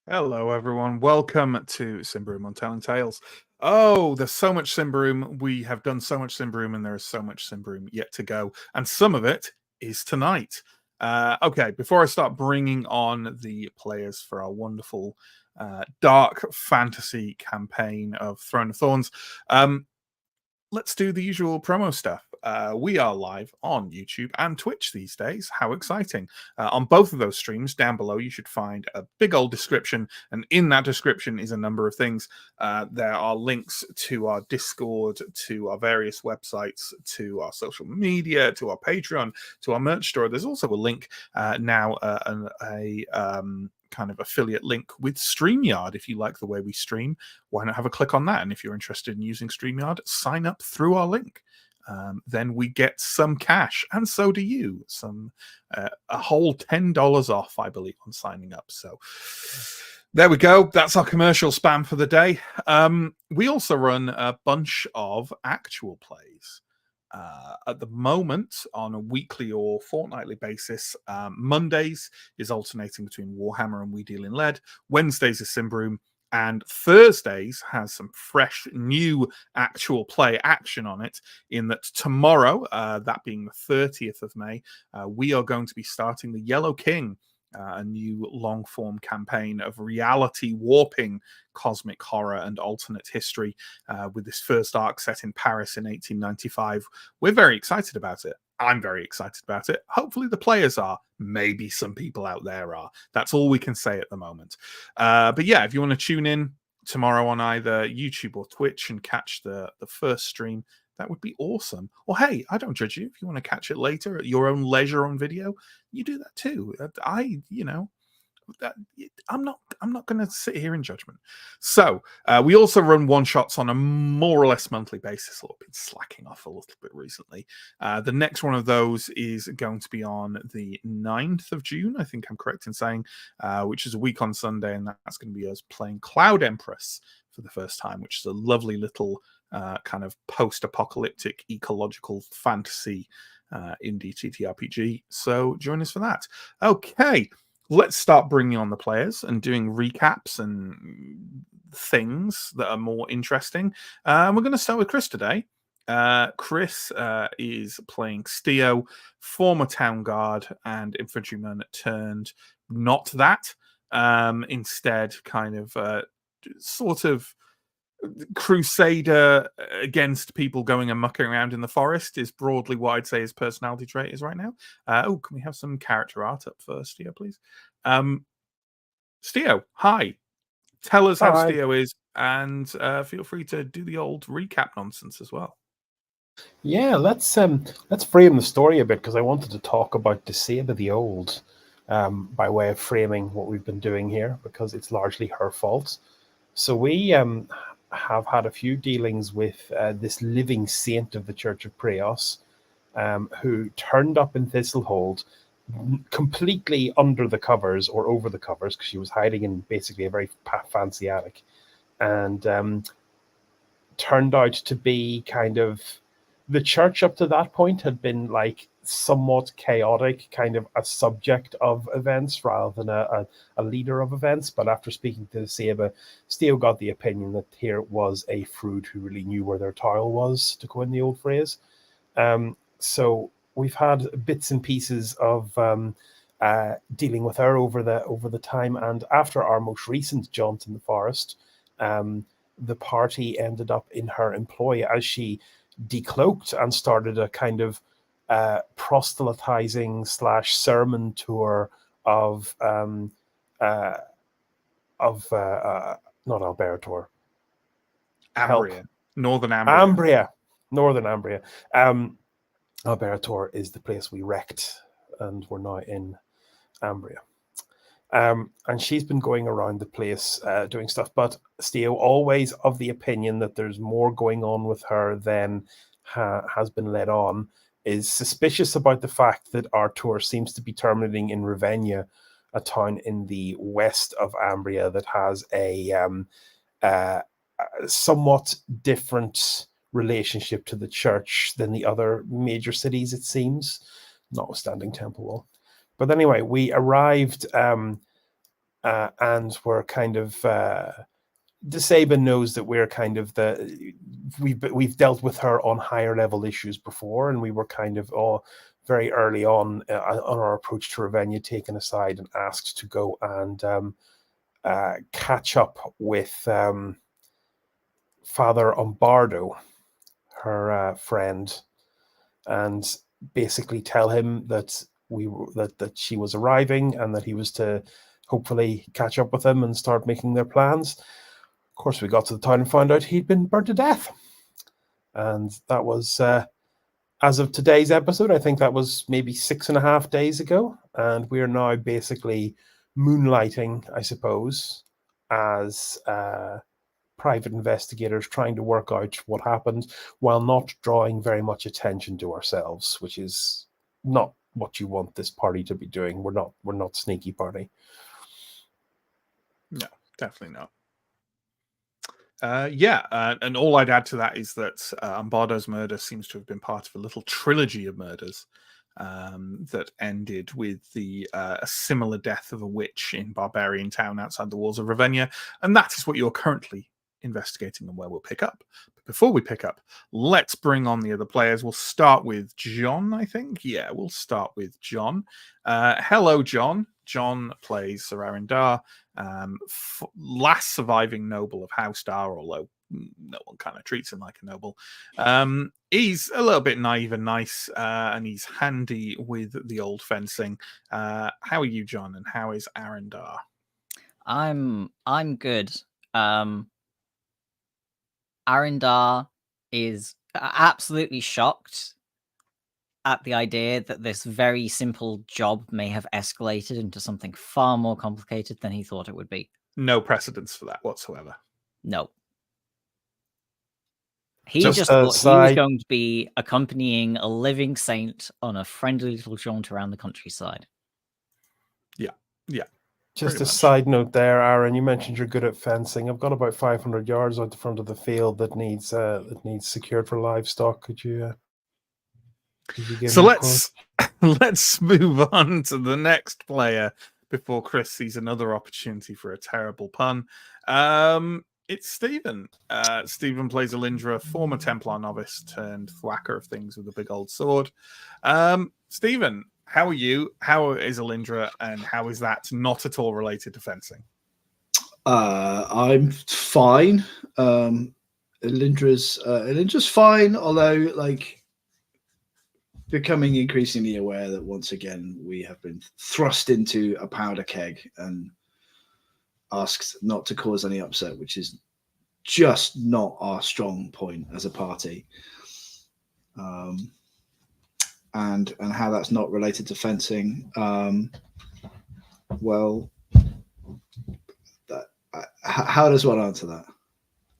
Hello, everyone. Welcome to Symbaroum on Telling Tales. Oh, there's so much Symbaroum. We have done so much Symbaroum, and there is so much Symbaroum yet to go. And some of it is tonight. Okay, before I start bringing on the players for our wonderful dark fantasy campaign of Throne of Thorns, let's do the usual promo stuff. We are live on YouTube and Twitch these days. How exciting. On both of those streams, down below, you should find a big old description. And in that description is a number of things. There are links to our Discord, to our various websites, to our social media, to our Patreon, to our merch store. There's also a link now, kind of affiliate link with StreamYard. If you like the way we stream, why not have a click on that? And if you're interested in using StreamYard, sign up through our link. Then we get some cash, and so do you. A whole $10 off, I believe, on signing up. So there we go. That's our commercial spam for the day. We also run a bunch of actual plays. At the moment, on a weekly or fortnightly basis, Mondays is alternating between Warhammer and We Deal in Lead. Wednesdays is Symbaroum, and Thursdays has some fresh new actual play action on it, in that tomorrow, that being the 30th of May, we are going to be starting the Yellow King, a new long-form campaign of reality warping cosmic horror and alternate history, with this first arc set in Paris in 1895. We're very excited about it. I'm very excited about it. Hopefully the players are. Maybe some people out there are. That's all we can say at the moment. But yeah, if you want to tune in tomorrow on either YouTube or Twitch and catch the first stream, that would be awesome. Or hey, I don't judge you. If you want to catch it later at your own leisure on video, you do that too. I'm not going to sit here in judgment. So we also run one shots on a more or less monthly basis. I've been slacking off a little bit recently. The next one of those is going to be on the 9th of June, I think I'm correct in saying, which is a week on Sunday, and that's going to be us playing Cloud Empress for the first time, which is a lovely little kind of post-apocalyptic ecological fantasy indie TTRPG. So join us for that. Okay, let's start bringing on the players and doing recaps and things that are more interesting. We're going to start with Chris today. Chris is playing Steo, former town guard and infantryman turned not that. Instead, kind of sort of crusader against people going and mucking around in the forest is broadly what I'd say his personality trait is right now. Can we have some character art up first, Steo, please? Steo, hi. Tell us how Steo is, and feel free to do the old recap nonsense as well. Yeah, let's frame the story a bit, because I wanted to talk about Desaba the Old, by way of framing what we've been doing here, because it's largely her fault. So we have had a few dealings with this living saint of the Church of Praos, who turned up in Thistlehold completely under the covers, or over the covers, because she was hiding in basically a very fancy attic, and turned out to be kind of, the church up to that point had been like somewhat chaotic, kind of a subject of events rather than a leader of events. But after speaking to Desaba, Steo got the opinion that here was a fruit who really knew where their tile was, to coin the old phrase. So we've had bits and pieces of dealing with her over the time, and after our most recent jaunt in the forest, the party ended up in her employ as she decloaked and started a kind of proselytizing / sermon tour of not Alberator, Ambria. Northern Ambria. Northern Ambria. Alberator is the place we wrecked, and we're now in Ambria. And she's been going around the place doing stuff, but Steo, always of the opinion that there's more going on with her than has been let on, is suspicious about the fact that our tour seems to be terminating in Ravenna, a town in the west of Ambria that has a somewhat different relationship to the church than the other major cities, it seems, notwithstanding Temple Wall. But anyway, we arrived and we're kind of Sabin knows that we're kind of we've dealt with her on higher level issues before, and we were kind of very early on our approach to Ravenna taken aside and asked to go and catch up with Father Umbardo, her friend, and basically tell him that that she was arriving and that he was to hopefully catch up with them and start making their plans. Of course, we got to the town and found out he'd been burnt to death. And that was, as of today's episode, I think that was maybe 6.5 days ago. And we're now basically moonlighting, I suppose, as private investigators trying to work out what happened while not drawing very much attention to ourselves, which is not what you want this party to be doing. We're not sneaky party. No, definitely not. And all I'd add to that is that Umbardo's murder seems to have been part of a little trilogy of murders that ended with a similar death of a witch in Barbarian Town outside the walls of Ravenna, and that is what you're currently investigating and where we'll pick up. But before we pick up, let's bring on the other players. We'll start with John, I think. Yeah, we'll start with John. Hello, John. John plays Sir Arendar, last surviving noble of House Dar, although no one kind of treats him like a noble. He's a little bit naive and nice, and he's handy with the old fencing. How are you, John, and how is Arendar? I'm good. Arendar is absolutely shocked at the idea that this very simple job may have escalated into something far more complicated than he thought it would be. No precedence for that whatsoever. No. He just thought he was going to be accompanying a living saint on a friendly little jaunt around the countryside. Yeah. Just a side note there, Aaron, you mentioned you're good at fencing. I've got about 500 yards out the front of the field that needs secured for livestock. Could you give so me let's move on to the next player before Chris sees another opportunity for a terrible pun. It's Stephen. Stephen plays Alindra, former Templar novice turned thwacker of things with a big old sword. Stephen, how are you? How is Alindra, and how is that not at all related to fencing? I'm fine. Alindra's fine, although becoming increasingly aware that once again we have been thrust into a powder keg and asked not to cause any upset, which is just not our strong point as a party. And how that's not related to fencing. How does one answer that?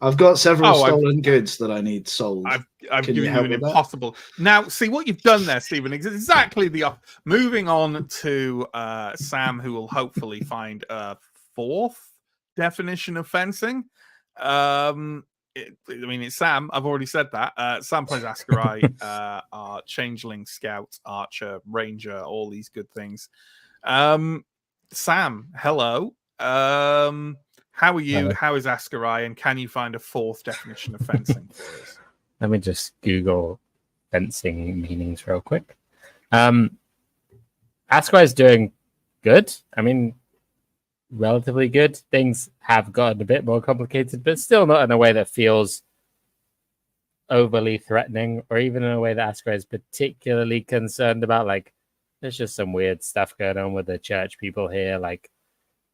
I've got several stolen goods that I need sold. I've given you an impossible. Now, see what you've done there, Stephen. Is exactly the moving on to Sam, who will hopefully find a fourth definition of fencing. It's Sam. I've already said that. Sam plays Ascarai, our changeling, scout, archer, ranger, all these good things. Sam, hello. How are you? How is Ascarai? And can you find a fourth definition of fencing for us? Let me just Google fencing meanings real quick. Ascarai is doing good. I mean, relatively good. Things have gotten a bit more complicated, but still not in a way that feels overly threatening, or even in a way that Ascarai is particularly concerned about. Like, there's just some weird stuff going on with the church people here, like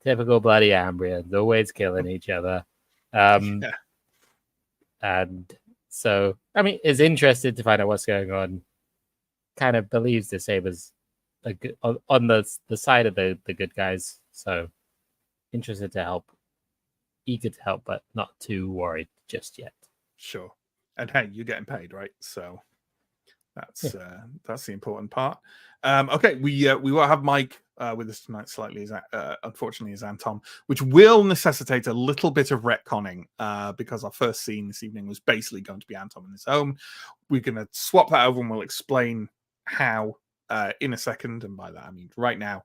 typical bloody Ambrians, always killing each other. And so, I mean, is interested to find out what's going on. Kind of believes the Sabers on the side of the good guys. So interested to help, eager to help, but not too worried just yet. Sure. And hey, you're getting paid, right? So that's the important part. Okay, we will have Mike with us tonight, slightly unfortunately as Anton, which will necessitate a little bit of retconning because our first scene this evening was basically going to be Anton in his home. We're going to swap that over and we'll explain how in a second, and by that I mean right now.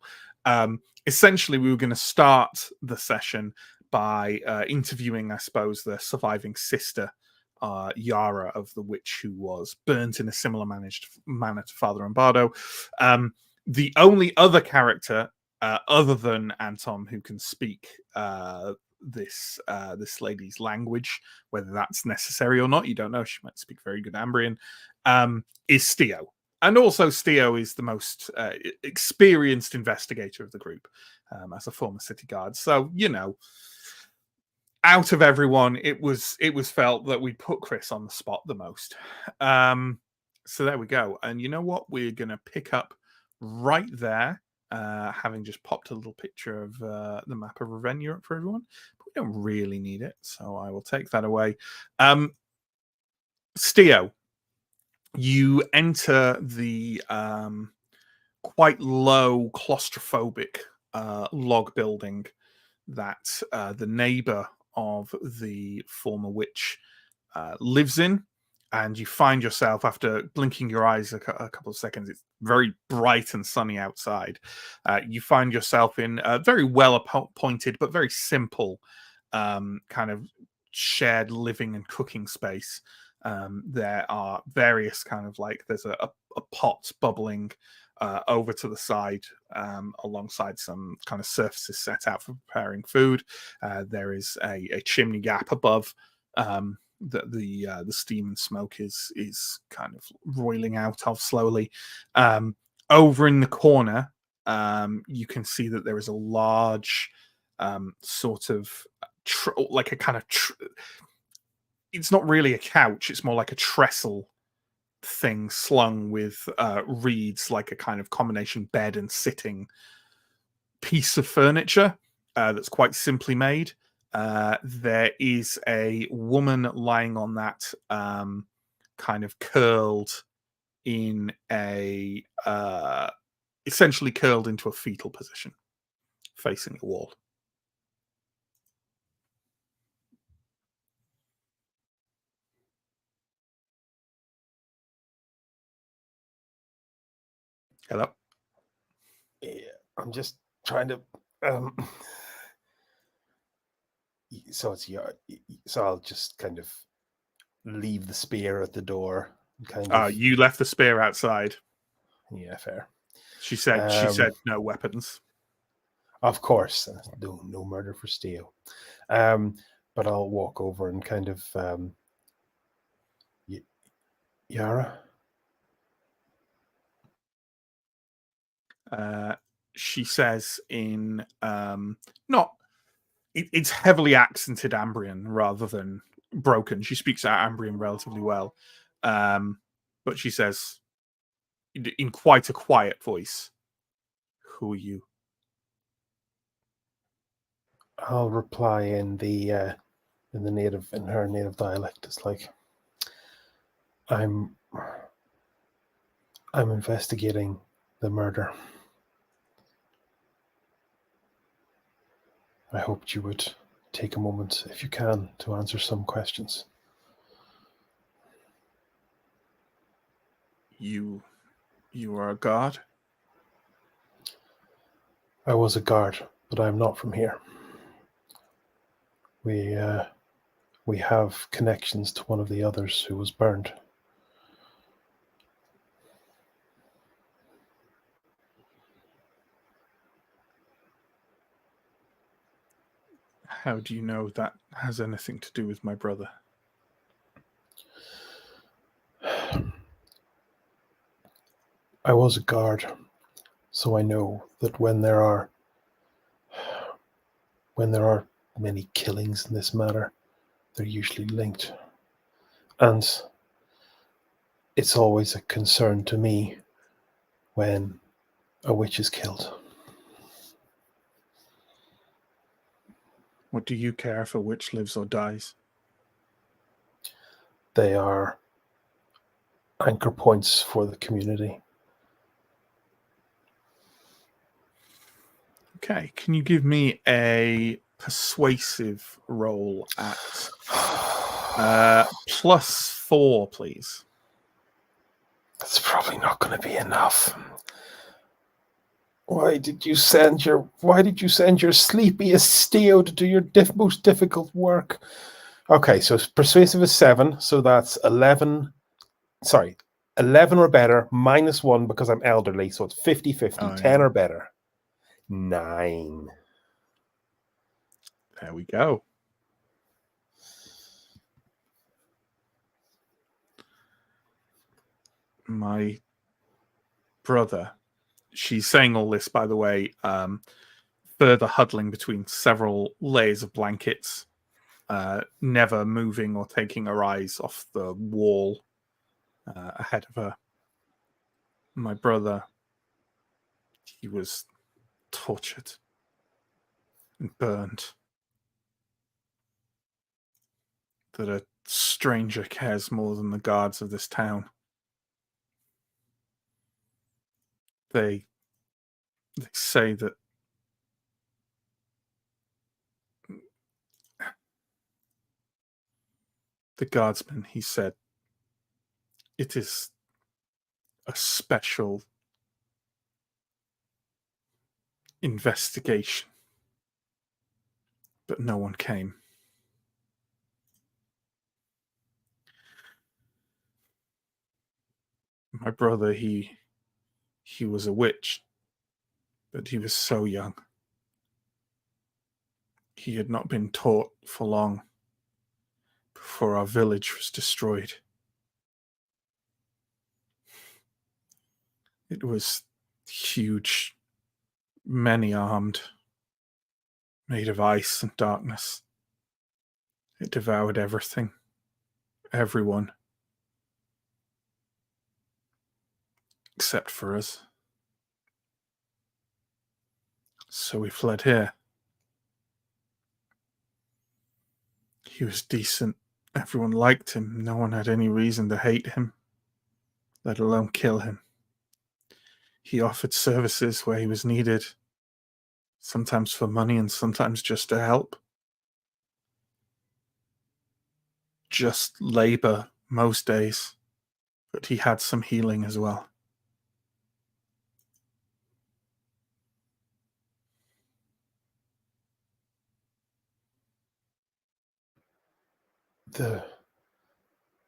Essentially, we were going to start the session by interviewing, I suppose, the surviving sister, Yara, of the witch who was burnt in a similar manner to Father Umbardo. The only other character other than Anton who can speak this lady's language, whether that's necessary or not, you don't know. She might speak very good Ambrian. Is Steo. And also, Steo is the most experienced investigator of the group as a former city guard. So, out of everyone, it was felt that we put Chris on the spot the most. So there we go. And you know what? We're going to pick up right there, having just popped a little picture of the map of Ravenna up for everyone. But we don't really need it, so I will take that away. Steo. You enter the quite low, claustrophobic log building that the neighbor of the former witch lives in, and you find yourself, after blinking your eyes a couple of seconds, it's very bright and sunny outside. You find yourself in a very well appointed but very simple kind of shared living and cooking space. There are various kind of there's a pot bubbling over to the side alongside some kind of surfaces set out for preparing food. There is a chimney gap above that the steam and smoke is kind of roiling out of slowly. Over in the corner, you can see that there is a large sort of like a kind of it's not really a couch, it's more like a trestle thing slung with reeds, like a kind of combination bed and sitting piece of furniture that's quite simply made. There is a woman lying on that, kind of curled in a essentially curled into a fetal position, facing the wall. Hello. Yeah, I'm just trying to. So it's so I'll just kind of leave the spear at the door. Kind of. You left the spear outside. Yeah, fair. She said no weapons. Of course, no murder for Steo. But I'll walk over and kind of. Yara. She says in not it's heavily accented Ambrian rather than broken. She speaks out Ambrian relatively well, but she says in quite a quiet voice, "Who are you?" I'll reply in her native dialect. It's like, I'm investigating the murder. I hoped you would take a moment, if you can, to answer some questions. You are a guard? I was a guard, but I'm not from here. We have connections to one of the others who was burned. How do you know that has anything to do with my brother? I was a guard, so I know that when there are many killings in this matter, they're usually linked. And it's always a concern to me when a witch is killed. What do you care if a witch lives or dies? They are anchor points for the community. Okay, can you give me a persuasive roll at +4, please? That's probably not going to be enough. Why did you send your sleepiest Steo to do your most difficult work? Okay, so persuasive is 7, so that's 11. Sorry, 11 or better, -1 because I'm elderly, so it's 50-50. Oh, 10 yeah. or better. 9. There we go. My brother, she's saying all this, by the way, further huddling between several layers of blankets, never moving or taking her eyes off the wall ahead of her. My brother, he was tortured and burned. That a stranger cares more than the guards of this town. They say that the guardsman, he said, it is a special investigation, but no one came. My brother, he was a witch, but he was so young. He had not been taught for long before our village was destroyed. It was huge, many-armed, made of ice and darkness. It devoured everything, everyone, except for us. So we fled here. He was decent. Everyone liked him. No one had any reason to hate him, let alone kill him. He offered services where he was needed, sometimes for money and sometimes just to help. Just labor most days, but he had some healing as well.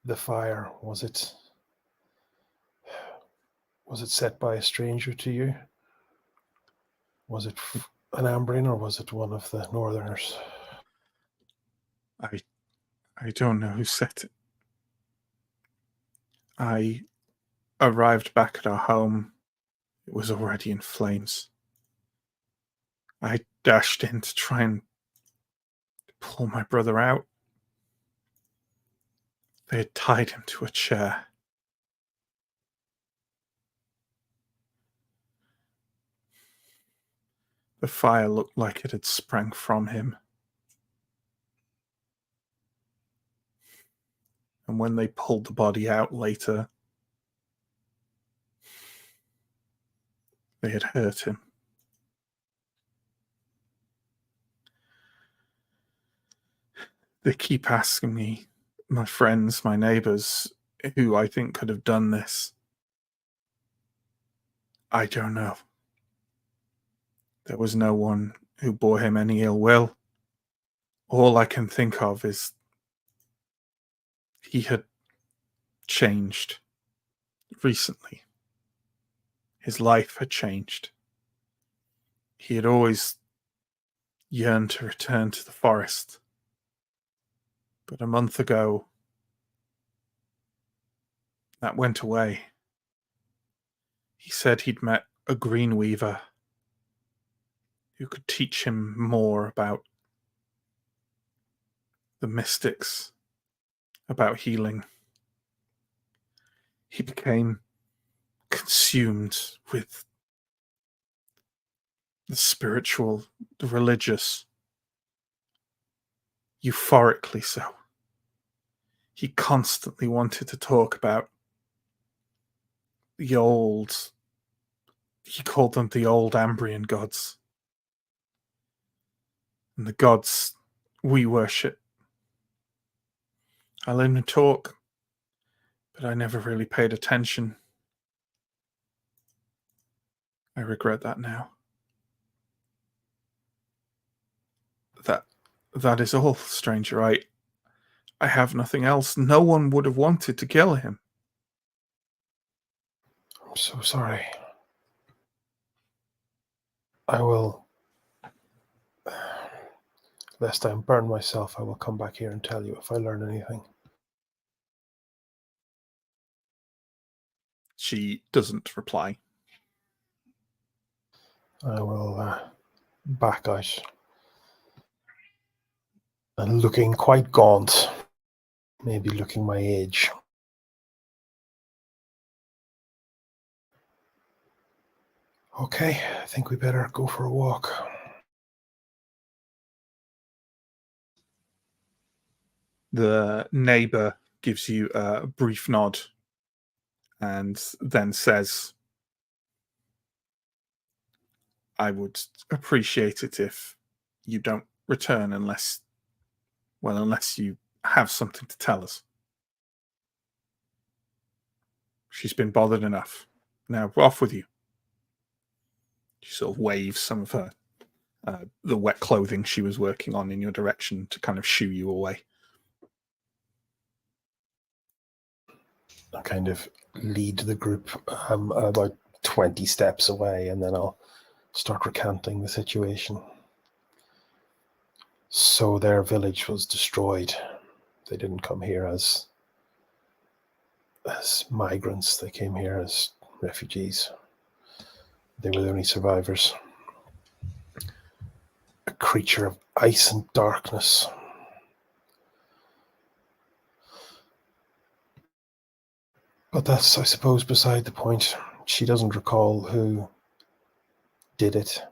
The fire, was it set by a stranger to you? Was it an Ambrian or was it one of the Northerners? I don't know who set it. I arrived back at our home. It was already in flames. I dashed in to try and pull my brother out. They had tied him to a chair. The fire looked like it had sprang from him. And when they pulled the body out later, they had hurt him. They keep asking me, my friends, my neighbors, who I think could have done this. I don't know. There was no one who bore him any ill will. All I can think of is he had changed recently. His life had changed. He had always yearned to return to the forest. But a month ago, that went away. He said he'd met a green weaver who could teach him more about the mystics, about healing. He became consumed with the spiritual, the religious, euphorically so. He constantly wanted to talk about the old, he called them the old Ambrian gods, and the gods we worship. I let him talk, but I never really paid attention. I regret that now. That is all, stranger. I have nothing else. No one would have wanted to kill him. I'm so sorry. I will, lest I burn myself, I will come back here and tell you if I learn anything. She doesn't reply. I will back out. And looking quite gaunt, maybe looking my age. Okay, I think we better go for a walk. The neighbor gives you a brief nod and then says, I would appreciate it if you don't return unless you have something to tell us. She's been bothered enough. Now, off with you. She sort of waves some of her the wet clothing she was working on in your direction to kind of shoo you away. I kind of lead the group about 20 steps away, and then I'll start recanting the situation. So their village was destroyed. They didn't come here as migrants. They came here as refugees. They were the only survivors. A creature of ice and darkness. But that's, I suppose, beside the point. She doesn't recall who did it.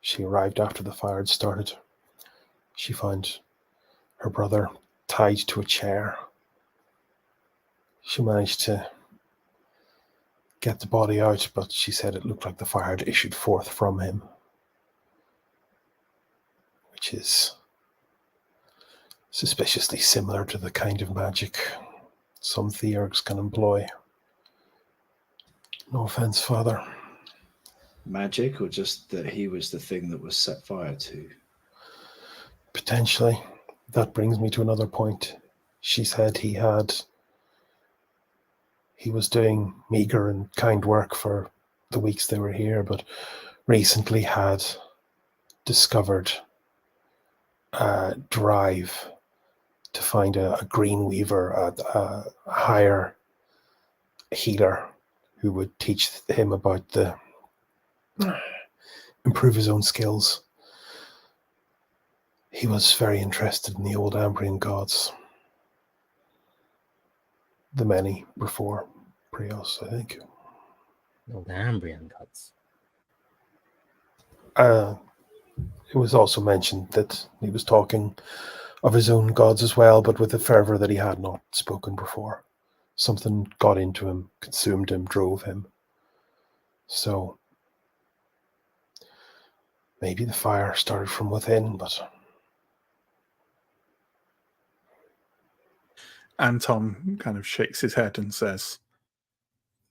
She arrived after the fire had started. She found her brother tied to a chair. She managed to get the body out, but she said it looked like the fire had issued forth from him, which is suspiciously similar to the kind of magic some theurgs can employ. No offense, Father. Magic, or just that he was the thing that was set fire to? Potentially. That brings me to another point. She said he was doing meager and kind work for the weeks they were here, but recently had discovered a drive to find a green weaver, a higher healer who would teach him about improve his own skills. He was very interested in the old Ambrian gods. The many before Prios, I think. Old Ambrian gods. It was also mentioned that he was talking of his own gods as well, but with a fervor that he had not spoken before. Something got into him, consumed him, drove him. So maybe the fire started from within, but... Anton kind of shakes his head and says,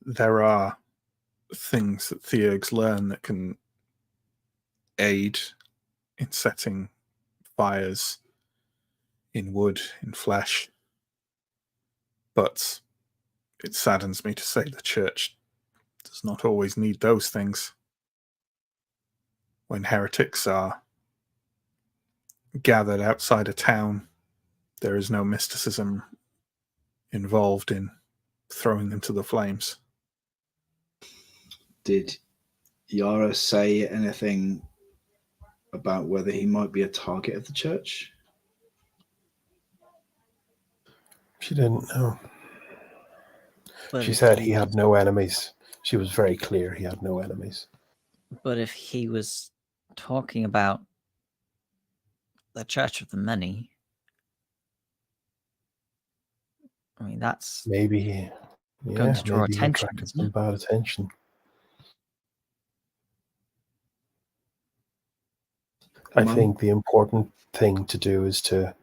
there are things that theurgs learn that can aid in setting fires in wood, in flesh. But it saddens me to say the church does not always need those things. When heretics are gathered outside a town, there is no mysticism involved in throwing them to the flames. Did Yara say anything about whether he might be a target of the church? She didn't know. But She if said he had no enemies. She was very clear he had no enemies. But if he was talking about the Church of the Many, I mean, that's Maybe, going to draw maybe he attention, attracted isn't some it? bad attention. I think the important thing to do is to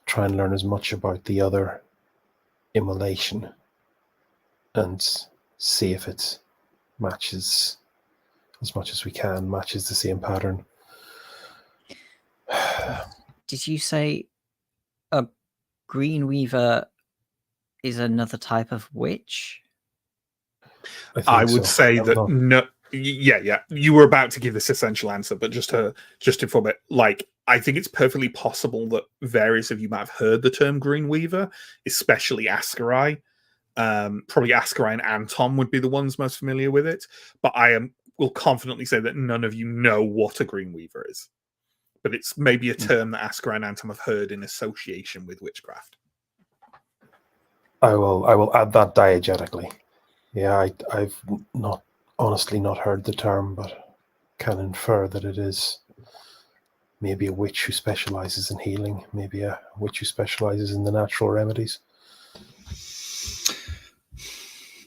try and learn as much about the other immolation and see if it matches as much as we can, matches the same pattern. Did you say a green weaver is another type of witch? I would say I'm that not- no. Yeah. You were about to give this essential answer, but just to inform it, like I think it's perfectly possible that various of you might have heard the term green weaver, especially Ascarai. Probably Ascarai and Anton would be the ones most familiar with it, but will confidently say that none of you know what a green weaver is. But it's maybe a term that Ascarai and Anton have heard in association with witchcraft. I will add that diegetically. Yeah, I've honestly not heard the term, but can infer that it is maybe a witch who specializes in healing, maybe a witch who specializes in the natural remedies.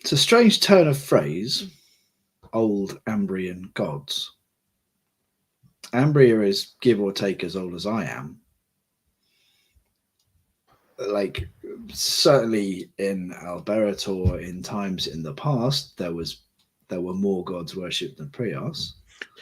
It's a strange turn of phrase, old Ambrian gods. Ambria is give or take as old as I am. Like, certainly in Alberator, in times in the past, there were more gods worshipped than Prios.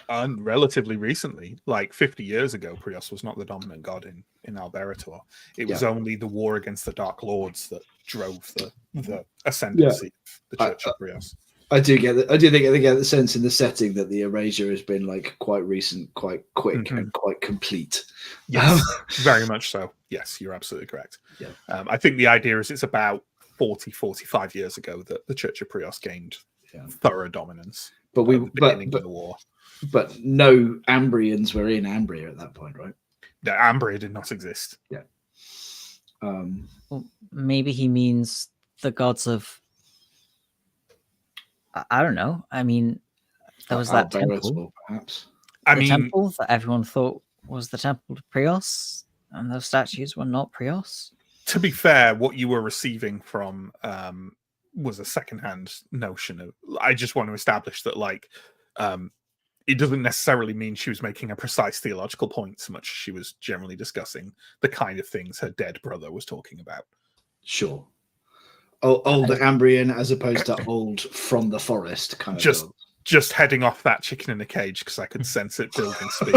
And relatively recently, like 50 years ago, Prios was not the dominant god in Alberator. It was only the war against the Dark Lords that drove the ascendancy of the Church of Prios. I do think I get the sense in the setting that the erasure has been like quite recent, quite quick, and quite complete. Yes, very much so. Yes, you're absolutely correct. Yeah. I think the idea is it's about 45 years ago that the Church of Prios gained thorough dominance. But at the beginning of the war. But no Ambrians were in Ambria at that point, right? The Ambria did not exist. Yeah. Well, maybe he means the gods of. I don't know. I mean, there was that temple, perhaps. Temple that everyone thought was the temple to Prios, and those statues were not Prios. To be fair, what you were receiving from was a secondhand notion of. I just want to establish that, like, it doesn't necessarily mean she was making a precise theological point so much as she was generally discussing the kind of things her dead brother was talking about. Sure. Old Ambrian as opposed to old from the forest kind of just heading off that chicken in a cage because I could sense it building speed.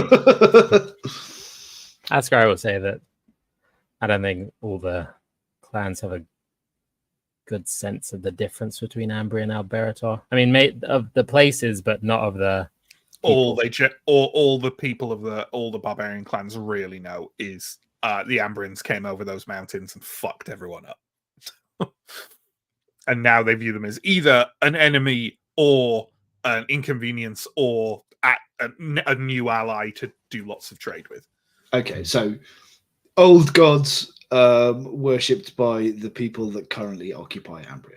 Ascarai will say that I don't think all the clans have a good sense of the difference between Ambria and Alberator. I mean, of the places, but not of the people. all the people of all the barbarian clans really know is the Ambrians came over those mountains and fucked everyone up. And now they view them as either an enemy or an inconvenience or a new ally to do lots of trade with. Okay, so old gods worshipped by the people that currently occupy Ambria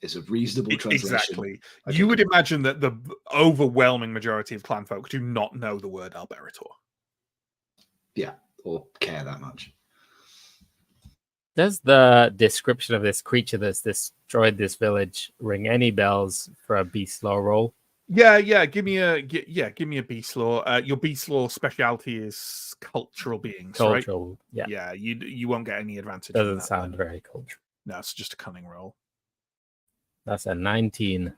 is a reasonable translation. Exactly. Okay. You would imagine that the overwhelming majority of clan folk do not know the word Alberator. Yeah, or care that much. Does the description of this creature that's destroyed this village ring any bells for a beast law roll? Yeah. Give me a beast law. Your beast law specialty is cultural beings, cultural, right? Yeah. You won't get any advantage. Doesn't sound very cultural. No, it's just a cunning roll. That's a 19.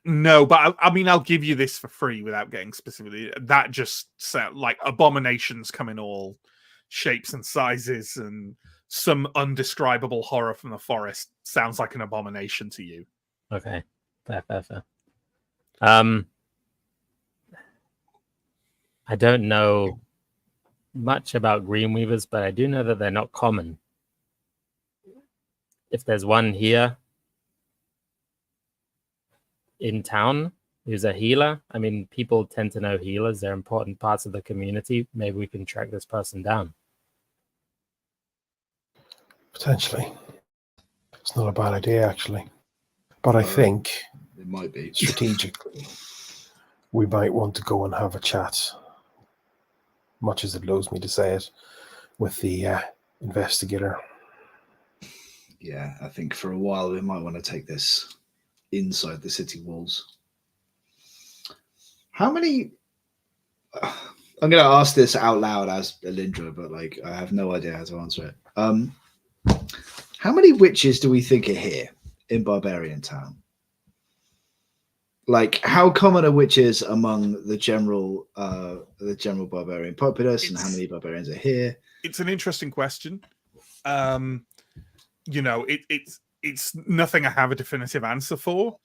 No, but I mean, I'll give you this for free without getting specifically. That just sounds like abominations come in all shapes and sizes, and some undescribable horror from the forest sounds like an abomination to you. Okay, fair. I don't know much about Greenweavers, but I do know that they're not common. If there's one here in town who's a healer, I mean, people tend to know healers. They're important parts of the community. Maybe we can track this person down. Potentially. It's not a bad idea, actually. But I think it might be strategically we might want to go and have a chat, much as it loads me to say it, with the investigator. Yeah, I think for a while we might want to take this inside the city walls. How many... I'm going to ask this out loud as Alindra, but like I have no idea how to answer it. How many witches do we think are here in Barbarian Town? like how common are witches among the general barbarian populace, and how many barbarians are here? It's an interesting question. You know, it's nothing I have a definitive answer for,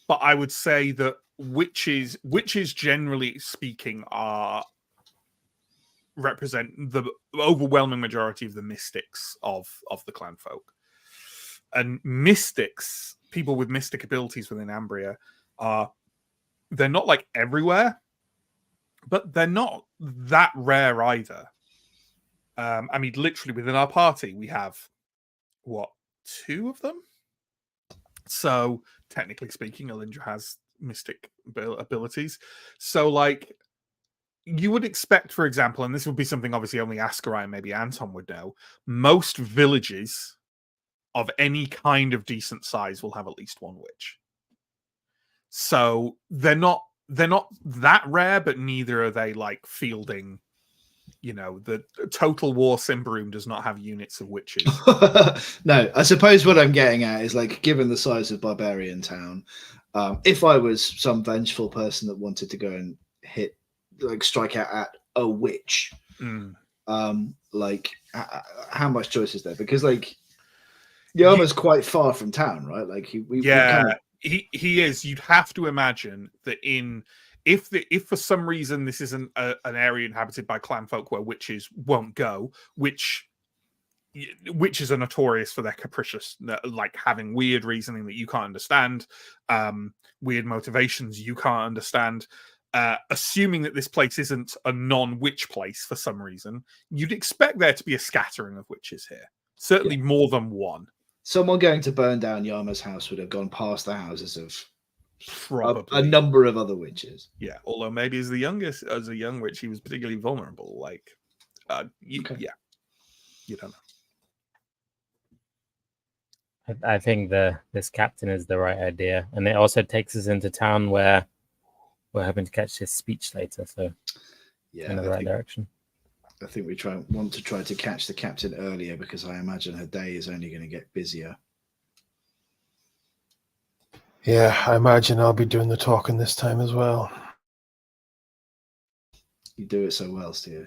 but I would say that witches generally speaking represent the overwhelming majority of the mystics of the clan folk. And mystics, people with mystic abilities within Ambria, they're not like everywhere, but they're not that rare either. I mean, literally within our party, we have what, 2 of them? So technically speaking, Alindra has mystic abilities. So like, you would expect, for example, and this would be something obviously only Ascarai and maybe Anton would know, most villages of any kind of decent size will have at least one witch. So they're not that rare, but neither are they like fielding, you know, the Total War Symbaroum does not have units of witches. No, I suppose what I'm getting at is, like, given the size of Barbarian Town, if I was some vengeful person that wanted to go and strike out at a witch, like, how much choice is there? Because, like, Yarma's quite far from town, right? Like, he is. You'd have to imagine that if for some reason this isn't an area inhabited by clan folk where witches won't go, witches are notorious for their capricious, like having weird reasoning that you can't understand, weird motivations you can't understand. Assuming that this place isn't a non-witch place for some reason, you'd expect there to be a scattering of witches here. Certainly more than one. Someone going to burn down Yarma's house would have gone past the houses of probably a number of other witches. Yeah, although maybe as a young witch, he was particularly vulnerable. Like, you don't know. I think this captain is the right idea, and it also takes us into town where we're hoping to catch his speech later. So, in the right direction. I think we want to try to catch the captain earlier, because I imagine her day is only going to get busier. Yeah, I imagine I'll be doing the talking this time as well. You do it so well, Stu.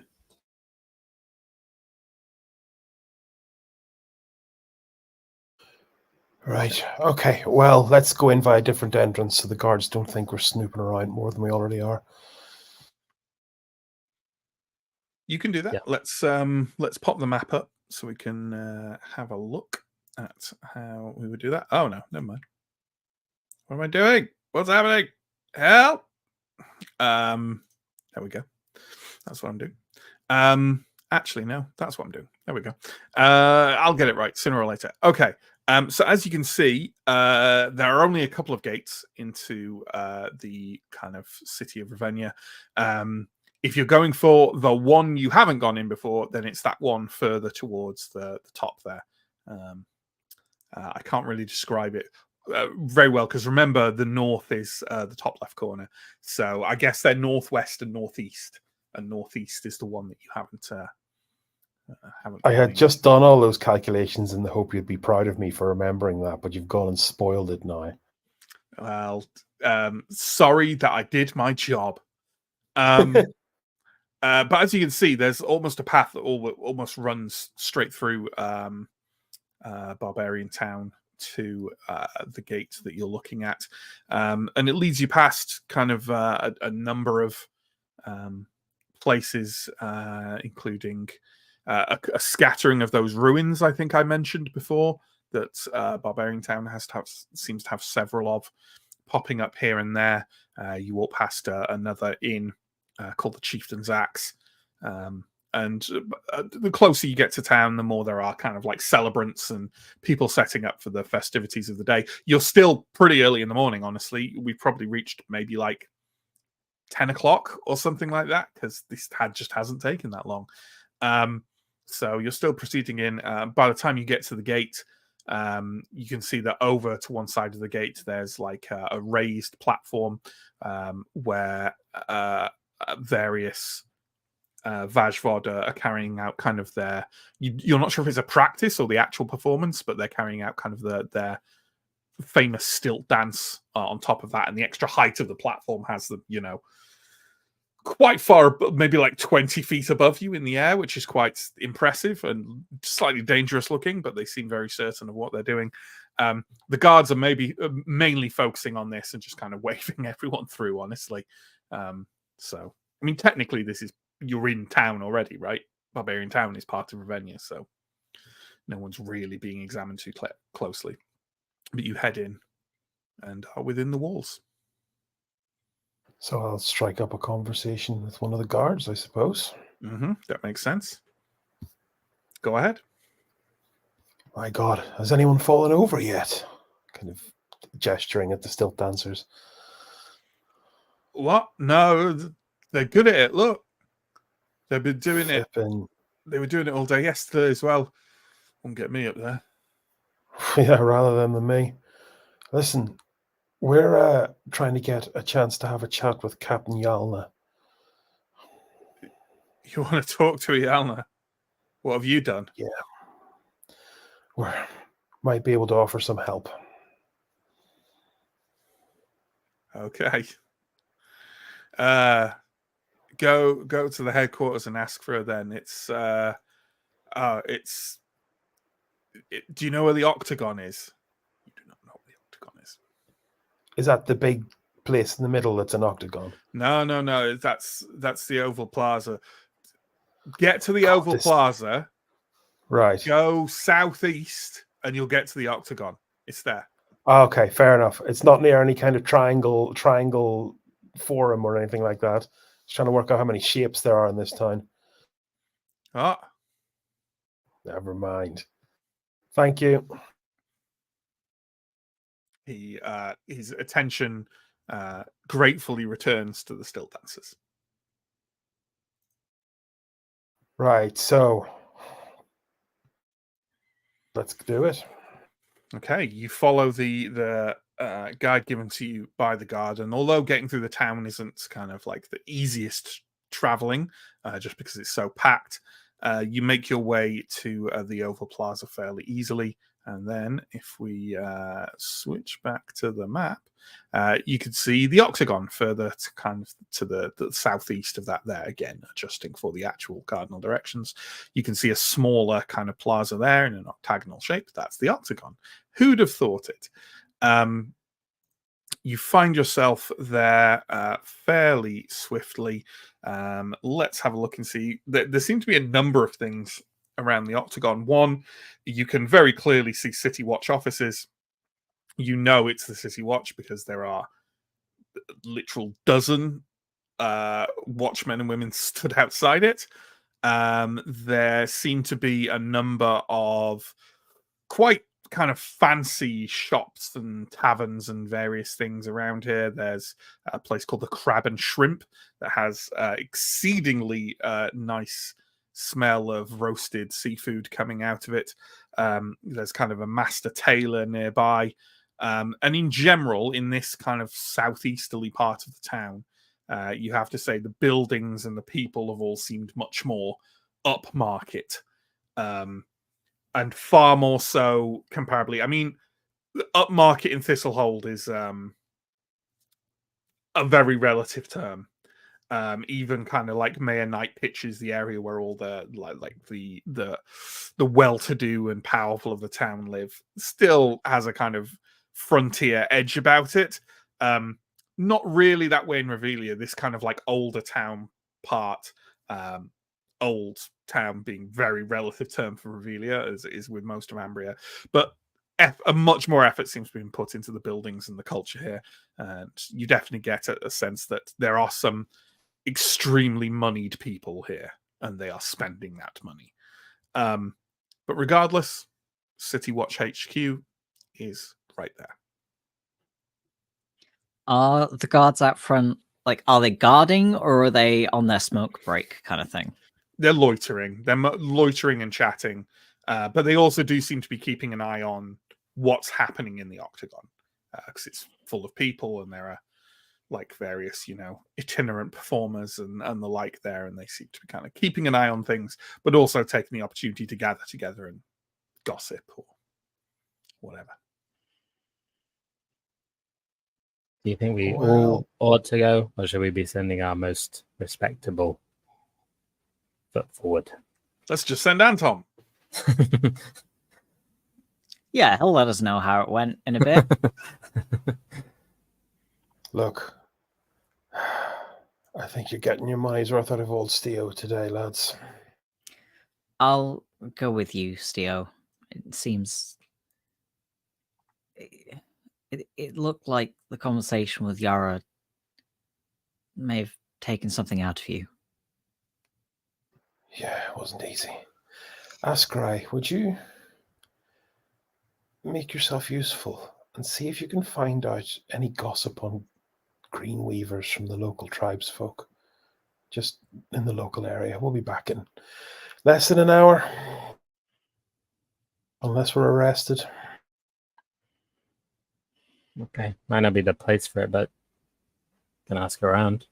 Right. Okay. Well, let's go in via a different entrance so the guards don't think we're snooping around more than we already are. You can do that. Yeah. Let's pop the map up so we can have a look at how we would do that. Oh no, never mind. What am I doing? What's happening? Help! There we go. That's what I'm doing. Actually, no, that's what I'm doing. There we go. I'll get it right sooner or later. Okay. So as you can see, there are only a couple of gates into the kind of city of Ravenna. If you're going for the one you haven't gone in before, then it's that one further towards the top there. I can't really describe it very well, because remember, the north is the top left corner. So I guess they're northwest and northeast is the one that you haven't. I had just done all those calculations in the hope you'd be proud of me for remembering that, but you've gone and spoiled it now. Well, sorry that I did my job. But as you can see, there's almost a path that almost runs straight through Barbarian Town to the gate that you're looking at. And it leads you past kind of a number of places, including a scattering of those ruins I think I mentioned before that Barbarian Town seems to have several of popping up here and there. You walk past another inn called the Chieftain's Axe. And the closer you get to town, the more there are kind of like celebrants and people setting up for the festivities of the day. You're still pretty early in the morning, honestly. We've probably reached maybe like 10 o'clock or something like that, because this just hasn't taken that long. So you're still proceeding in. By the time you get to the gate, you can see that over to one side of the gate, there's like a raised platform where various Vajvod are carrying out kind of you're not sure if it's a practice or the actual performance, but they're carrying out kind of their famous stilt dance on top of that, and the extra height of the platform has them, quite far, maybe like 20 feet above you in the air, which is quite impressive and slightly dangerous looking, but they seem very certain of what they're doing. The guards are mainly focusing on this and just kind of waving everyone through, honestly. So, I mean, technically, you're in town already, right? Barbarian Town is part of Ravenna, so no one's really being examined too closely. But you head in and are within the walls. So I'll strike up a conversation with one of the guards, I suppose. That makes sense. Go ahead. My God, has anyone fallen over yet? Kind of gesturing at the stilt dancers. What? No, they're good at it. Look, they've been doing it. They were doing it all day yesterday as well. Won't get me up there. Yeah, rather them than me. Listen, we're trying to get a chance to have a chat with Captain Yalna. You want to talk to Yalna? What have you done? Yeah. We might be able to offer some help. Okay. Go to the headquarters and ask for her then. Do you know where the Octagon is? You do not know where the Octagon is. Is that the big place in the middle that's an octagon? No. That's the Oval Plaza. Get to the Oval Plaza. Right. Go southeast and you'll get to the Octagon. It's there. Okay, fair enough. It's not near any kind of triangle forum or anything like that. Just trying to work out how many shapes there are in this town. Oh. Never mind. Thank you. His attention gratefully returns to the stilt dancers. Right, so let's do it. Okay, you follow the guide given to you by the guard, and although getting through the town isn't kind of like the easiest traveling, just because it's so packed, you make your way to the Oval Plaza fairly easily. And then if we switch back to the map, you can see the Octagon further to the southeast of that there, again, adjusting for the actual cardinal directions. You can see a smaller kind of plaza there in an octagonal shape. That's the Octagon. Who'd have thought it? You find yourself there fairly swiftly. Let's have a look and see. There seem to be a number of things around the Octagon. One, you can very clearly see City Watch offices. You know it's the City Watch because there are literal dozen watchmen and women stood outside it. There seem to be a number of quite kind of fancy shops and taverns and various things around here. There's a place called the Crab and Shrimp that has exceedingly nice smell of roasted seafood coming out of it. There's kind of a master tailor nearby. And in general, in this kind of southeasterly part of the town, you have to say the buildings and the people have all seemed much more upmarket. And far more so comparably. I mean, upmarket in Thistlehold is a very relative term. Even kind of like Mayor Knight pitches the area where all the well-to-do and powerful of the town live, still has a kind of frontier edge about it. Not really that way in Revelia. This kind of like older town part, old town being very relative term for Revelia, as it is with most of Ambria, but a much more effort seems to be put into the buildings and the culture here, and you definitely get a sense that there are some extremely moneyed people here, and they are spending that money. But regardless, City Watch HQ is right there. Are the guards out front, like, are they guarding or are they on their smoke break kind of thing? They're loitering. They're loitering and chatting, but they also do seem to be keeping an eye on what's happening in the Octagon, because it's full of people and there are like various, itinerant performers and the like there, and they seem to be kind of keeping an eye on things, but also taking the opportunity to gather together and gossip or whatever. Do you think we Well- all ought to go, or should we be sending our most respectable foot forward? Let's just send Anton. Yeah, he'll let us know how it went in a bit. Look, I think you're getting your money's worth out of old Steo today, lads. I'll go with you, Steo. It seems it looked like the conversation with Yara may have taken something out of you. Yeah, it wasn't easy. Askrai, would you make yourself useful and see if you can find out any gossip on green weavers from the local tribesfolk, just in the local area? We'll be back in less than an hour, unless we're arrested. Okay, might not be the place for it, but can ask around.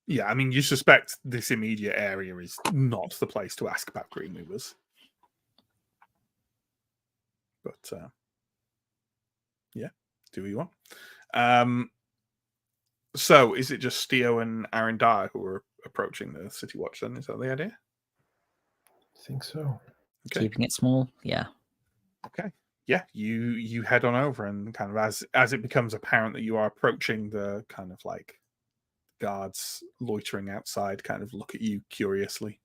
Yeah, I mean, you suspect this immediate area is not the place to ask about green movers. But yeah, do what you want. So is it just Steo and Aaron Dyer who are approaching the City Watch then? Is that the idea? I think so. Okay. Keeping it small, yeah. Okay. Yeah, you head on over, and kind of as it becomes apparent that you are approaching, the kind of like guards loitering outside kind of look at you curiously.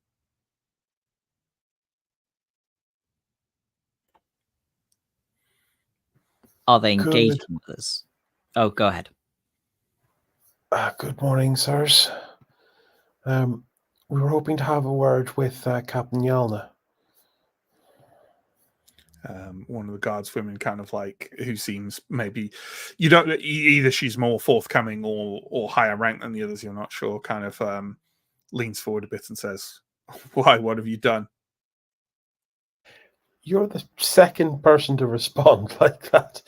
Are they Good. engaging with us? Oh, go ahead. Good morning, sirs. We were hoping to have a word with Captain Yalna. One of the guards women kind of like, who seems maybe, you don't, either she's more forthcoming or higher rank than the others, you're not sure, kind of leans forward a bit and says, why, what have you done? You're the second person to respond like that.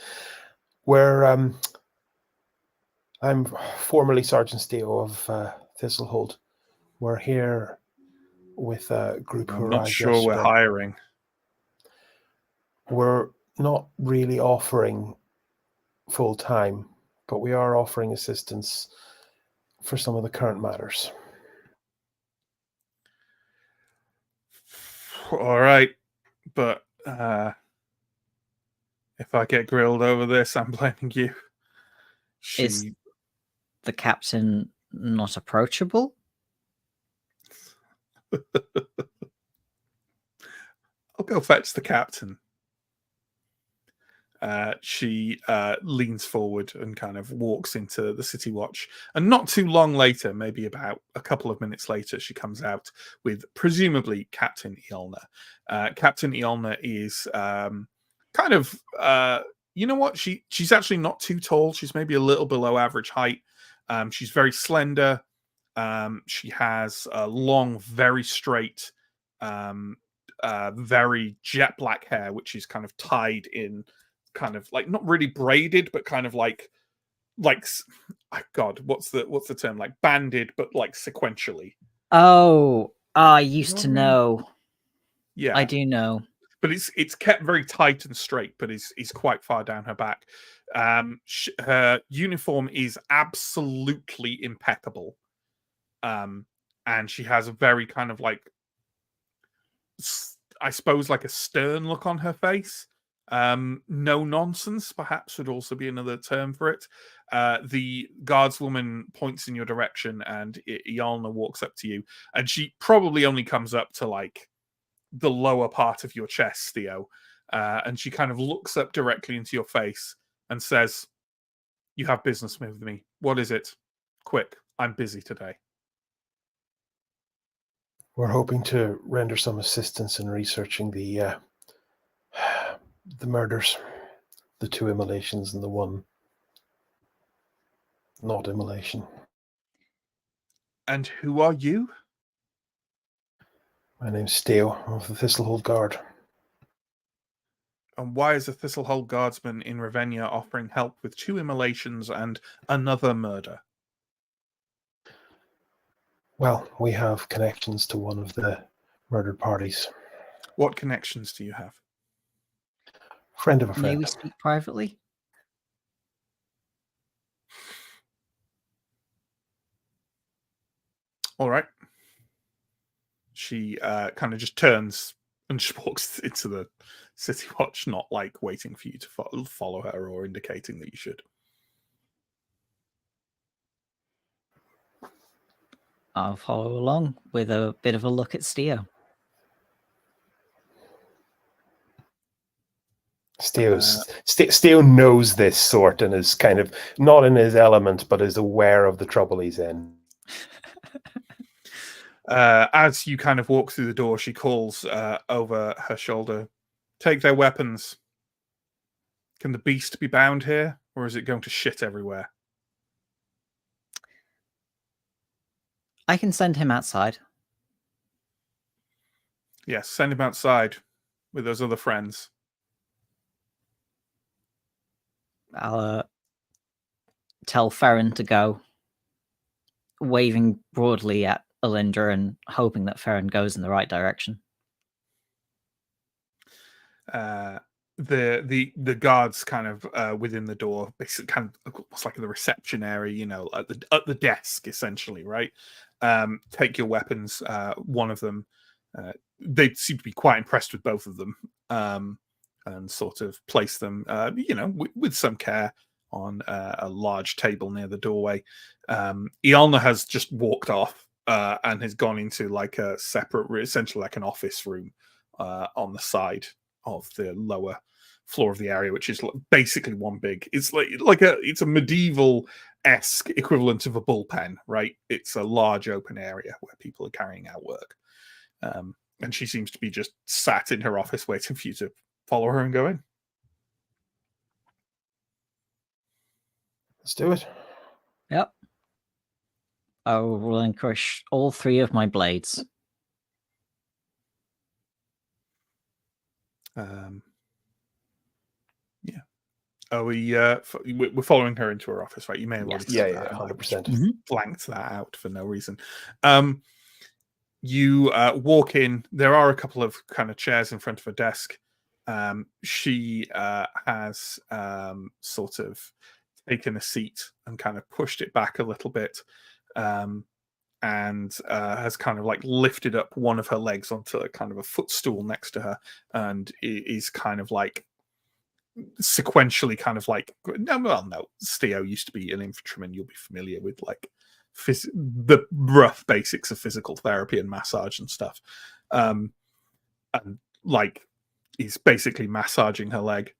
I'm formerly Sergeant Steo of Thistlehold. We're here with a group who I'm not arrived sure we're yesterday. hiring. We're not really offering full time, but we are offering assistance for some of the current matters. All right, but if I get grilled over this, I'm blaming you. Is the captain not approachable? I'll go fetch the captain. She leans forward and kind of walks into the City Watch. And not too long later, maybe about a couple of minutes later, she comes out with presumably Captain Iolna. Captain Iolna is kind of, you know what? She's actually not too tall. She's maybe a little below average height. She's very slender. She has a long, very straight, very jet black hair, which is kind of tied in, kind of like not really braided, but kind of like God, what's the term? Like banded, but like sequentially. Oh, I used to what I mean? know. Yeah, I do know. but it's kept very tight and straight, but is quite far down her back. Her uniform is absolutely impeccable, and she has a very kind of like, I suppose, like a stern look on her face. No nonsense, perhaps, would also be another term for it. The guardswoman points in your direction, and Ialna walks up to you, and she probably only comes up to like the lower part of your chest, Theo, and she kind of looks up directly into your face and says, "You have business with me. What is it? Quick, I'm busy today." We're hoping to render some assistance in researching the murders, the 2 immolations and the 1 not immolation. And who are you? My name's Steo of the Thistlehold Guard. And why is a Thistlehold guardsman in Ravenna offering help with 2 immolations and another murder? Well, we have connections to one of the murdered parties. What connections do you have? Friend of a May friend. we speak privately? All right. She kind of just turns and just walks into the city watch, not like waiting for you to follow her or indicating that you should. I'll follow along with a bit of a look at Steo. Steo knows this sort and is kind of not in his element, but is aware of the trouble he's in. As you kind of walk through the door, she calls over her shoulder, "Take their weapons. Can the beast be bound here, or is it going to shit everywhere?" I can send him outside. Yes, send him outside with those other friends. I'll tell Farron to go, waving broadly at Alindra and hoping that Farron goes in the right direction. The guards kind of within the door, basically kind of almost like in the reception area, you know, at the desk essentially, right? Take your weapons. One of them, they seem to be quite impressed with both of them, and sort of place them, you know, with some care on a large table near the doorway. Ialna has just walked off and has gone into like a separate, essentially like an office room on the side of the lower floor of the area, which is basically one big. It's it's a medieval-esque equivalent of a bullpen, right? It's a large open area where people are carrying out work, and she seems to be just sat in her office waiting for you to follow her and go in. Let's do it. Yep. I will relinquish all 3 of my blades. Yeah. Are we're following her into her office, right? You may have already said that. 100%. Blanked that out for no reason. You walk in. There are a couple of kind of chairs in front of her desk. She has sort of taken a seat and kind of pushed it back a little bit, and has kind of like lifted up one of her legs onto a kind of a footstool next to her, and is kind of like sequentially kind of like, no, Steo used to be an infantryman. You'll be familiar with like the rough basics of physical therapy and massage and stuff, and like he's basically massaging her leg.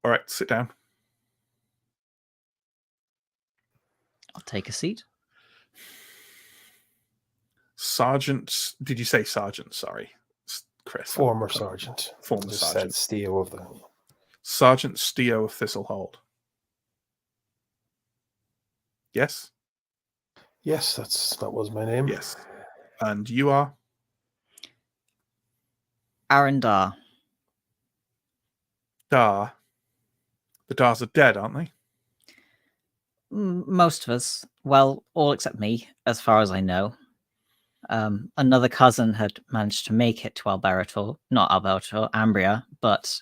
All right, sit down. I'll take a seat. Sergeant, did you say sergeant? Sorry, Chris. Former sergeant. Former Just sergeant. said Steo of the... Sergeant Steo of Thistlehold. Yes? Yes, that was my name. Yes. And you are? Arendar. Dar. The Dars are dead, aren't they? Most of us. Well, all except me, as far as I know. Another cousin had managed to make it to Alberator, not Alberator, Ambria, but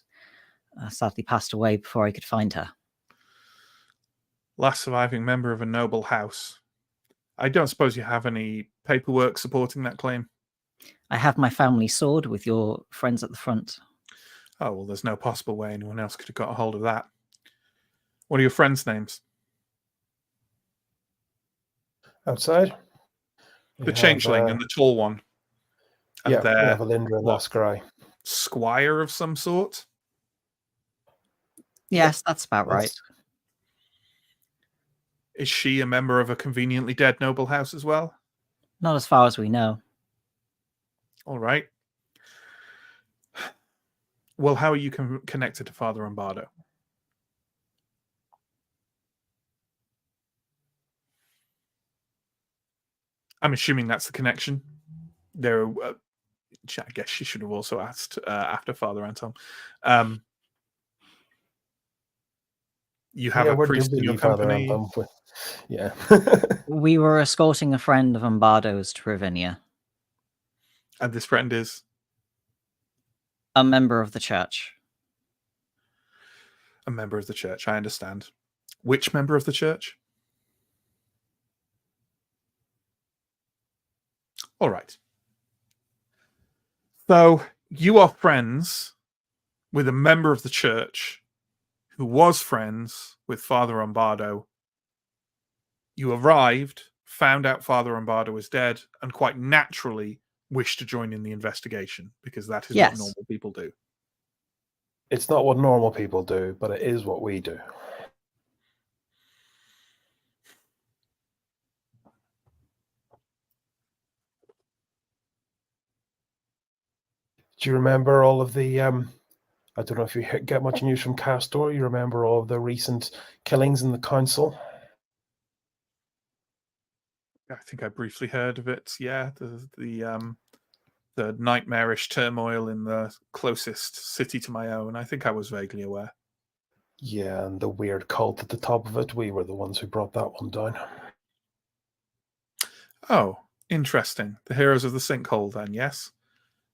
sadly passed away before I could find her. Last surviving member of a noble house. I don't suppose you have any paperwork supporting that claim? I have my family sword with your friends at the front. Oh, well, there's no possible way anyone else could have got a hold of that. What are your friends' names? Outside? The changeling and the tall one. And yeah, we have Alindra and Oscarai. Squire of some sort? Yes, that's about right. Is she a member of a conveniently dead noble house as well? Not as far as we know. All right. Well, how are you connected to Father Umbardo? I'm assuming that's the connection. There, I guess she should have also asked after Father Anton. You have a priest in your company. Yeah. We were escorting a friend of Umbardo's to Ravinia. And this friend is? A member of the church. A member of the church, I understand. Which member of the church? All right. So you are friends with a member of the church who was friends with Father Umbardo. You arrived, found out Father Umbardo was dead, and quite naturally wished to join in the investigation because that is what Yes. normal people do. It's not what normal people do, but it is what we do. Do you remember all of the I don't know if you get much news from Castor. You remember all of the recent killings in the council? I think I briefly heard of it. Yeah, the nightmarish turmoil in the closest city to my own. I think I was vaguely aware. Yeah, and the weird cult at the top of it. We were the ones who brought that one down. Oh, interesting. The heroes of the sinkhole, then, yes?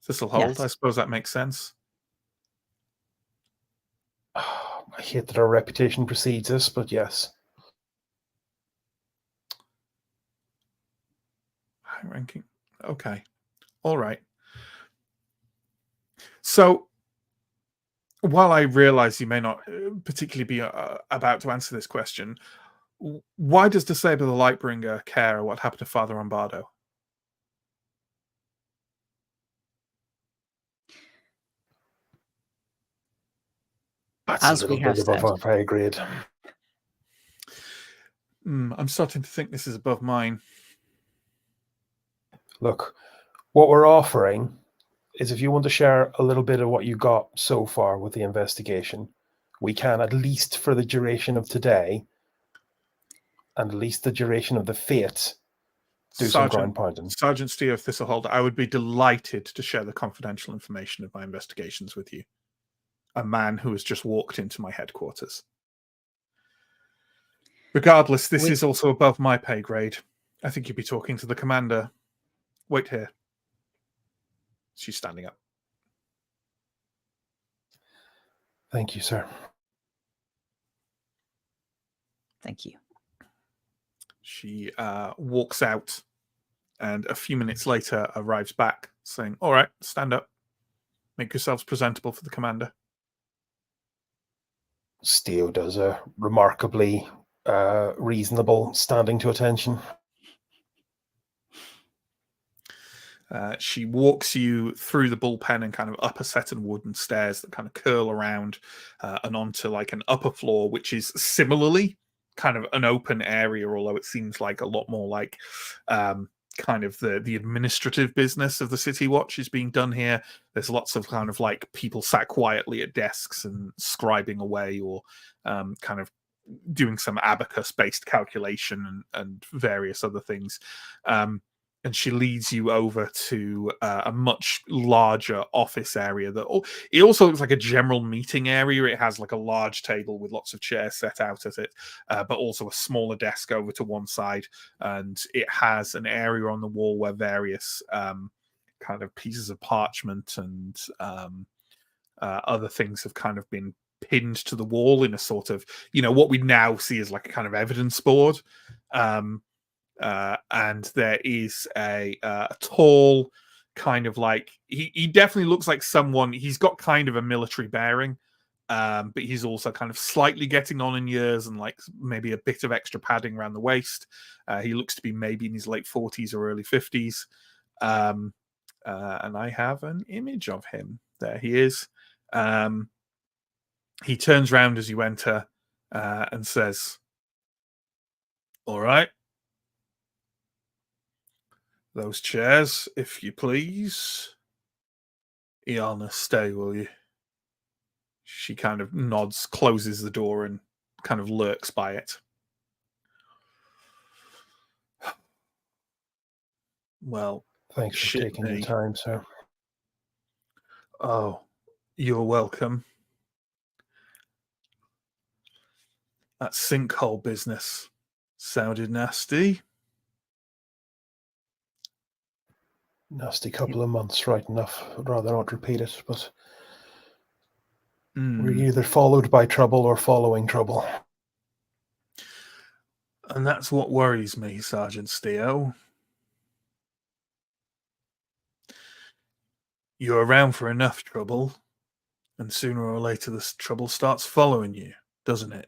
This'll hold. Yes. I suppose that makes sense. I hate that our reputation precedes us, but yes. High ranking. Okay. All right. So, while I realize you may not particularly be about to answer this question, why does Desaber the Lightbringer care what happened to Father Umbardo? That's As a we little have bit above said. our pay grade. I'm starting to think this is above mine. Look, what we're offering is if you want to share a little bit of what you got so far with the investigation, we can, at least for the duration of today, and at least the duration of the fate, do some ground pounding. Sergeant Steve Thistlehold, I would be delighted to share the confidential information of my investigations with you. A man who has just walked into my headquarters. Regardless, this is also above my pay grade. I think you'd be talking to the commander. Wait here. She's standing up. Thank you, sir. Thank you. She walks out and a few minutes later arrives back saying, all right, stand up. Make yourselves presentable for the commander. Steo does a remarkably reasonable standing to attention. She walks you through the bullpen and kind of up a set of wooden stairs that kind of curl around and onto like an upper floor, which is similarly kind of an open area, although it seems like a lot more like kind of the administrative business of the City Watch is being done here. There's lots of kind of like people sat quietly at desks and scribing away or kind of doing some abacus-based calculation and various other things. And she leads you over to a much larger office area it also looks like a general meeting area. It has like a large table with lots of chairs set out at it, but also a smaller desk over to one side. And it has an area on the wall where various kind of pieces of parchment and other things have kind of been pinned to the wall in a sort of, what we now see as like a kind of evidence board. And there is a tall kind of like he definitely looks like someone. He's got kind of a military bearing, but he's also kind of slightly getting on in years and like maybe a bit of extra padding around the waist. He looks to be maybe in his late 40s or early 50s. And I have an image of him. There he is. He turns around as you enter and says, all right. Those chairs, if you please. Iana, stay, will you? She kind of nods, closes the door, and kind of lurks by it. Well, thanks for taking the time, sir. Oh, you're welcome. That sinkhole business sounded nasty. Nasty couple of months, right enough. I'd rather not repeat it, but We're either followed by trouble or following trouble. And that's what worries me, Sergeant Steo. You're around for enough trouble, and sooner or later this trouble starts following you, doesn't it?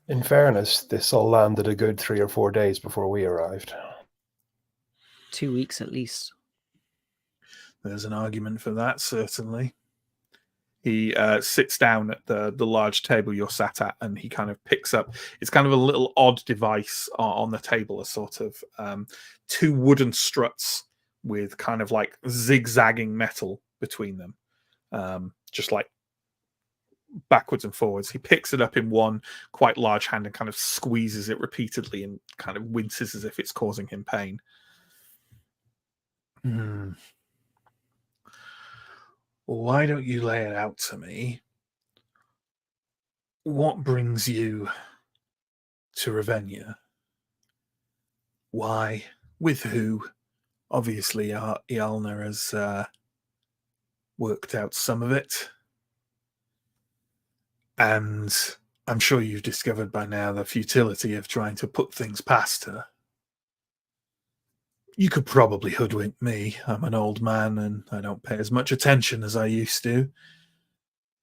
In fairness, this all landed a good 3 or 4 days before we arrived. 2 weeks at least. There's an argument for that, certainly. He sits down at the large table you're sat at, and he kind of picks up. It's kind of a little odd device on the table, a sort of 2 wooden struts with kind of like zigzagging metal between them, just like backwards and forwards. He picks it up in one quite large hand and kind of squeezes it repeatedly and kind of winces as if it's causing him pain. Why don't you lay it out to me? What brings you to Ravenna? Why? With who? Obviously, Ialna has worked out some of it. And I'm sure you've discovered by now the futility of trying to put things past her. You could probably hoodwink me. I'm an old man and I don't pay as much attention as I used to.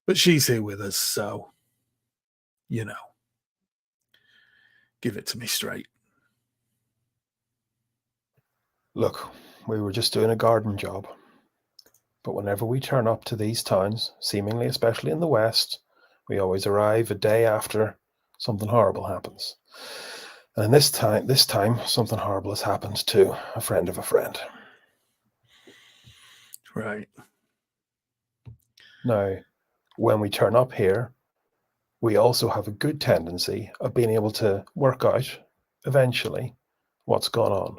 But she's here with us, so, you know, give it to me straight. Look, we were just doing a garden job. But whenever we turn up to these towns, seemingly especially in the West, we always arrive a day after something horrible happens. And this time, something horrible has happened to a friend of a friend. Right. Now, when we turn up here, we also have a good tendency of being able to work out, eventually, what's gone on.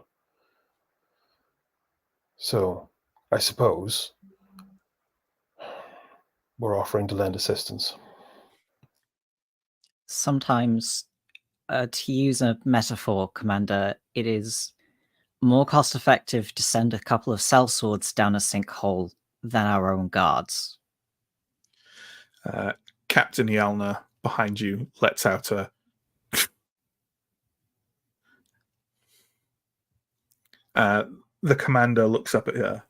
So, I suppose, we're offering to lend assistance. Sometimes, to use a metaphor, Commander, it is more cost-effective to send a couple of sellswords down a sinkhole than our own guards. Captain Ialna behind you lets out a the commander looks up at her.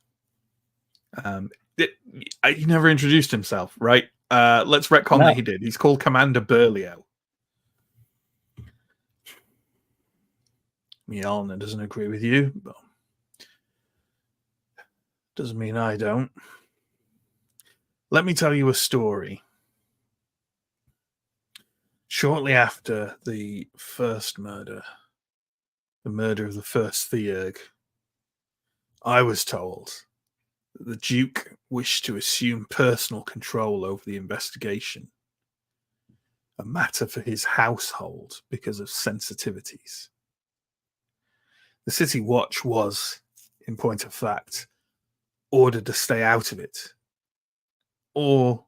He never introduced himself, right? Let's retcon that he did. He's called Commander Berlioz. Ialna doesn't agree with you, but doesn't mean I don't. Let me tell you a story. Shortly after the first murder, the murder of the first Theurg, I was told that the Duke wished to assume personal control over the investigation, a matter for his household because of sensitivities. The City Watch was, in point of fact, ordered to stay out of it, or,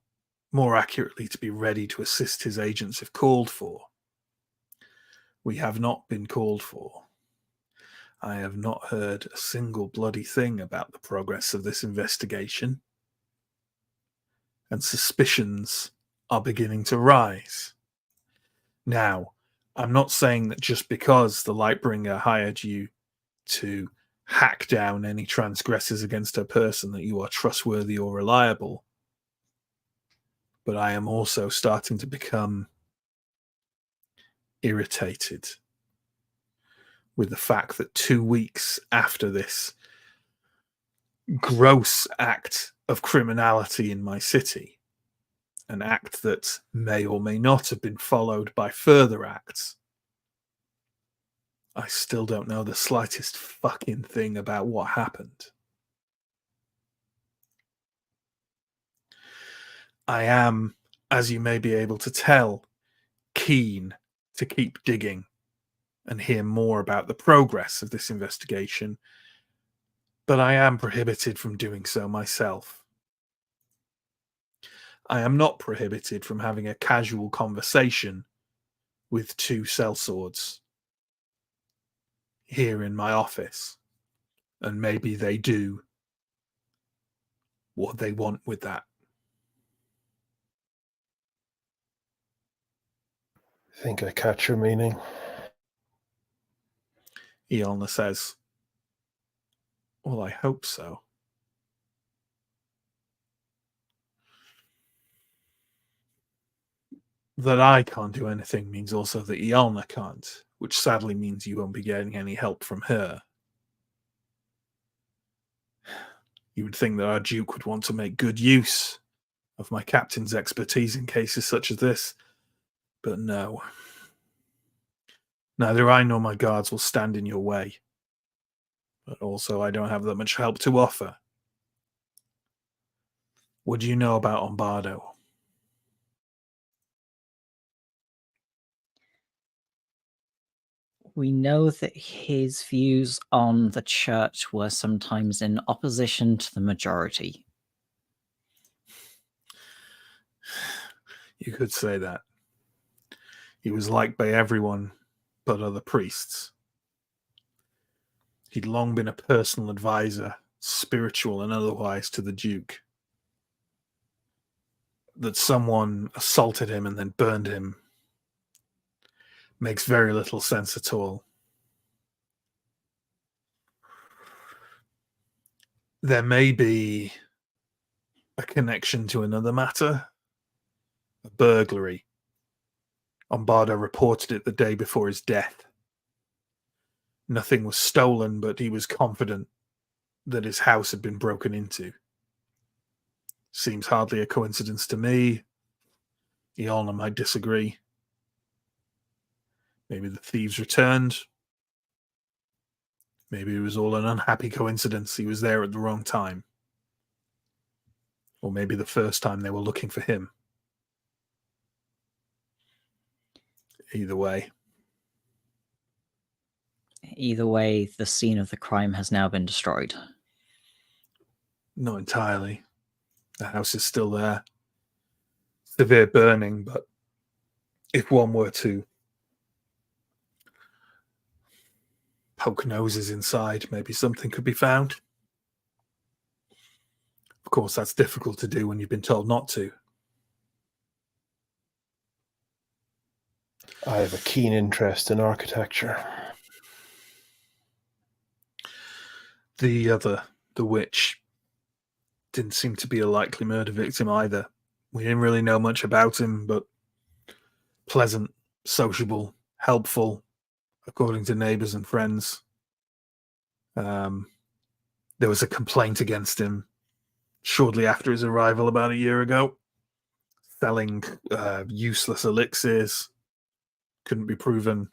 more accurately, to be ready to assist his agents if called for. We have not been called for. I have not heard a single bloody thing about the progress of this investigation, and suspicions are beginning to rise. Now, I'm not saying that just because the Lightbringer hired you to hack down any transgressors against her person that you are trustworthy or reliable, but I am also starting to become irritated with the fact that 2 weeks after this gross act of criminality in my city, an act that may or may not have been followed by further acts, I still don't know the slightest fucking thing about what happened. I am, as you may be able to tell, keen to keep digging and hear more about the progress of this investigation, but I am prohibited from doing so myself. I am not prohibited from having a casual conversation with 2 sellswords here in my office, and maybe they do what they want with that. think I catch your meaning. Iolna says, well, I hope so. That I can't do anything means also that Iolna can't, which sadly means you won't be getting any help from her. You would think that our Duke would want to make good use of my captain's expertise in cases such as this, but no. Neither I nor my guards will stand in your way. But also I don't have that much help to offer. What do you know about Ombardo? We know that his views on the church were sometimes in opposition to the majority. You could say that. He was liked by everyone but other priests. He'd long been a personal advisor, spiritual and otherwise, to the Duke. That someone assaulted him and then burned him makes very little sense at all. There may be a connection to another matter, a burglary. Ombardo reported it the day before his death. Nothing was stolen, but he was confident that his house had been broken into. Seems hardly a coincidence to me. Iolna might disagree. Maybe the thieves returned. Maybe it was all an unhappy coincidence. He was there at the wrong time. Or maybe the first time they were looking for him. Either way, the scene of the crime has now been destroyed. not entirely. The house is still there. Severe burning, but if one were to poke noses inside, maybe something could be found. Of course, that's difficult to do when you've been told not to. I have a keen interest in architecture. The witch, didn't seem to be a likely murder victim either. We didn't really know much about him, but pleasant, sociable, helpful, according to neighbors and friends. There was a complaint against him shortly after his arrival about a year ago. Selling useless elixirs. Couldn't be proven.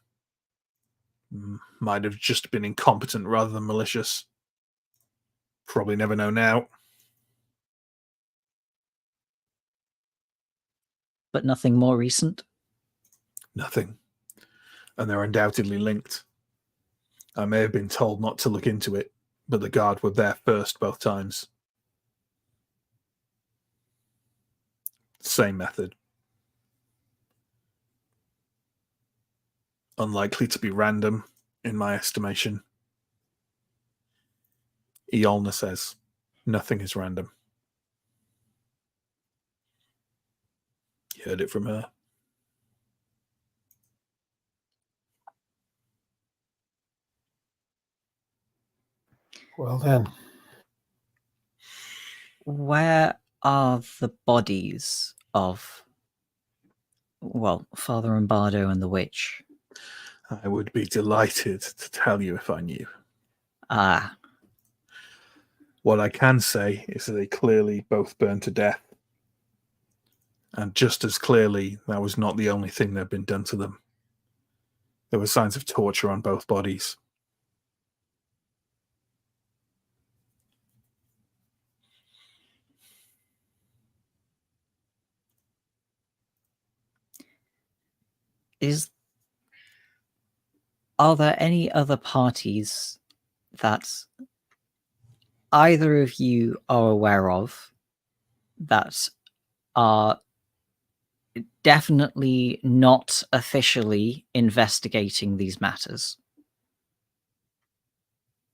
Might have just been incompetent rather than malicious. Probably never know now. But nothing more recent? Nothing. And they're undoubtedly linked. I may have been told not to look into it, but the guard were there first both times. Same method. Unlikely to be random, in my estimation. Iolna says, nothing is random. You heard it from her. Well then. Where are the bodies of, well, Father Umbardo and the witch? I would be delighted to tell you if I knew. Ah. What I can say is that they clearly both burned to death. And just as clearly, that was not the only thing that had been done to them. There were signs of torture on both bodies. Are there any other parties that either of you are aware of that are definitely not officially investigating these matters?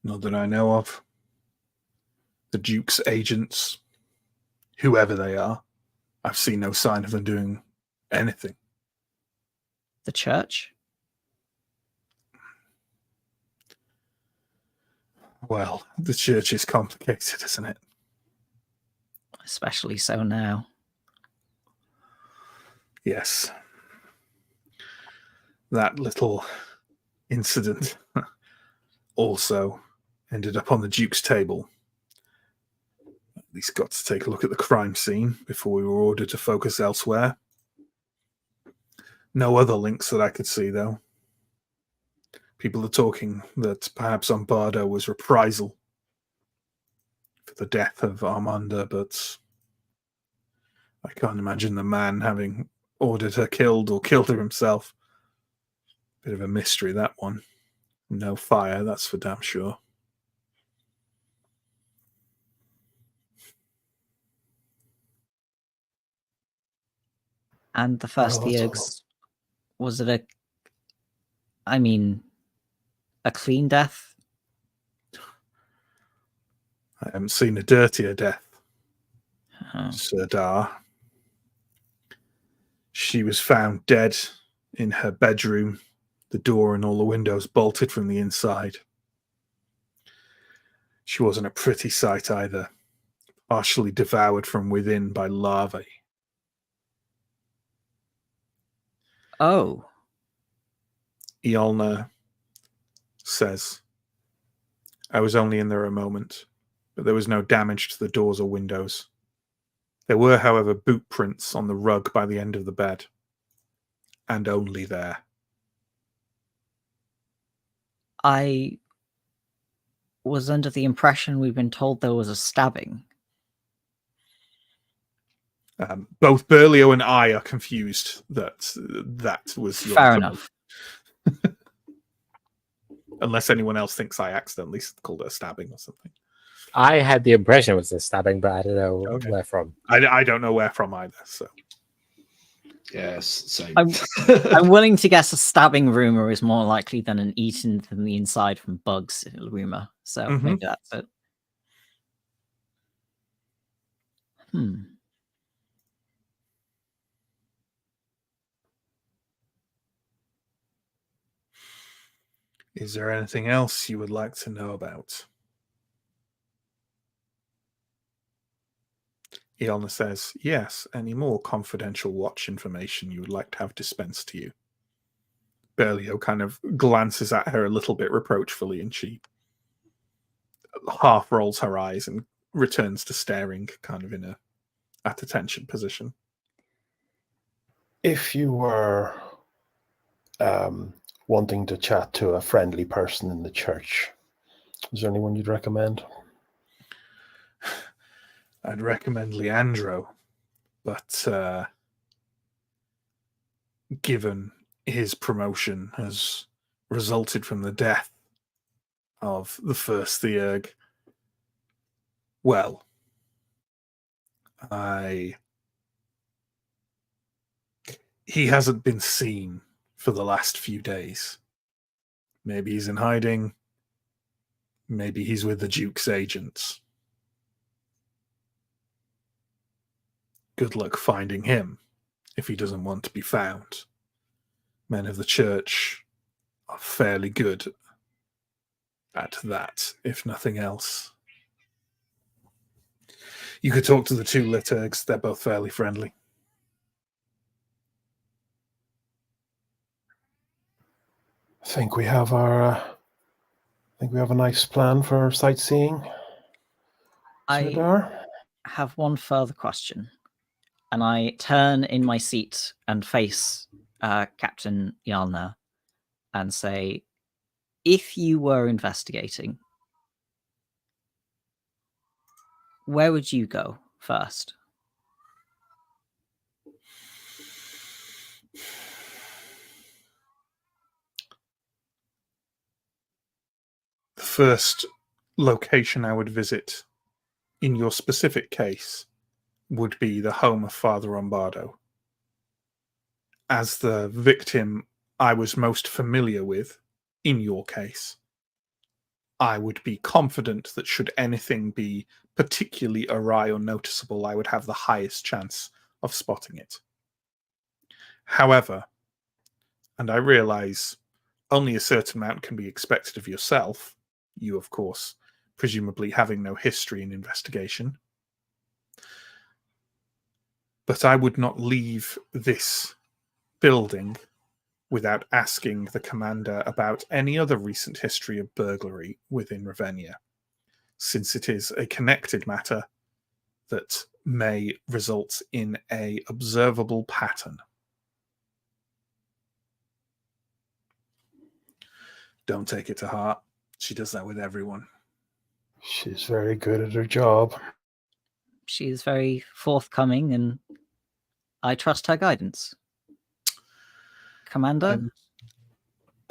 Not that I know of. The Duke's agents, whoever they are, I've seen no sign of them doing anything. the church? Well, the church is complicated, isn't it? Especially so now. Yes. That little incident also ended up on the Duke's table. At least got to take a look at the crime scene before we were ordered to focus elsewhere. No other links that I could see, though. People are talking that perhaps Zombardo was reprisal for the death of Armanda, but I can't imagine the man having ordered her killed or killed her himself. Bit of a mystery, that one. No fire, that's for damn sure. And the first Well, that's all. Theurgs, was it a clean death? I haven't seen a dirtier death, Oh. Sir Dar. She was found dead in her bedroom, the door and all the windows bolted from the inside. She wasn't a pretty sight either, partially devoured from within by larvae. Oh. Iolna says, I was only in there a moment, but there was no damage to the doors or windows. There were, however, boot prints on the rug by the end of the bed, and only there. I was under the impression we've been told there was a stabbing. Both Berlioz and I are confused that that was your Fair comment. enough. Unless anyone else thinks I accidentally called it a stabbing or something. I had the impression it was a stabbing, but I don't know where from. I don't know where from either. So Yes, same. I'm willing to guess a stabbing rumor is more likely than an eaten from the inside from bugs rumor. So maybe that's it. is there anything else you would like to know about? Iolna says, yes, any more confidential watch information you would like to have dispensed to you? Berlioz kind of glances at her a little bit reproachfully, and she half rolls her eyes and returns to staring, kind of in a at attention position. If you were wanting to chat to a friendly person in the church, is there anyone you'd recommend? I'd recommend Leandro, but given his promotion has resulted from the death of the first Theurg, well, he hasn't been seen for the last few days. Maybe he's in hiding. Maybe he's with the Duke's agents. Good luck finding him if he doesn't want to be found. Men of the church are fairly good at that, if nothing else. You could talk to the two liturgs. They're both fairly friendly. I think we have a nice plan for sightseeing. I Sardar? have one further question, and I turn in my seat and face Captain Yalna and say, if you were investigating, where would you go first? The first location I would visit in your specific case would be the home of Father Lombardo. As the victim I was most familiar with, in your case, I would be confident that should anything be particularly awry or noticeable, I would have the highest chance of spotting it. However, And I realize only a certain amount can be expected of yourself. You, of course, presumably having no history in investigation. But I would not leave this building without asking the commander about any other recent history of burglary within Ravenna, since it is a connected matter that may result in a observable pattern. Don't take it to heart. She does that with everyone. She's very good at her job. She is very forthcoming, and I trust her guidance. Commander?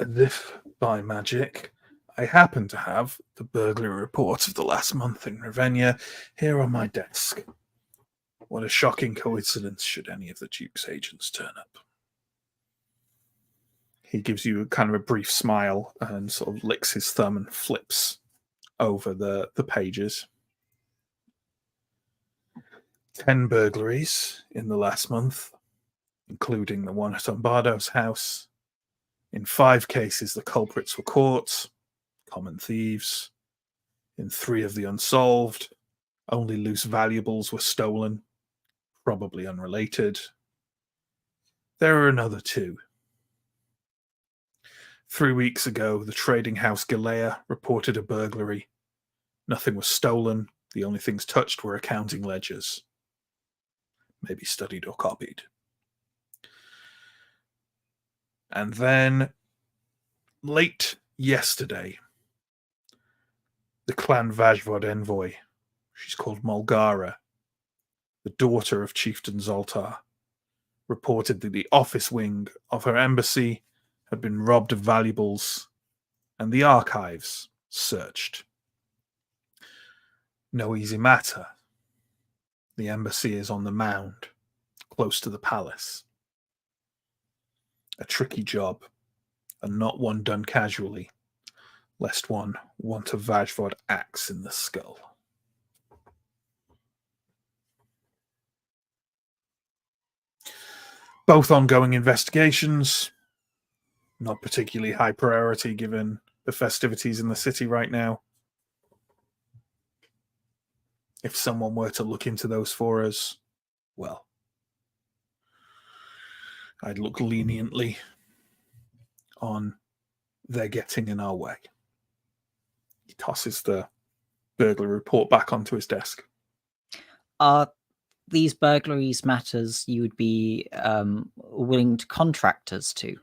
And as if by magic, I happen to have the burglary report of the last month in Ravenna here on my desk. What a shocking coincidence should any of the Duke's agents turn up. He gives you kind of a brief smile and sort of licks his thumb and flips over the pages. 10 burglaries in the last month, including the one at Umbardo's house. In 5 cases, the culprits were caught, common thieves. In 3 of the unsolved, only loose valuables were stolen, probably unrelated. There are another 2. 3 weeks ago, the trading house Galea reported a burglary. Nothing was stolen. The only things touched were accounting ledgers. Maybe studied or copied. And then, late yesterday, the clan Vajvod envoy, she's called Mulgara, the daughter of Chieftain Zoltar, reported that the office wing of her embassy had been robbed of valuables and the archives searched. No easy matter. The embassy is on the mound, close to the palace. A tricky job, and not one done casually, lest one want a Vajvod axe in the skull. Both ongoing investigations, not particularly high priority given the festivities in the city right now. If someone were to look into those for us, well, I'd look leniently on their getting in our way. He tosses the burglary report back onto his desk. Are these burglaries matters you would be willing to contract us to?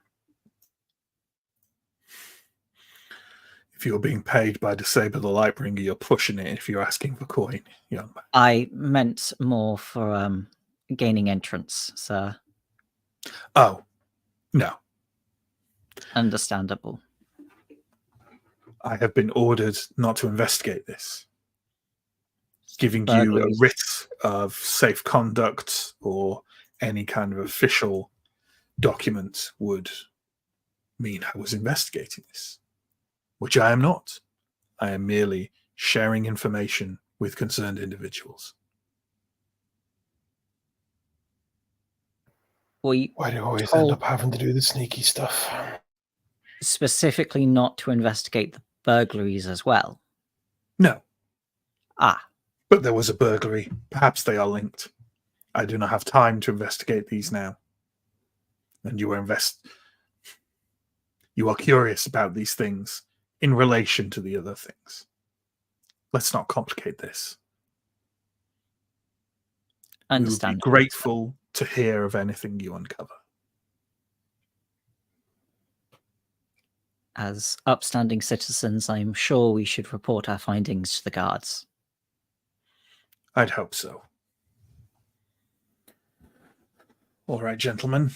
If you're being paid by Disable the Lightbringer, you're pushing it if you're asking for coin, young man. I meant more for gaining entrance, sir. Oh, no. Understandable. I have been ordered not to investigate this. Giving you a Burglaries. writ of safe conduct or any kind of official document would mean I was investigating this, which I am not. I am merely sharing information with concerned individuals. We Why do you always told end up having to do the sneaky stuff? specifically not to investigate the burglaries as well. No, Ah, but there was a burglary. Perhaps they are linked. I do not have time to investigate these now. And you are curious about these things in relation to the other things. Let's not complicate this. We would be understandable. grateful to hear of anything you uncover. As upstanding citizens, I'm sure we should report our findings to the guards. I'd hope so. All right, gentlemen.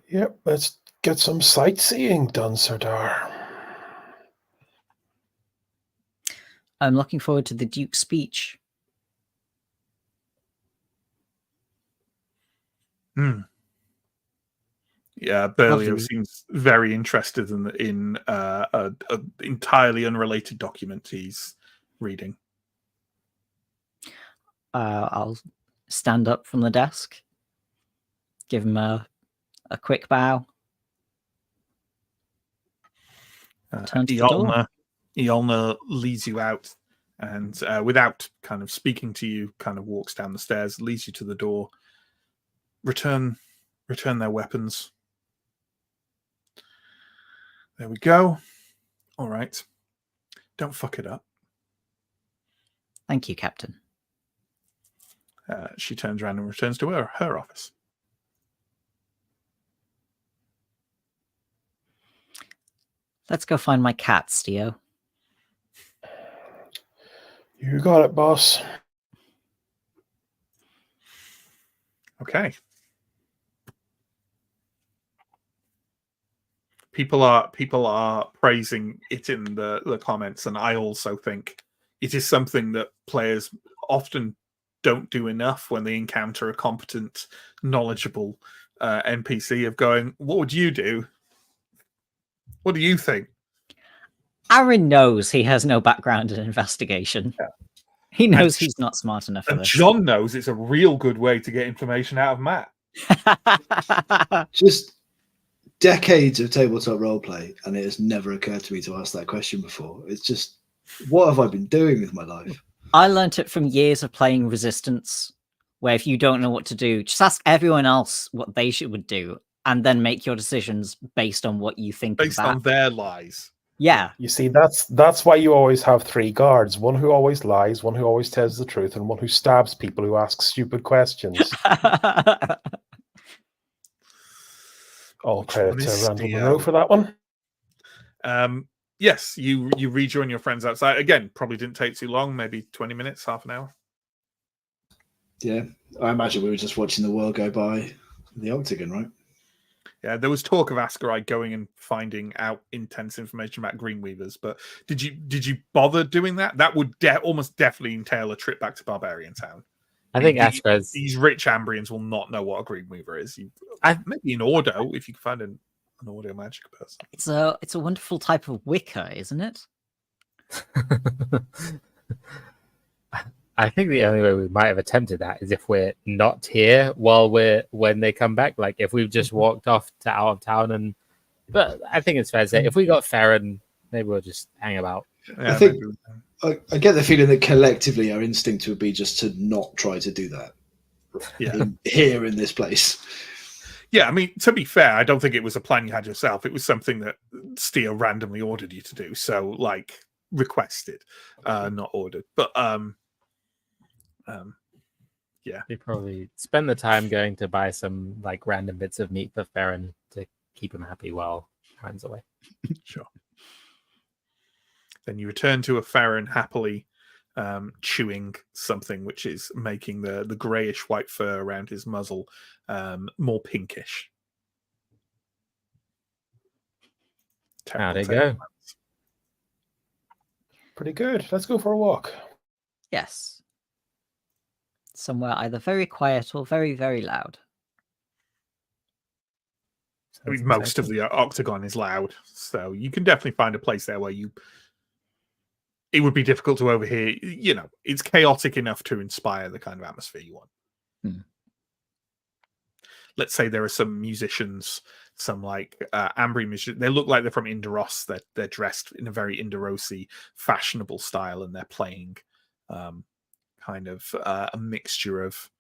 Yep, let's get some sightseeing done, Sardar. I'm looking forward to the Duke's speech. Yeah, Berlioz Lovely. seems very interested in a entirely unrelated document he's reading. I'll stand up from the desk, give him a a quick bow. Turn to the door. Iolna leads you out, and without kind of speaking to you, kind of walks down the stairs, leads you to the door. Return their weapons. There we go. All right. Don't fuck it up. Thank you, Captain. She turns around and returns to her office. Let's go find my cat, Stio. You got it, boss. Okay. People are praising it in the comments, and I also think it is something that players often don't do enough when they encounter a competent, knowledgeable NPC of going, what would you do? What do you think? Aaron knows he has no background in investigation. Yeah. He knows he's not smart enough for And this. John knows it's a real good way to get information out of Matt. Just decades of tabletop roleplay, and it has never occurred to me to ask that question before. It's just, what have I been doing with my life? I learnt it from years of playing Resistance, where if you don't know what to do, just ask everyone else what they would do, and then make your decisions based on what you think Based on their lies. Yeah. You see, that's why you always have 3 guards: one who always lies, one who always tells the truth, and one who stabs people who ask stupid questions. All credit to Randall Monroe for that one. Yes, you rejoin your friends outside. Again, probably didn't take too long, maybe 20 minutes, half an hour. Yeah, I imagine we were just watching the world go by in the Octagon, right? Yeah, there was talk of Ascarai going and finding out intense information about Greenweavers, but did you bother doing that? That would almost definitely entail a trip back to Barbarian Town. I think Ascarai's... These rich Ambrians will not know what a Greenweaver is. Maybe an Ordo, if you can find an Ordo magic person. It's a wonderful type of Wicca, isn't it? I think the only way we might have attempted that is if we're not here when they come back. Like if we've just walked off to out of town, but I think it's fair to say if we got Farron, maybe we'll just hang about. Yeah, I think I get the feeling that collectively our instinct would be just to not try to do that. Yeah, here in this place. Yeah, I mean, to be fair, I don't think it was a plan you had yourself. It was something that Steele randomly ordered you to do. So, like, requested, not ordered. But yeah, they probably spend the time going to buy some like random bits of meat for Farron to keep him happy while Farron's away. Sure. Then you return to a Farron happily chewing something, which is making the greyish white fur around his muzzle more pinkish. How'd it go? Pretty good. Let's go for a walk. Yes. Somewhere either very quiet or very, very loud. I mean, most of the Octagon is loud, so you can definitely find a place there where it would be difficult to overhear. You know, it's chaotic enough to inspire the kind of atmosphere you want. Let's say there are some musicians, some like Ambry musicians. They look like they're from Inderos. They're dressed in a very Inderosy, fashionable style, and they're playing kind of a mixture of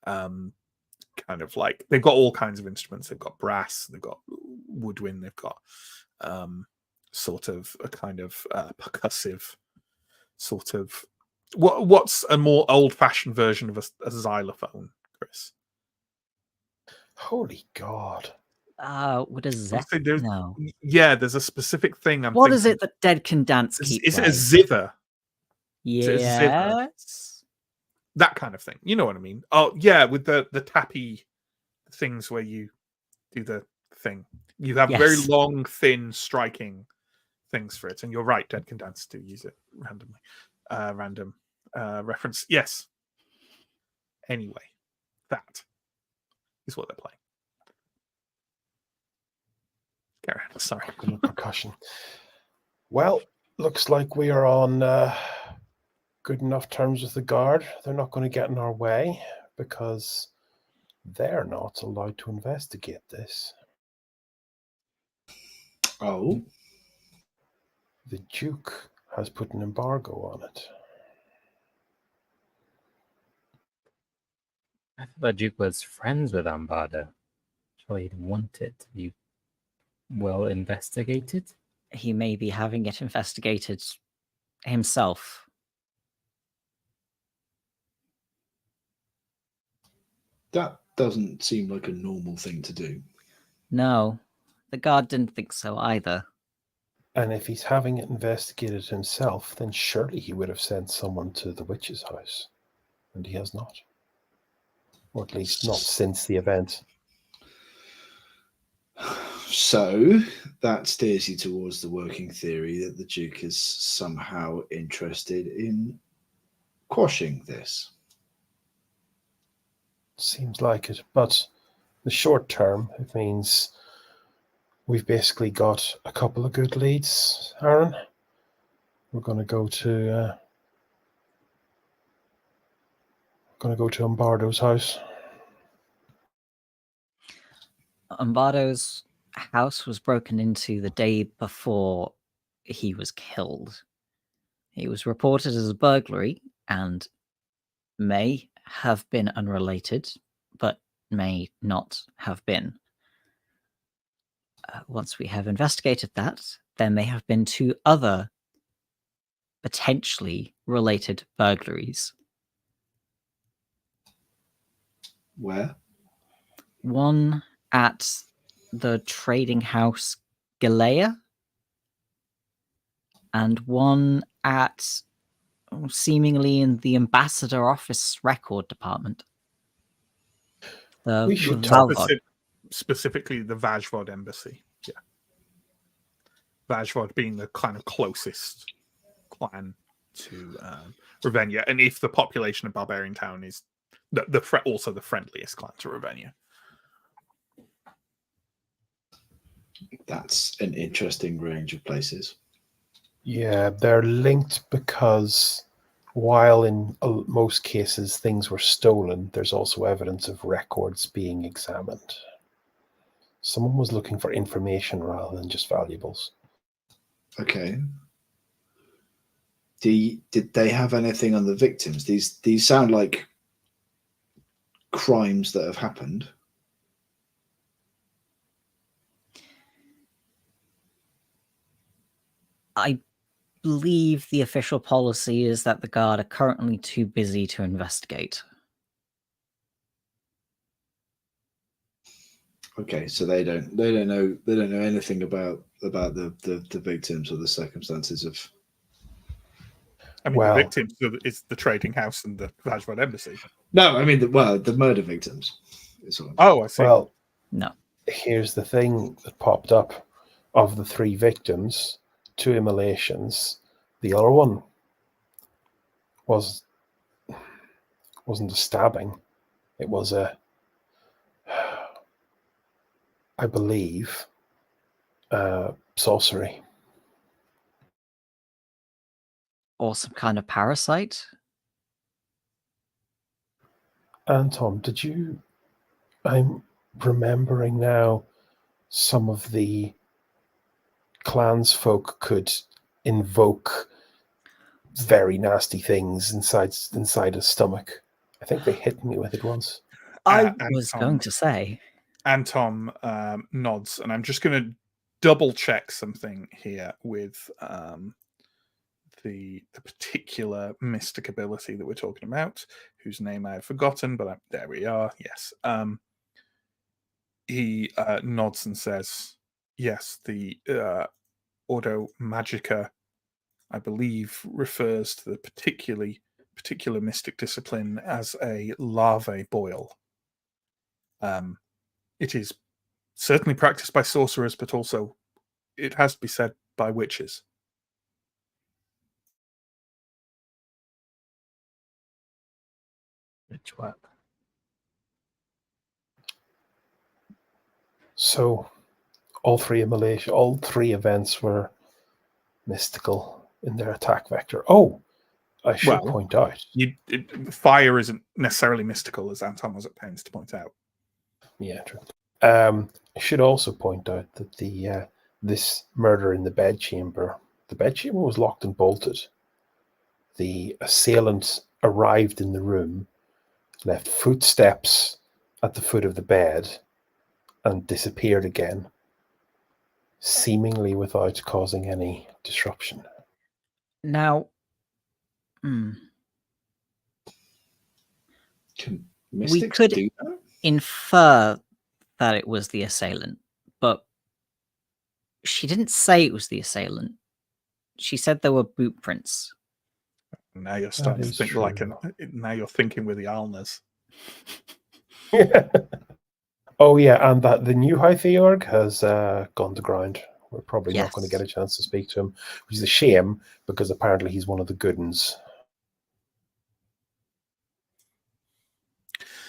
kind of like they've got all kinds of instruments. They've got brass, they've got woodwind, they've got sort of a kind of percussive sort of what's a more old-fashioned version of a xylophone, Chris? Holy God. What is that? No. Yeah, there's a specific thing. What is it that Dead can dance? Is it a zither? Yes. That kind of thing. You know what I mean? Oh, yeah, with the tappy things where you do the thing. You have very long, thin, striking things for it. And you're right, Dead can dance to use it randomly. Random reference. Yes. Anyway, that is what they're playing. Carry on. Sorry. Percussion. Well, looks like we are on good enough terms with the guard. They're not going to get in our way because they're not allowed to investigate this. Oh, The Duke has put an embargo on it. I thought the Duke was friends with Ambardo. Surely he'd want it to be well investigated. He may be having it investigated himself. that doesn't seem like a normal thing to do. No, the guard didn't think so either. And if he's having it investigated himself, then surely he would have sent someone to the witch's house. And he has not. Or at least not since the event. So that steers you towards the working theory that the Duke is somehow interested in quashing this. Seems like it. But the short term, it means we've basically got a couple of good leads, Aaron. We're going to go to Umbardo's house. Umbardo's house was broken into the day before he was killed. It was reported as a burglary and may have been unrelated, but may not have been. Once we have investigated that, there may have been 2 other potentially related burglaries. Where? One at the trading house Galea, and one at seemingly in the ambassador office record department. We should talk Specifically the Vajvod embassy. Yeah. Vajvod being the kind of closest clan to Ravenna. And if the population of Barbarian Town is also the friendliest clan to Ravenna. That's an interesting range of places. Yeah, they're linked because while in most cases things were stolen, there's also evidence of records being examined. Someone was looking for information rather than just valuables. Okay. Did they have anything on the victims? These sound like crimes that have happened. I believe the official policy is that the guard are currently too busy to investigate. Okay, so they don't know anything about the victims or the circumstances of. I mean, the victims is the trading house and the Vajvod embassy. No, I mean the murder victims. Oh, I see. Well, no. Here's the thing that popped up: of the 3 victims, 2 immolations. The other one wasn't a stabbing. It was I believe, sorcery. Or some kind of parasite? Anton, I'm remembering now, some of the clansfolk could invoke very nasty things inside his stomach. I think they hit me with it once. I was going to say. Anton nods, and I'm just going to double check something here with the particular mystic ability that we're talking about, whose name I have forgotten, but there we are. Yes. He nods and says, yes, the Ordo Magica, I believe, refers to the particular mystic discipline as a larvae boil. It is certainly practiced by sorcerers, but also, it has to be said, by witches. Witch work. So, all three events were mystical in their attack vector. Oh, I should point out. Fire isn't necessarily mystical, as Anton was at pains to point out. Yeah, true. I should also point out that the this murder in the bedchamber was locked and bolted. The assailant arrived in the room, left footsteps at the foot of the bed, and disappeared again, seemingly without causing any disruption. Now, Can we mystics could do that? infer that it was the assailant, but she didn't say it was the assailant. She said there were boot prints. Now you're starting to is think like true. now you're thinking with the Alnas. Oh yeah, and that the new High Theorg has gone to ground. We're probably not going to Yes. get a chance to speak to him, which is a shame because apparently he's one of the good ones.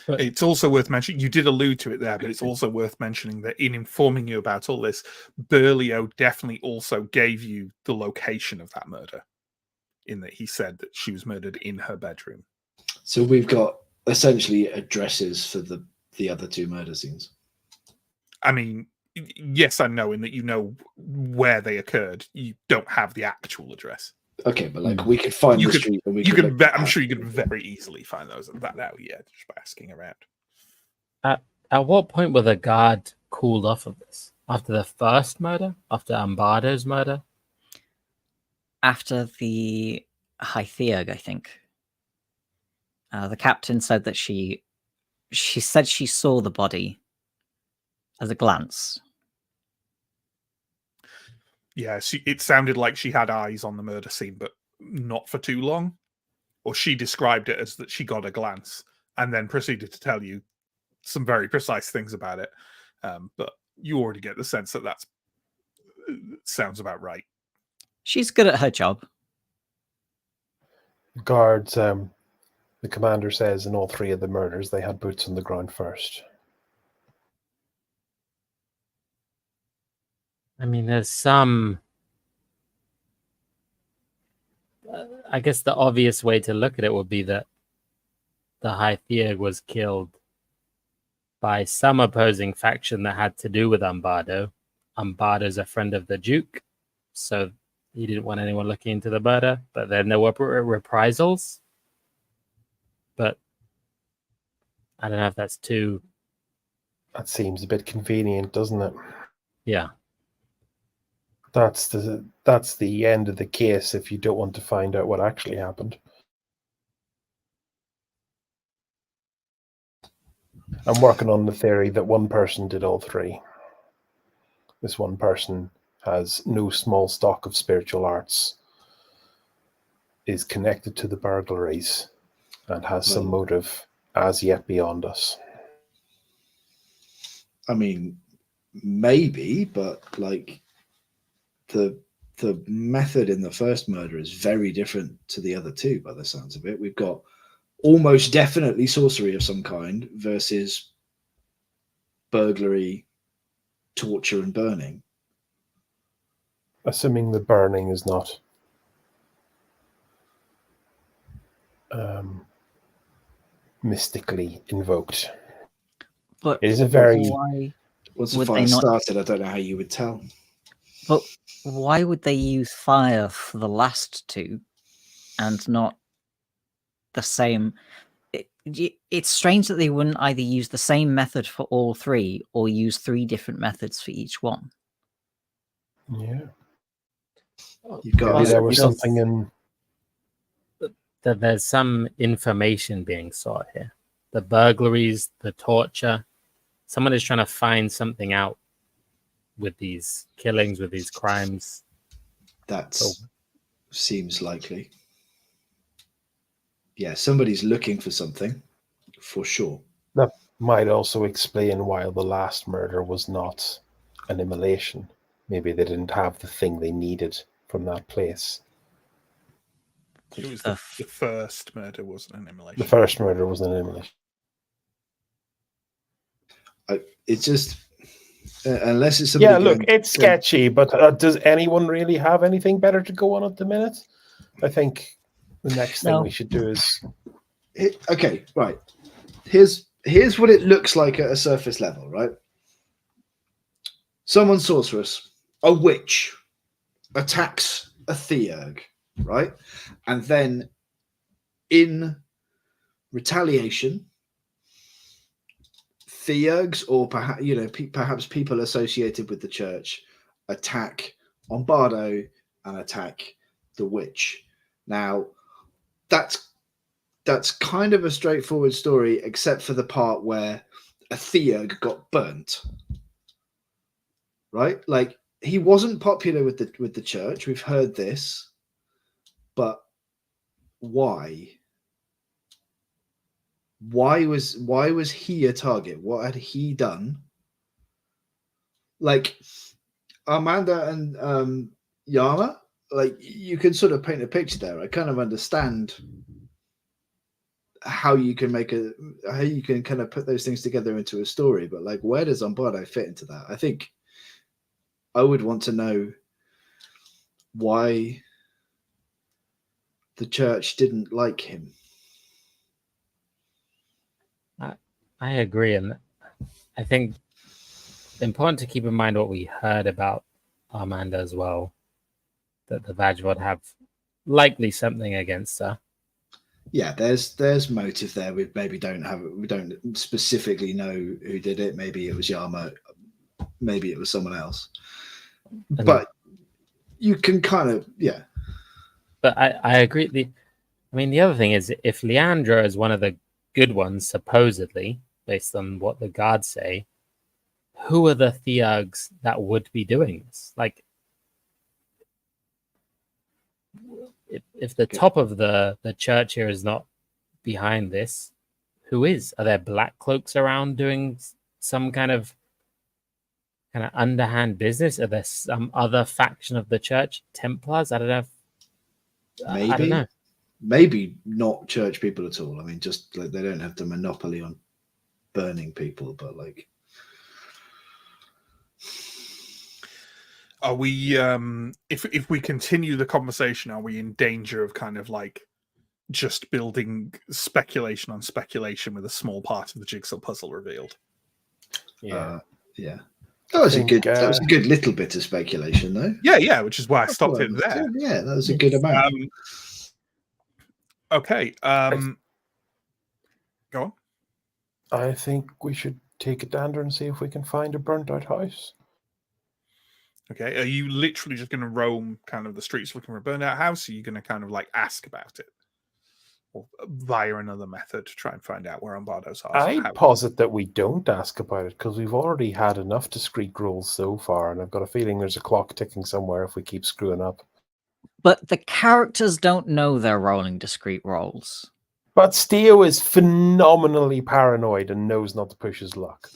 But- It's also worth mentioning, you did allude to it there, but it's also worth mentioning that in informing you about all this, Berlioz definitely also gave you the location of that murder, in that he said that she was murdered in her bedroom. So we've got essentially addresses for the other two murder scenes. I mean, yes and no, in that you know where they occurred. You don't have the actual address. Okay, but like we could find You the could- street and we You could could, look I'm sure you could very easily find that out, yeah, just by asking around. At what point were the guard cooled off of this? After the first murder? After Ambardo's murder? After the High Theurg, I think. The captain said that she said she saw the body at a glance. Yeah, it sounded like she had eyes on the murder scene, but not for too long. Or she described it as that she got a glance and then proceeded to tell you some very precise things about it. But you already get the sense that that sounds about right. She's good at her job. Guards, the commander says in all three of the murders they had boots on the ground first. I mean, there's some. I guess the obvious way to look at it would be that the High Theurg was killed by some opposing faction that had to do with Ambardo. Ambardo's a friend of the Duke, so he didn't want anyone looking into the murder. But then there were reprisals. But I don't know if that's too. That seems a bit convenient, doesn't it? Yeah. That's the end of the case if you don't want to find out what actually happened. I'm working on the theory that one person did all three. This one person has no small stock of spiritual arts, is connected to the burglaries, and has some motive as yet beyond us. I mean, maybe, but like the method in the first murder is very different to the other two by the sounds of it. We've got almost definitely sorcery of some kind versus burglary, torture, and burning. Assuming the burning is not mystically invoked. But It is a very... why Once the would fire they not? started, I don't know how you would tell. But why would they use fire for the last two and not the same? It's strange that they wouldn't either use the same method for all three or use three different methods for each one. Yeah. You've got Maybe there was because- something in... That there's some information being sought here. The burglaries, the torture. Someone is trying to find something out with these killings, with these crimes. that Oh. seems likely. Yeah, somebody's looking for something for sure. That might also explain why the last murder was not an immolation. Maybe they didn't have the thing they needed from that place. It was the first murder wasn't an immolation. The first murder was an immolation. It's just unless it's somebody. Yeah, look, it's sketchy, but does anyone really have anything better to go on at the minute? I think the next thing No. we should do is... Okay, right. Here's here's what it looks like at a surface level, right? Someone sorceress, a witch, attacks a theurg, right? And then in retaliation, theurgs or perhaps people associated with the church attack Ombardo and attack the witch. Now, that's kind of a straightforward story, except for the part where a theurg got burnt. Right? Like, he wasn't popular with the church. We've heard this, but why? Why was he a target? What had he done? Like, Amanda and Yama, like, you can sort of paint a picture there. I kind of understand how you can kind of put those things together into a story, but like, where does Zombardo fit into that? I think I would want to know why the church didn't like him. I agree, and I think it's important to keep in mind what we heard about Armanda as well, that the Vajvod have likely something against her. Yeah, there's motive there. We don't specifically know who did it. Maybe it was Yama, maybe it was someone else. But you can kind of, yeah. But I agree. The other thing is, if Leandra is one of the good ones, supposedly, based on what the guards say, who are the theurgs that would be doing this? Like, if the top of the church here is not behind this, who is? Are there black cloaks around doing some kind of underhand business? Are there some other faction of the church, Templars? I don't know. Maybe. I don't know. Maybe not church people at all. I mean, just like they don't have the monopoly on burning people, but like, are we? If we continue the conversation, are we in danger of kind of like just building speculation on speculation with a small part of the jigsaw puzzle revealed? Yeah. That was a good little bit of speculation, though. Yeah, which is why I stopped it there. Yeah, that was a good amount. Okay. Go on. I think we should take a dander and see if we can find a burnt out house. Okay. Are you literally just going to roam kind of the streets looking for a burned out house? Or are you going to kind of like ask about it? Or via another method to try and find out where Umbardo's are? I posit that we don't ask about it because we've already had enough discreet rolls so far, and I've got a feeling there's a clock ticking somewhere if we keep screwing up. But the characters don't know they're rolling discrete rolls. But Steo is phenomenally paranoid and knows not to push his luck.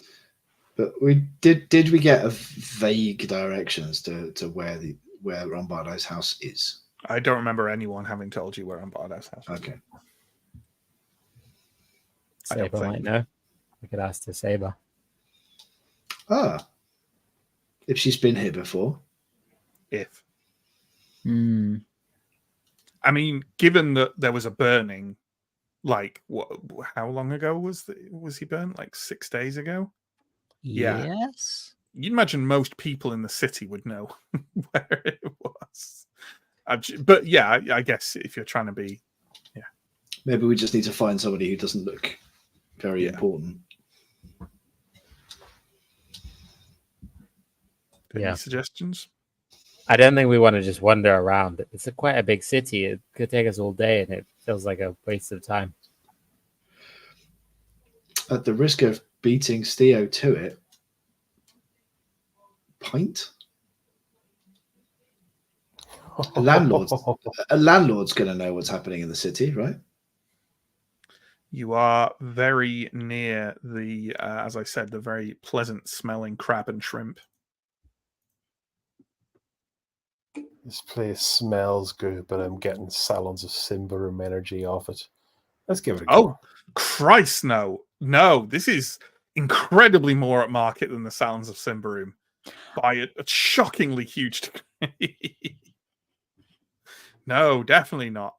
But we did we get a vague directions to where Umbardo's house is? I don't remember anyone having told you where Umbardo's house is. Okay. Saber might know. We could ask to Saber. If she's been here before. If. I mean, given that there was a burning, like how long ago was he burned? Like 6 days ago? Yeah. Yes. You'd imagine most people in the city would know where it was. But yeah, I guess if you're trying to be, maybe we just need to find somebody who doesn't look very important. Any suggestions? I don't think we want to just wander around. It's quite a big city. It could take us all day, and it feels like a waste of time. At the risk of beating Steo to it, pint? A landlord's going to know what's happening in the city, right? You are very near the, as I said, the very pleasant smelling crab and shrimp. This place smells good, but I'm getting salons of Symbaroum energy off it. Let's give it a go. Oh, Christ, no. No, this is incredibly more at market than the Salons of Symbaroum by a shockingly huge degree. No, definitely not.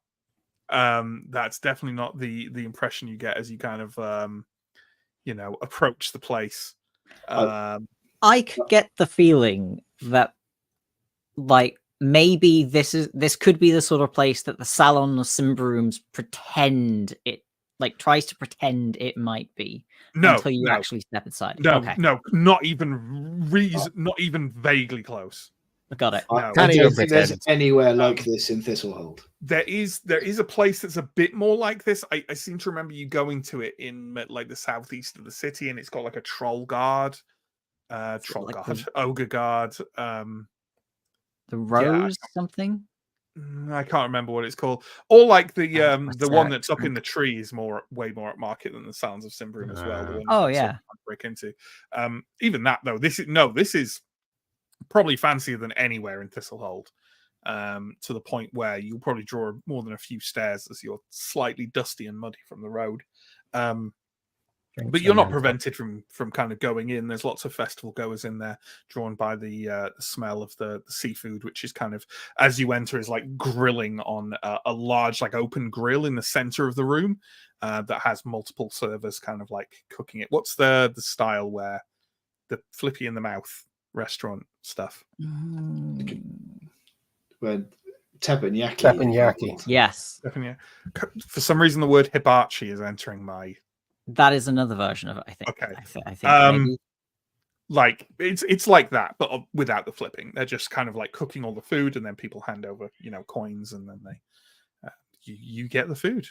That's definitely not the impression you get as you kind of approach the place. I could get the feeling that, like, maybe this could be the sort of place that the Salon of Symbaroums tries to pretend it might be until you actually step inside. Okay. No, not even vaguely close. Got it. No. I don't think there's anywhere like this in Thistlehold. There is a place that's a bit more like this. I seem to remember you going to it in like the southeast of the city, and it's got like a troll guard, ogre guard. The Rose something. I can't remember what it's called. Or like the one that's up in the tree is way more upmarket than the Sounds of Symbaroum as well. The one break into. Even that though, this is probably fancier than anywhere in Thistlehold. To the point where you'll probably draw more than a few stairs as you're slightly dusty and muddy from the road. But you're not prevented from kind of going in. There's lots of festival goers in there, drawn by the smell of the seafood, which is kind of, as you enter, is like grilling on a large like open grill in the center of the room that has multiple servers kind of like cooking it. What's the style where the flippy in the mouth restaurant stuff? Where teppanyaki. Teppanyaki. Yes. For some reason, the word hibachi is entering my. That is another version of it, I think. Okay. I think maybe. Like it's like that, but without the flipping. They're just kind of like cooking all the food, and then people hand over, coins, and then they you get the food.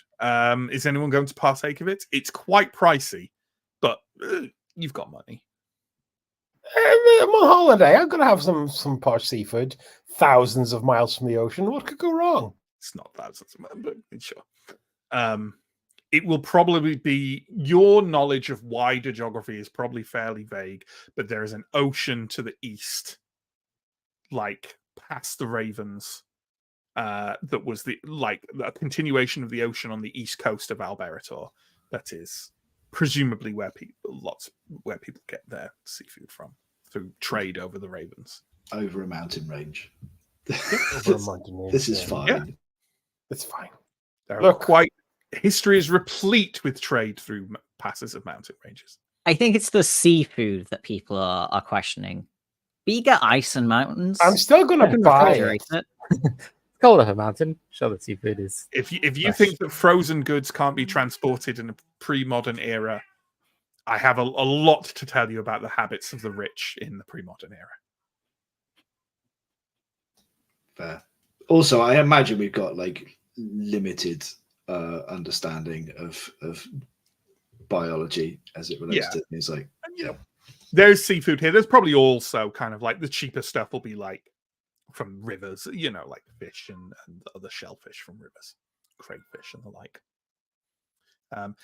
Is anyone going to partake of it? It's quite pricey, but you've got money. I'm on holiday. I'm going to have some posh seafood. Thousands of miles from the ocean. What could go wrong? It's not thousands of miles, but sure. It will probably be, your knowledge of wider geography is probably fairly vague, but there is an ocean to the east, like past the Ravens, that was a continuation of the ocean on the east coast of Alberator. That is presumably where people get their seafood from through trade over the Ravens. Over a mountain range. Over a mountain range. This is fine. Yeah. It's fine. History is replete with trade through passes of mountain ranges. I think it's the seafood that people are questioning. But you get ice and mountains. I'm still going to buy it. It's cold off a mountain. Sure, the seafood is. If you think that frozen goods can't be transported in a pre-modern era, I have a lot to tell you about the habits of the rich in the pre-modern era. Fair. Also, I imagine we've got like limited understanding of biology as it relates to things like. There's seafood here. There's probably also kind of like the cheaper stuff will be like from rivers, like fish and other shellfish from rivers, crayfish and the like.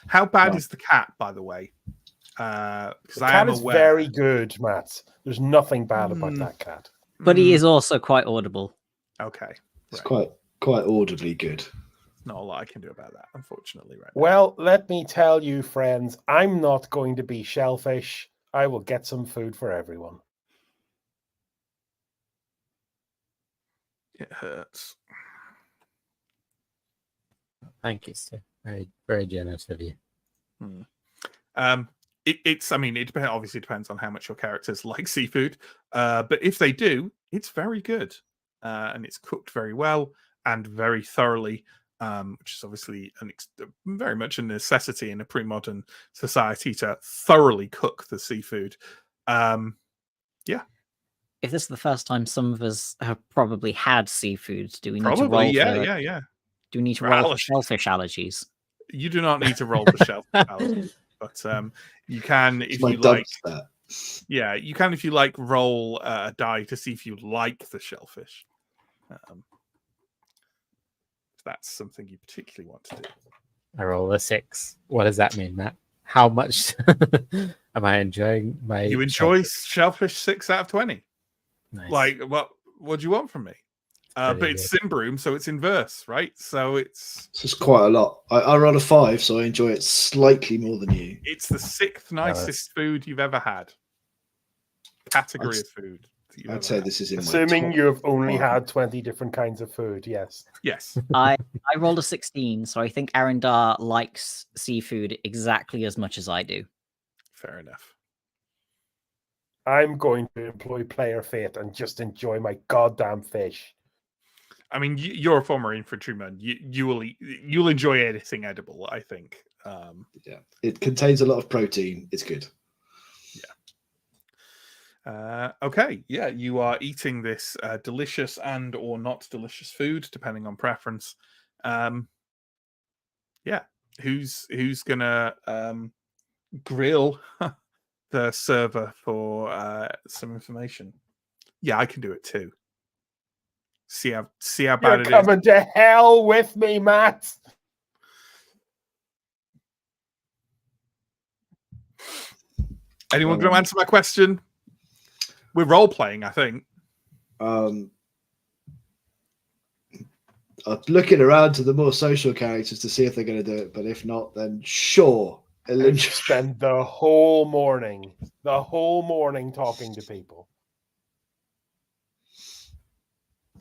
How bad is the cat, by the way? Because the cat is very good, Matt. There's nothing bad about that cat. But he is also quite audible. Okay. It's quite audibly good. Not a lot I can do about that, unfortunately, right now. Well, let me tell you, friends, I'm not going to be shellfish. I will get some food for everyone. It hurts. Thank you, sir. Very, very generous of you. It obviously depends on how much your characters like seafood. But if they do, it's very good. And it's cooked very well and very thoroughly. Which is obviously very much a necessity in a pre-modern society to thoroughly cook the seafood. If this is the first time some of us have probably had seafood, do we need probably, to roll? Yeah. Do we need to roll for shellfish allergies? You do not need to roll for shellfish allergies, but you can if you like. Yeah, you can if you like roll a die to see if you like the shellfish. That's something you particularly want to do. I roll a 6. What does that mean, Matt? How much am I enjoying my? You enjoy shellfish 6 out of 20. Nice. Like what do you want from me? But it's Symbaroum, so it's inverse, right? So it's just quite a lot. I rolled a 5, so I enjoy it slightly more than you. It's the 6th nicest food you've ever had. Category of food. I'd say this is in assuming you've only had 20 different kinds of food. Yes. I rolled a 16, so I think Arendar likes seafood exactly as much as I do. Fair enough. I'm going to employ player fate and just enjoy my goddamn fish. I mean, you're a former infantryman. You'll enjoy anything edible, I think. Yeah, it contains a lot of protein. It's good. Okay, yeah, you are eating this delicious and or not delicious food, depending on preference. Yeah, who's gonna grill the server for some information? Yeah, I can do it too. See how bad You're it is. coming to hell with me, Matt. Anyone going to answer my question? We're role playing, I think. I'm looking around to the more social characters to see if they're going to do it, but if not, then sure. And spend the whole morning talking to people.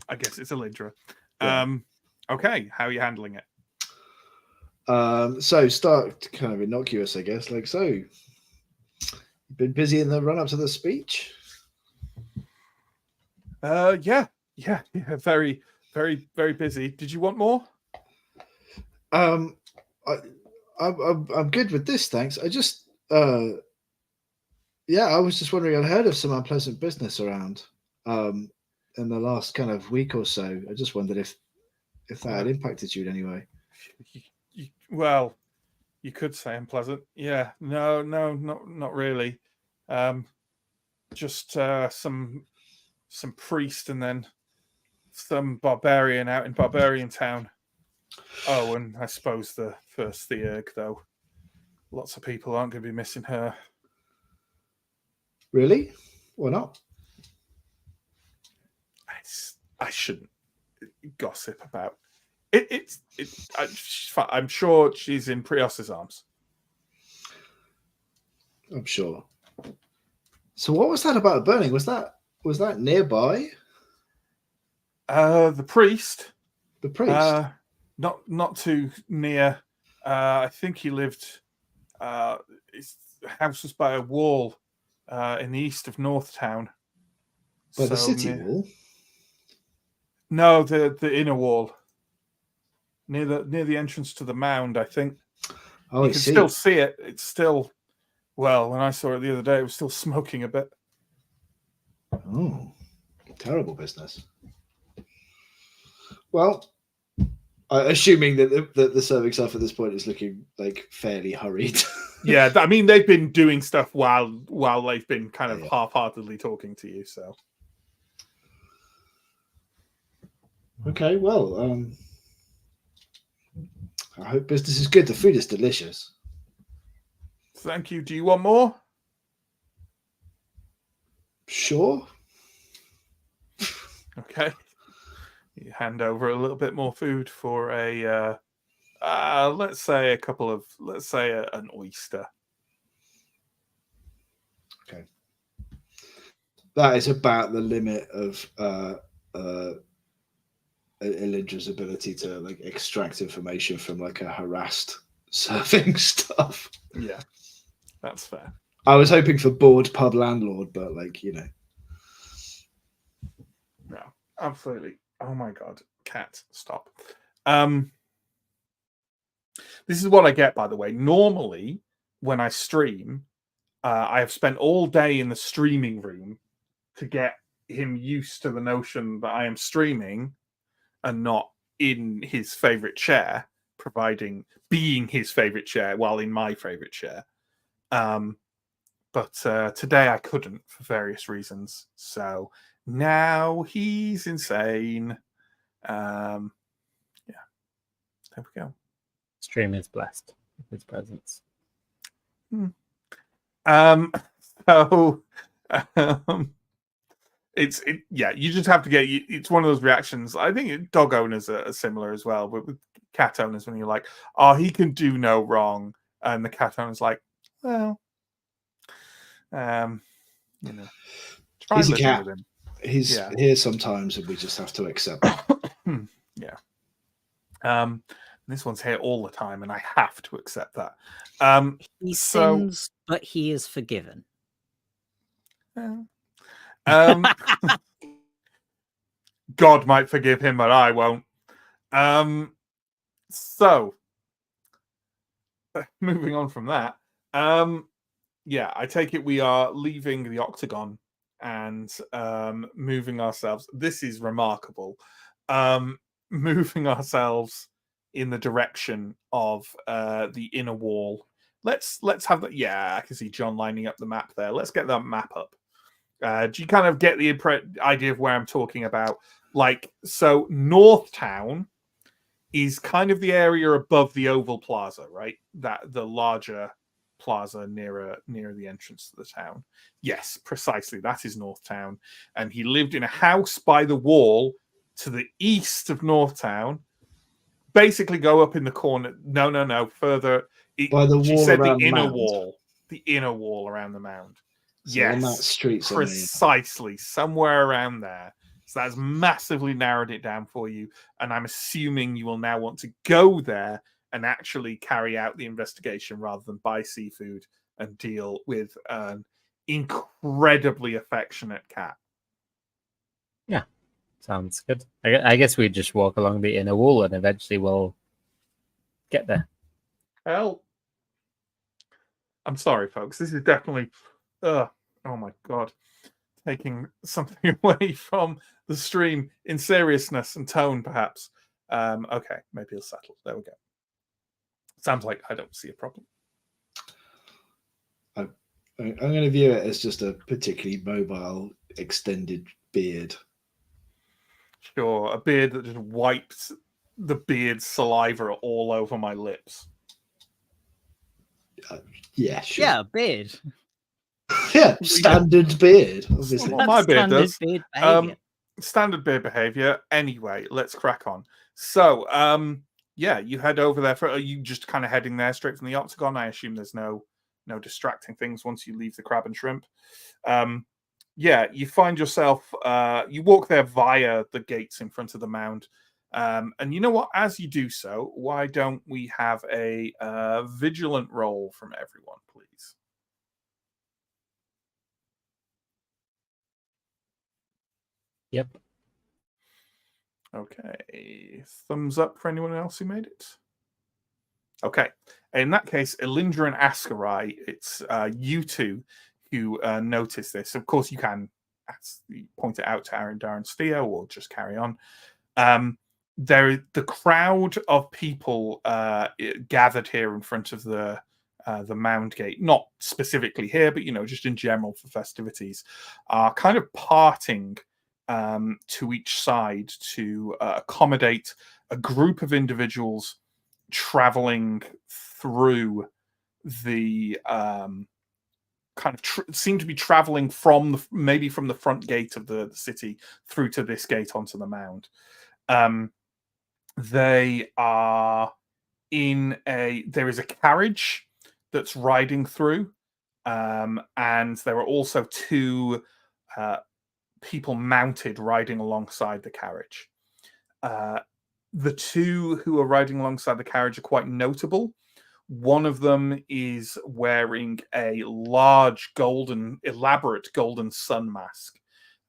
I guess it's Elindra. Yeah. Okay, how are you handling it? So start kind of innocuous, I guess. Like, so you've been busy in the run up to the speech? Yeah, very, very, very busy. Did you want more? I'm good with this, thanks. I just I was just wondering. I'd heard of some unpleasant business around in the last kind of week or so. I just wondered if that had impacted you in any way. Well, you could say unpleasant. Yeah, no, not really. Just some priest and then some barbarian out in Barbarian Town. Oh, and I suppose the first Theurg, though. Lots of people aren't going to be missing her. Really? Why not? I shouldn't gossip about it. I'm sure she's in Prios's arms. I'm sure. So what was that about burning? Was that nearby? The priest. The priest? Not too near. I think he lived. His house was by a wall in the east of Northtown. By the city wall? No, the inner wall. Near the entrance to the mound, I think. Oh, you can still see it. It's still, well, when I saw it the other day, it was still smoking a bit. Oh, terrible business. Well, assuming that the serving staff at this point is looking like fairly hurried. Yeah, I mean, they've been doing stuff while they've been kind of half-heartedly talking to you. So, okay, well, I hope business is good. The food is delicious. Thank you. Do you want more? Sure. Okay. You hand over a little bit more food for a, let's say an oyster. Okay. That is about the limit of Elindra's ability to like extract information from like a harassed serving staff. Yeah, that's fair. I was hoping for bored pub landlord, but like, you know. No, absolutely. Oh my god, cat, stop. This is what I get, by the way. Normally, when I stream, I have spent all day in the streaming room to get him used to the notion that I am streaming and not in his favorite chair, being his favorite chair while in my favorite chair. But today I couldn't for various reasons. So now he's insane. Yeah, there we go. Stream is blessed with his presence. You just have to get. It's one of those reactions. I think dog owners are similar as well, but with cat owners, when you're like, "Oh, he can do no wrong," and the cat owner's like, "Well, you know, he's a cat. He's here sometimes, and we just have to accept it." Yeah. This one's here all the time, and I have to accept that. He So- sins, but he is forgiven. God might forgive him, but I won't. So, moving on from that, yeah, I take it we are leaving the Octagon and moving ourselves. This is remarkable. Moving ourselves in the direction of the inner wall. Let's have that. Yeah, I can see John lining up the map there. Let's get that map up. Do you kind of get the idea of where I'm talking about? Like, so North Town is kind of the area above the Oval Plaza, right? That the larger plaza nearer the entrance to the town. Yes, precisely. That is North Town. And he lived in a house by the wall to the east of North Town. Basically, go up in the corner. No. Further. By the She wall said the around the inner mound. wall. The inner wall around the mound. So yes, on that street somewhere. precisely. Somewhere around there. So that's massively narrowed it down for you. And I'm assuming you will now want to go there and actually carry out the investigation rather than buy seafood and deal with an incredibly affectionate cat. Sounds good. I guess we just walk along the inner wall and eventually we'll get there. Hell, I'm sorry, folks. This is definitely, oh my God, taking something away from the stream in seriousness and tone, perhaps. Okay, maybe it'll settle. There we go. Sounds like I don't see a problem. I'm going to view it as just a particularly mobile, extended beard. Sure, a beard that just wipes the beard's saliva all over my lips. Yeah, sure. Yeah, beard. Yeah, standard beard, obviously. Well, my beard Standard does. beard behavior. Standard beard behavior. Anyway, let's crack on. So, yeah, you head over there. Are you just kind of heading there straight from the Octagon? I assume there's no distracting things once you leave the Crab and Shrimp. Yeah, you find yourself, you walk there via the gates in front of the mound. And you know what? As you do so, why don't we have a vigilant roll from everyone, please? Yep. Okay. Thumbs up for anyone else who made it. Okay. In that case, Elindra and Askarai, it's you two who notice this. Of course, you can point it out to Aaron, Darren, Theo, or just carry on. The crowd of people gathered here in front of the mound gate, not specifically here, but just in general for festivities, are kind of parting to each side to accommodate a group of individuals traveling through the kind of seem to be traveling from maybe from the front gate of the city through to this gate onto the mound. They are there is a carriage that's riding through, and there are also two people mounted riding alongside the carriage. The two who are riding alongside the carriage are quite notable. One of them is wearing a large elaborate golden sun mask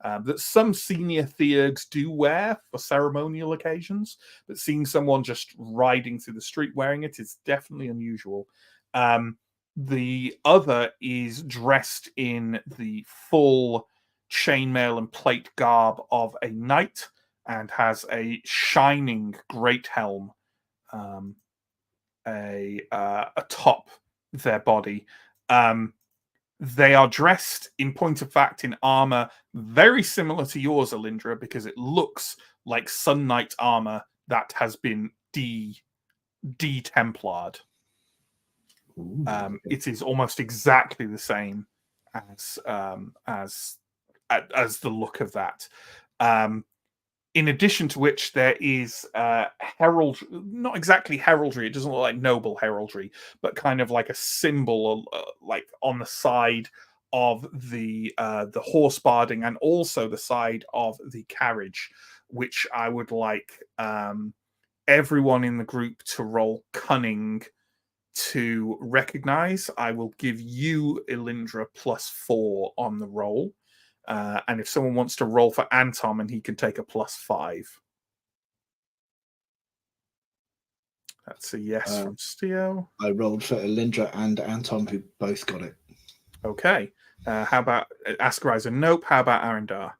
that some senior theurgs do wear for ceremonial occasions, but seeing someone just riding through the street wearing it is definitely unusual. The other is dressed in the full chainmail and plate garb of a knight and has a shining great helm atop their body. They are dressed, in point of fact, in armor very similar to yours, Elindra, because it looks like Sun Knight armor that has been de-templared. It is almost exactly the same as the look of that. In addition to which, there is heraldry, not exactly heraldry. It doesn't look like noble heraldry, but kind of like a symbol, like on the side of the horse barding and also the side of the carriage, which I would like everyone in the group to roll cunning to recognize. I will give you, Elindra, +4 on the roll. And if someone wants to roll for Anton, and he can take a +5. That's a yes from Steo. I rolled for Elindra and Anton, who both got it. Okay. How about Askarizer? Nope. How about Arendar?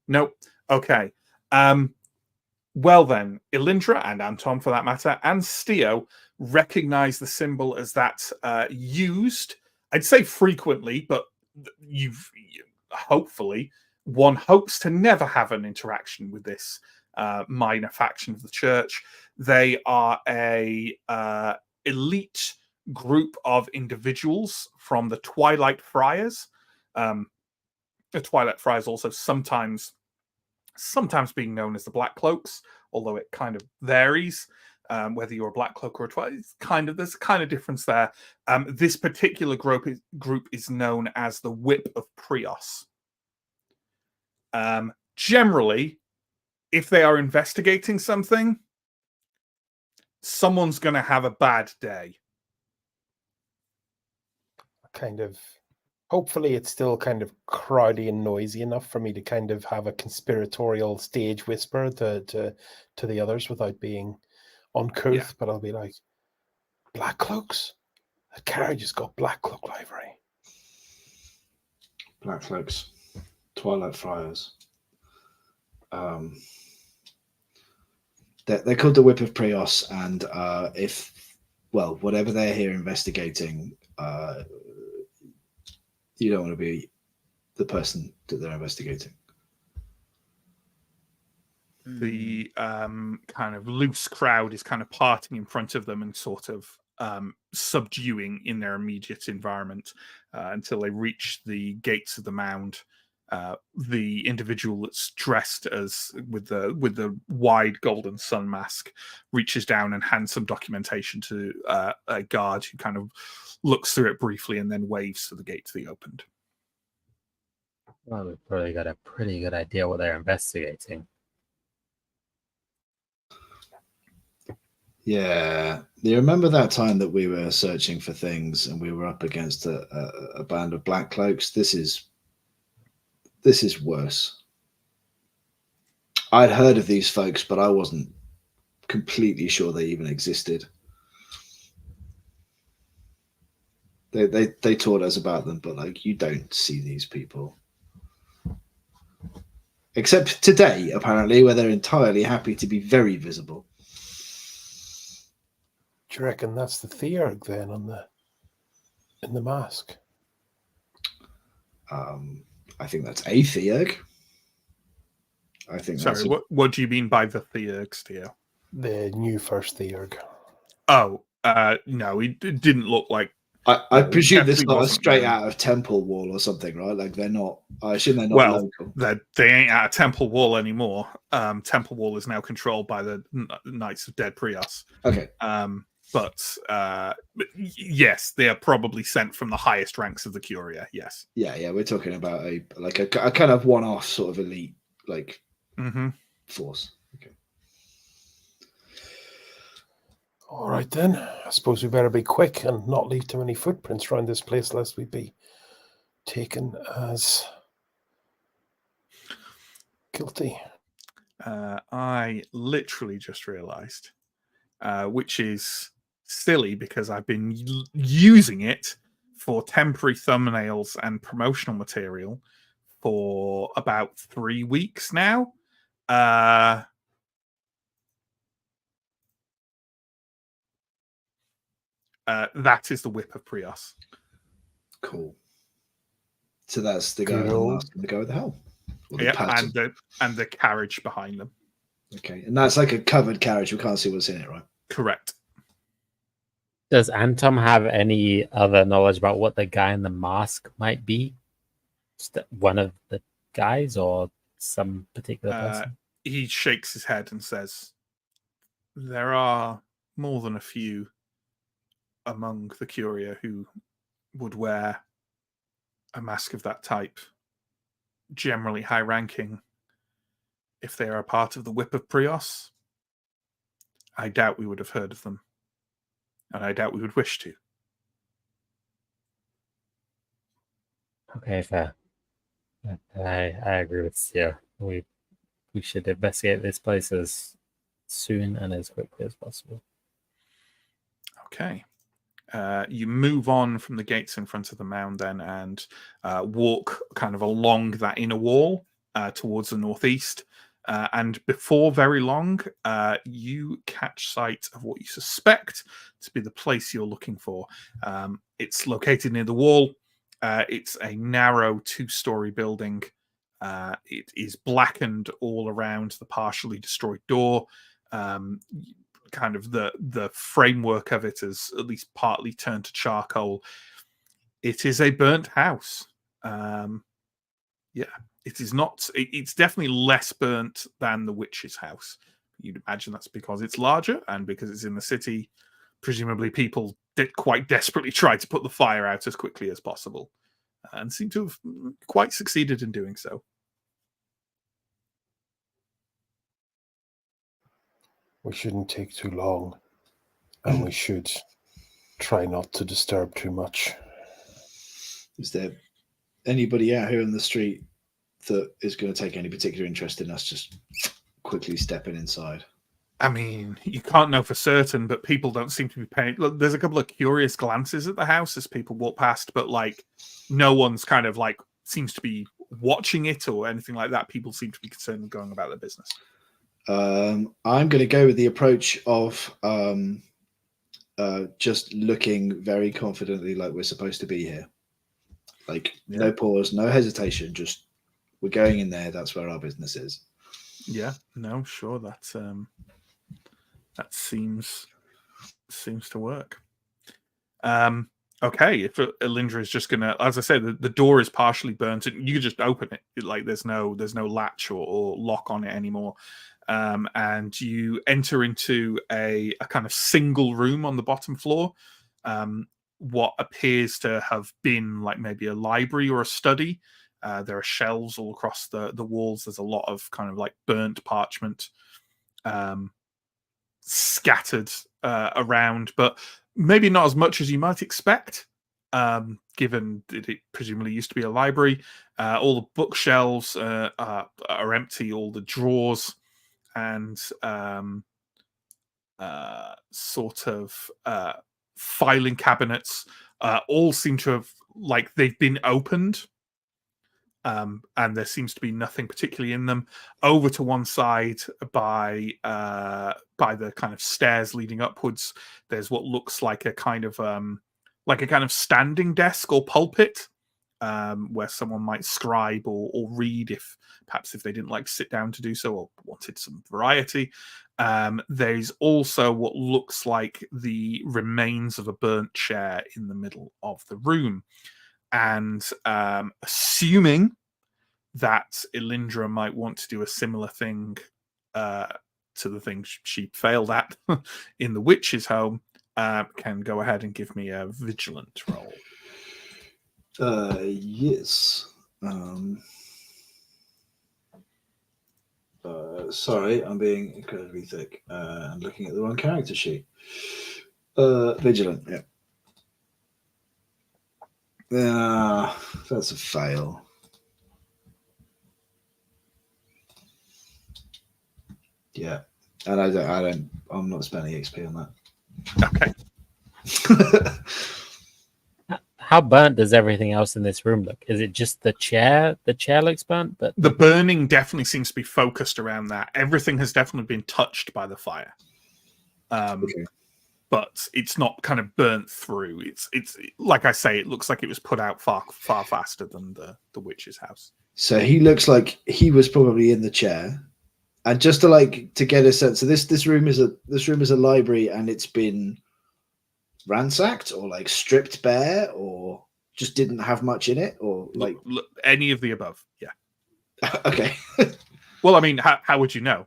Nope. Okay. Well then, Elindra and Anton, for that matter, and Steo recognize the symbol as that used, I'd say frequently, but hopefully, one hopes to never have an interaction with this minor faction of the church. They are a elite group of individuals from the Twilight Friars. The Twilight Friars also sometimes being known as the Black Cloaks, although it kind of varies whether you're a Black Cloak or a Twilight. There's a kind of difference there. This particular group is known as the Whip of Prios. Generally, if they are investigating something, someone's going to have a bad day. Kind of. Hopefully, it's still kind of crowdy and noisy enough for me to kind of have a conspiratorial stage whisper to the others without being uncouth. Yeah. But I'll be like, Black Cloaks? That carriage has got Black Cloak livery. Black Cloaks. Twilight Friars. They're called the Whip of Prios, and whatever they're here investigating, you don't want to be the person that they're investigating. The kind of loose crowd is kind of parting in front of them and sort of subduing in their immediate environment until they reach the gates of the mound. The individual that's dressed as with the wide golden sun mask reaches down and hands some documentation to a guard who kind of looks through it briefly and then waves for the gate to be opened. Well, we've probably got a pretty good idea what they're investigating. Yeah. Do you remember that time that we were searching for things and we were up against a band of Black Cloaks? This is worse. I'd heard of these folks, but I wasn't completely sure they even existed. They taught us about them, but like, you don't see these people. Except today, apparently, where they're entirely happy to be very visible. Do you reckon that's the Theurg then in the mask? I think that's a Theurg. I think. Sorry, what do you mean by the Theurg, Steo? The new first Theurg. Oh, no, it didn't look like. I presume this not straight out of Temple Wall or something, right? Like they're not. I assume they're not local. They ain't out of Temple Wall anymore. Temple Wall is now controlled by the Knights of Dead Prios. Okay. But yes, they are probably sent from the highest ranks of the Curia. Yes. Yeah. We're talking about a kind of one-off sort of elite force. Okay. All right then. I suppose we better be quick and not leave too many footprints around this place, lest we be taken as guilty. I literally just realised, which is silly because I've been using it for temporary thumbnails and promotional material for about 3 weeks now. That is the Whip of Prios. Cool. So that's the guy who's going to go with the hell. Yeah, and the carriage behind them. Okay, and that's like a covered carriage. We can't see what's in it, right? Correct. Does Anton have any other knowledge about what the guy in the mask might be? Just one of the guys or some particular person? He shakes his head and says, "There are more than a few among the Curia who would wear a mask of that type, generally high-ranking. If they are a part of the Whip of Prios, I doubt we would have heard of them. And I doubt we would wish to. Okay, fair. I agree with you. We should investigate this place as soon and as quickly as possible. Okay. You move on from the gates in front of the mound then and walk kind of along that inner wall towards the northeast. And before very long, you catch sight of what you suspect to be the place you're looking for. It's located near the wall. It's a narrow 2-story building. It is blackened all around the partially destroyed door. Kind of the framework of it is at least partly turned to charcoal. It is a burnt house. It is not. It's definitely less burnt than the witch's house. You'd imagine that's because it's larger and because it's in the city. Presumably, people did quite desperately try to put the fire out as quickly as possible, and seem to have quite succeeded in doing so. We shouldn't take too long, and we should try not to disturb too much. Is there anybody out here in the street that is going to take any particular interest in us just quickly stepping inside? I mean, you can't know for certain, but people don't seem to be paying. Look, there's a couple of curious glances at the house as people walk past, but like no one's kind of like seems to be watching it or anything like that. People seem to be concerned with going about their business. I'm going to go with the approach of just looking very confidently like we're supposed to be here. Like no pause, no hesitation, just we're going in there. That's where our business is. Yeah, no, sure. That seems to work. Okay, if Elindra is just gonna, as I say, the door is partially burnt, and you can just open it. Like there's no latch or lock on it anymore. And you enter into a kind of single room on the bottom floor. What appears to have been like maybe a library or a study. There are shelves all across the walls. There's a lot of kind of like burnt parchment scattered around, but maybe not as much as you might expect, given that it presumably used to be a library. All the bookshelves are empty, all the drawers and sort of filing cabinets all seem to have, like, they've been opened. And there seems to be nothing particularly in them. Over to one side by the kind of stairs leading upwards, there's what looks like a kind of standing desk or pulpit, where someone might scribe or read if they didn't like to sit down to do so or wanted some variety. There's also what looks like the remains of a burnt chair in the middle of the room. And assuming that Elindra might want to do a similar thing to the thing she failed at in the witch's home, can go ahead and give me a vigilant roll. Yes. Sorry, I'm being incredibly thick. I'm looking at the wrong character sheet. Vigilant, yeah. That's a fail. Yeah, and I'm not spending XP on that. Okay. How burnt does everything else in this room look? Is it just the chair? The chair looks burnt, but the burning definitely seems to be focused around that. Everything has definitely been touched by the fire. Okay. But it's not kind of burnt through. It's like I say, it looks like it was put out far faster than the witch's house. So he looks like he was probably in the chair, and just to get a sense. So this room is a library, and it's been ransacked or like stripped bare, or just didn't have much in it, or like any of the above. Yeah. Okay. Well, I mean, how would you know?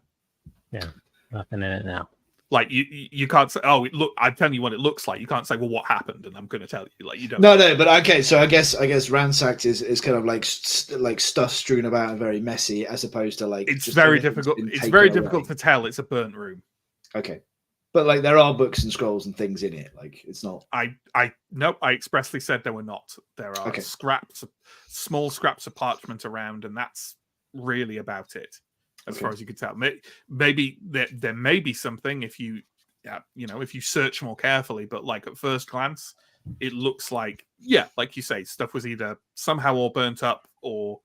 Yeah, nothing in it now. Like you can't say, oh, I'm telling you what it looks like. You can't say, well, what happened, and I'm going to tell you. Like you don't. No, but okay. So I guess ransacked is kind of like stuff strewn about and very messy, as opposed to like it's very difficult. It's very difficult to tell. It's a burnt room. Okay. But like there are books and scrolls and things in it. Like it's not. Nope. I expressly said there were not. There are Okay. small scraps of parchment around, and that's really about it, as far as you can tell. Maybe there may be something if you, if you search more carefully. But like at first glance, it looks like like you say, stuff was either somehow all burnt up, or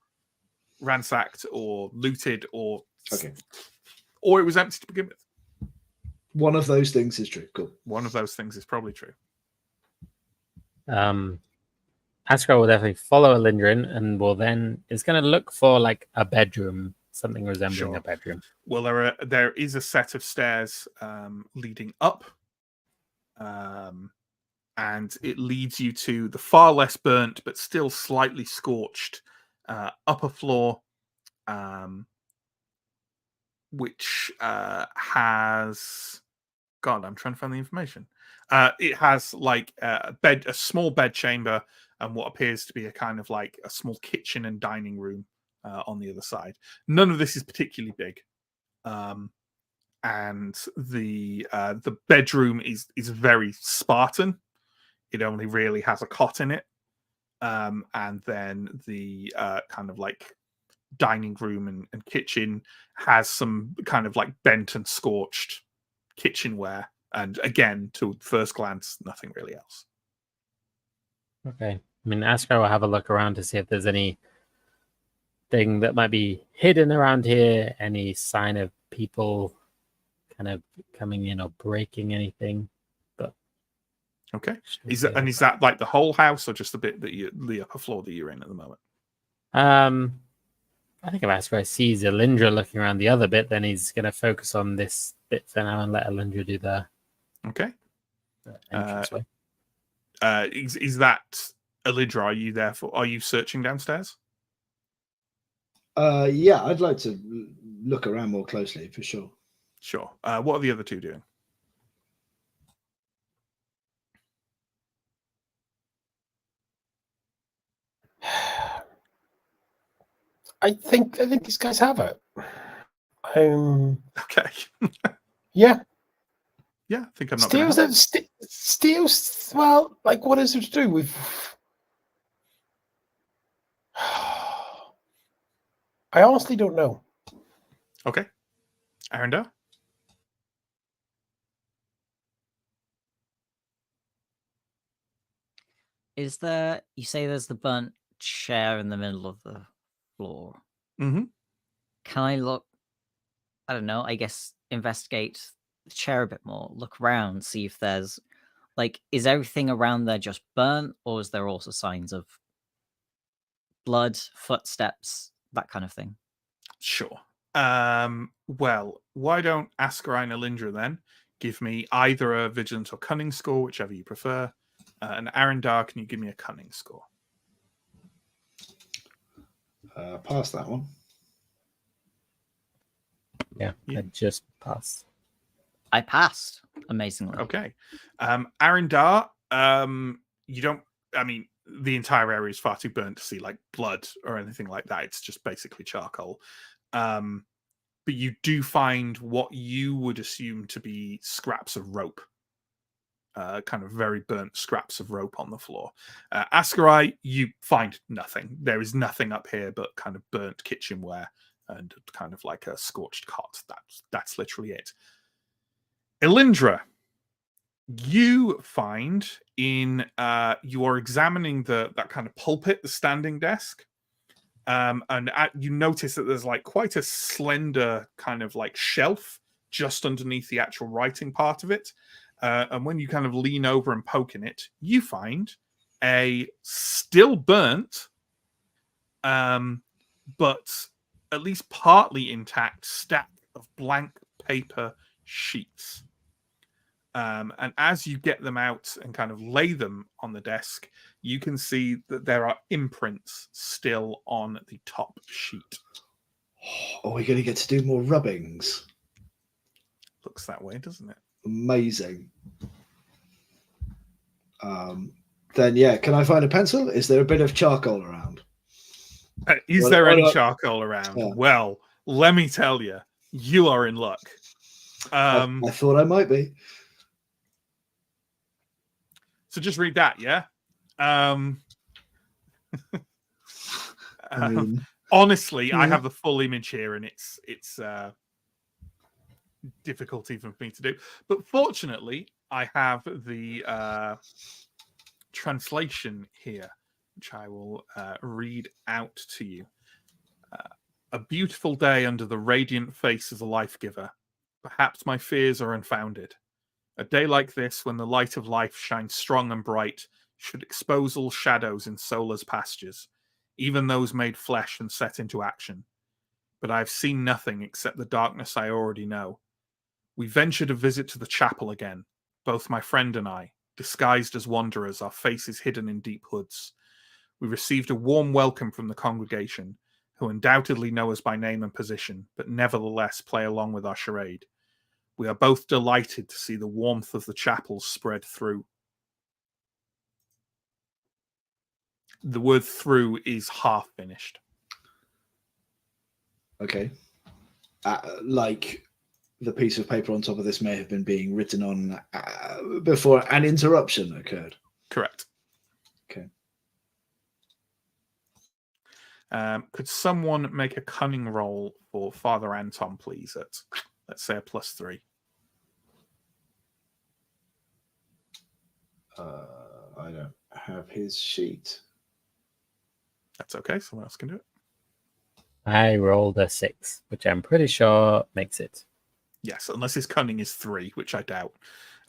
ransacked, or looted, or it was empty to begin with. One of those things is true. Cool. One of those things is probably true. Ascar will definitely follow Alindrin and is going to look for like a bedroom, something resembling a bedroom. Well, there is a set of stairs leading up, and it leads you to the far less burnt but still slightly scorched upper floor, which has... God, I'm trying to find the information. It has like a small bed chamber, and what appears to be a kind of like a small kitchen and dining room on the other side. None of this is particularly big, and the bedroom is very Spartan. It only really has a cot in it, and then the kind of like dining room and kitchen has some kind of like bent and scorched kitchenware, and again, to first glance, nothing really else. Okay. I mean, Ascar will have a look around to see if there's any thing that might be hidden around here, any sign of people kind of coming in or breaking anything. But okay, is that like the whole house, or just the bit that the upper floor that you're in at the moment? I think if Ascar sees Alindra looking around the other bit, then he's going to focus on this bit for now and let Alindra do the entranceway. Is that Alindra? Are you searching downstairs? Yeah, I'd like to look around more closely for sure. Sure. What are the other two doing? I think these guys have it. Okay. Yeah. Yeah, I think I'm not. Steals. Well, like, what is it to do? I honestly don't know. Okay. Arendar? Is there... You say there's the burnt chair in the middle of the floor. Mm-hmm. Can I look... I don't know, I guess investigate the chair a bit more. Look around, see if there's... Like, is everything around there just burnt, or is there also signs of blood, footsteps, that kind of thing? Sure. Well, why don't Ascar and Alindra then give me either a vigilance or cunning score, whichever you prefer. And Arendar, can you give me a cunning score? Pass that one. Yeah, I just passed. I passed, amazingly. Okay. Arendar, you don't... I mean, the entire area is far too burnt to see like blood or anything like that. It's just basically charcoal. But you do find what you would assume to be scraps of rope. Kind of very burnt scraps of rope on the floor. Ascarai, you find nothing. There is nothing up here but kind of burnt kitchenware and kind of like a scorched cot. That's literally it. Alindra, you find in you are examining that kind of pulpit, the standing desk, and you notice that there's like quite a slender kind of like shelf just underneath the actual writing part of it. And when you kind of lean over and poke in it, you find a still burnt, but at least partly intact stack of blank paper sheets. And as you get them out and kind of lay them on the desk, you can see that there are imprints still on the top sheet. Are we going to get to do more rubbings? Looks that way, doesn't it? Amazing. Then, yeah, can I find a pencil? Is there a bit of charcoal around? Is there any charcoal around? Yeah. Well, let me tell you, you are in luck. I thought I might be. So just read that, yeah. I mean, Honestly, I Mhm. have the full image here, and it's difficult even for me to do. But fortunately, I have the translation here, which I will read out to you. A beautiful day under the radiant face of the life giver. Perhaps my fears are unfounded. A day like this, when the light of life shines strong and bright, should expose all shadows in Solar's pastures, even those made flesh and set into action. But I have seen nothing except the darkness I already know. We ventured a visit to the chapel again, both my friend and I, disguised as wanderers, our faces hidden in deep hoods. We received a warm welcome from the congregation, who undoubtedly know us by name and position, but nevertheless play along with our charade. We are both delighted to see the warmth of the chapels spread through. The word through is half finished. Okay. Like the piece of paper on top of this may have been being written on before an interruption occurred. Correct. Okay. Could someone make a cunning roll for Father Anton, please, at, let's say, a +3? I don't have his sheet. That's okay. Someone else can do it. I rolled a 6, which I'm pretty sure makes it. Yes, unless his cunning is 3, which I doubt.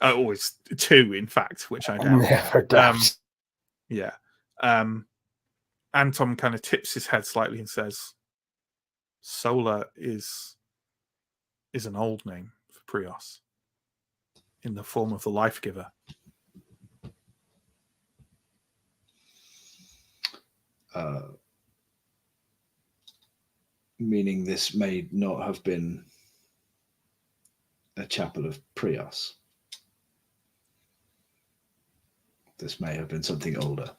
Or it's 2, in fact, which I doubt. Never doubt. Yeah. Anton kind of tips his head slightly and says, Solar is an old name for Prios, in the form of the life giver. Meaning this may not have been a chapel of Prios. This may have been something older.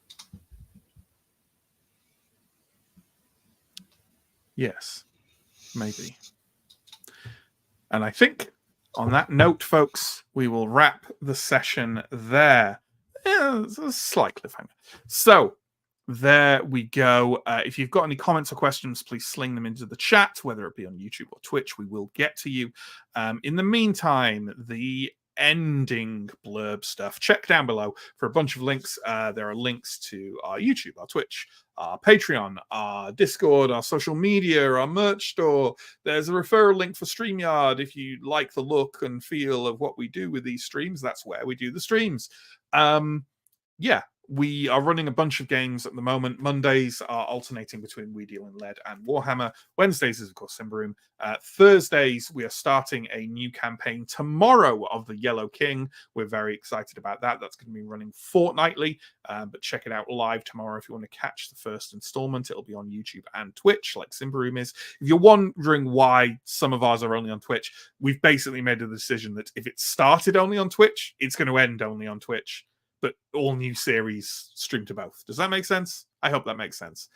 Yes, maybe. And I think on that note, folks, we will wrap the session there. Yeah, it's a slight cliffhanger. So there we go. If you've got any comments or questions, please sling them into the chat, whether it be on YouTube or Twitch. We will get to you. In the meantime, the ending blurb stuff, check down below for a bunch of links. There are links to our YouTube, our Twitch, our Patreon, our Discord, our social media, our merch store. There's a referral link for StreamYard. If you like the look and feel of what we do with these streams, that's where we do the streams. Yeah, we are running a bunch of games at the moment. Mondays are alternating between We Deal in Lead and Warhammer. Wednesdays is, of course, Symbaroum. Thursdays, we are starting a new campaign tomorrow of the Yellow King. We're very excited about that. That's going to be running fortnightly, but check it out live tomorrow if you want to catch the first installment. It'll be on YouTube and Twitch, like Symbaroum is. If you're wondering why some of ours are only on Twitch, we've basically made a decision that if it started only on Twitch, it's going to end only on Twitch. But all new series stream to both. Does that make sense? I hope that makes sense.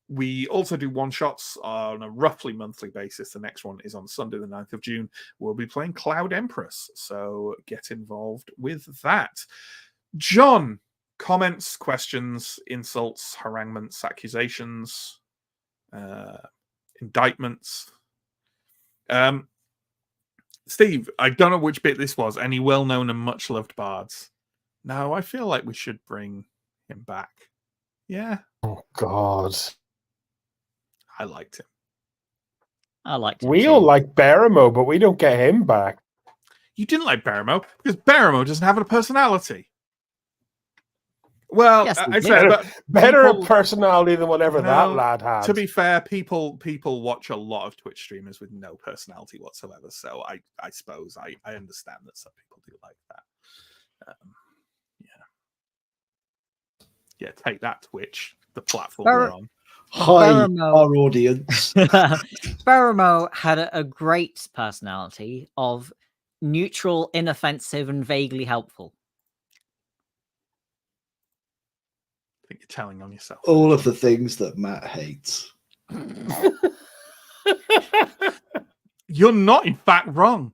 We also do one-shots on a roughly monthly basis. The next one is on Sunday, the 9th of June. We'll be playing Cloud Empress, so get involved with that. John, comments, questions, insults, haranguements, accusations, indictments. Steve, I don't know which bit this was. Any well-known and much-loved bards? No, I feel like we should bring him back. Yeah. Oh, God. I liked him. I liked him. We all like Baramo, but we don't get him back. You didn't like Baramo because Baramo doesn't have a personality. Well, Yes, he I'd did. say Better people, a personality than whatever that No, lad had. to be fair, people watch a lot of Twitch streamers with no personality whatsoever. So I suppose I understand that some people do like that. Yeah, take that, Twitch, the platform we're on. Hi, Baramo. our audience. Baramo had a great personality of neutral, inoffensive, and vaguely helpful. I think you're telling on yourself. All of the things that Matt hates. You're not, in fact, wrong.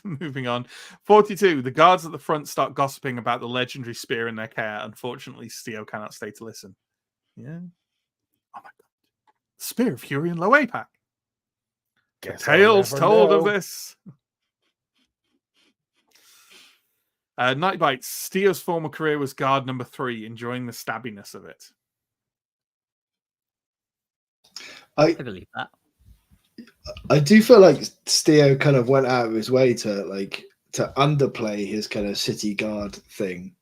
Moving on. 42. The guards at the front start gossiping about the legendary spear in their care. Unfortunately, Steo cannot stay to listen. Yeah. Oh my god. Spear of Fury and Low APAC. The Guess I'll tales never told of know. this. Night Bites. Steo's former career was guard number 3, enjoying the stabbiness of it. I believe that. I do feel like Steo kind of went out of his way to underplay his kind of city guard thing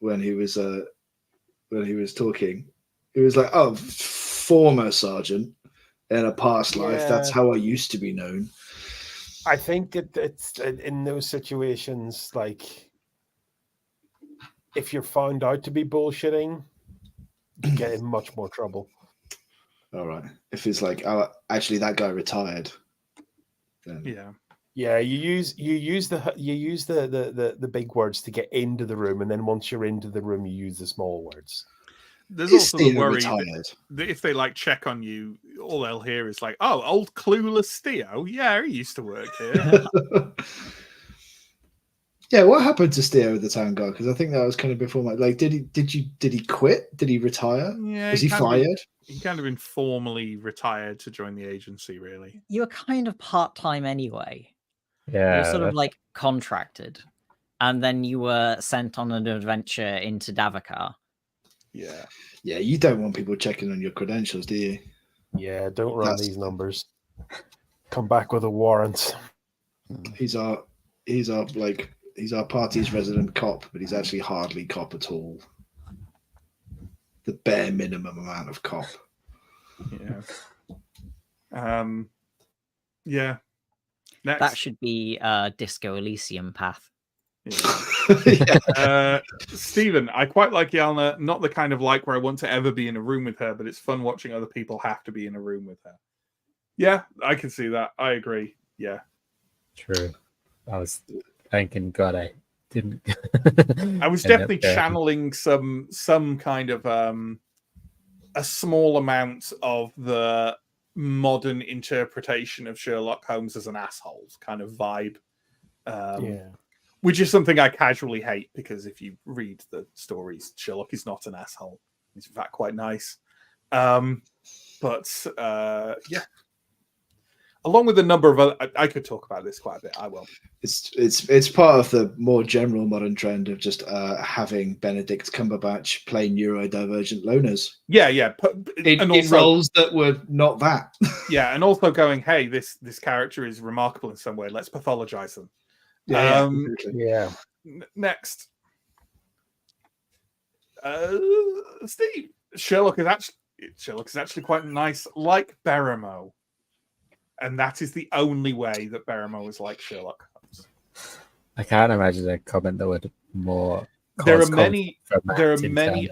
when he was talking. He was like, "Oh, former sergeant in a past life. That's how I used to be known." I think it's in those situations, like if you're found out to be bullshitting, you get in much more trouble. All right. If it's like, oh, actually, that guy retired. Then Yeah, you use the big words to get into the room, and then once you're into the room, you use the small words. There's also the worry that if they like check on you, all they'll hear is like, "Oh, old clueless Steo. Yeah, he used to work here." Yeah, what happened to Steo with the town guard? Because I think that was kind of before my did he quit? Did he retire? Yeah, was he fired? He kind of informally retired to join the agency, really. You were kind of part-time anyway. Yeah. You were sort of like contracted. And then you were sent on an adventure into Davakar. Yeah. Yeah, you don't want people checking on your credentials, do you? Yeah, don't run these numbers. Come back with a warrant. He's our party's resident cop, but he's actually hardly cop at all. The bare minimum amount of cop. Yeah. Yeah. Next. That should be Disco Elysium path. Yeah. Stephen, I quite like Yalna, not the kind of like where I want to ever be in a room with her, but it's fun watching other people have to be in a room with her. Yeah, I can see that. I agree. Yeah. True. I was thanking God I didn't. I was definitely channeling some kind of a small amount of the modern interpretation of Sherlock Holmes as an asshole kind of vibe. Which is something I casually hate, because if you read the stories, Sherlock is not an asshole. He's in fact quite nice. Yeah. Along with a number of other, I could talk about this quite a bit. I will. It's part of the more general modern trend of just having Benedict Cumberbatch play neurodivergent loners. Yeah. In roles that were not that. Yeah, and also going, hey, this character is remarkable in some way. Let's pathologize them. Yeah. Next, Steve. Sherlock is actually quite nice, like Beramo, and that is the only way that Beramo is like Sherlock Holmes. I can't imagine a comment that would more. There are many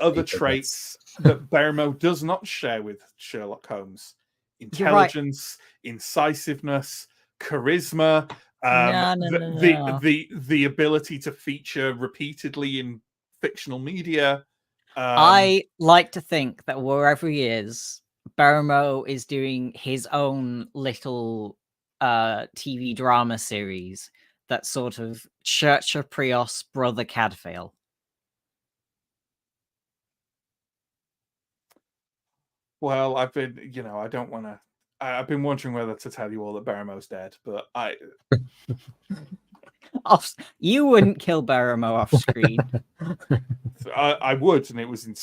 other traits that Beramo does not share with Sherlock Holmes: intelligence, incisiveness, charisma. The ability to feature repeatedly in fictional media. I like to think that wherever he is, Beramo is doing his own little TV drama series that's sort of Church of Prios Brother Cadfael. Well, I've been, I don't want to. I've been wondering whether to tell you all that Beramo's dead, but you wouldn't kill Beramo off screen. I would, and there was an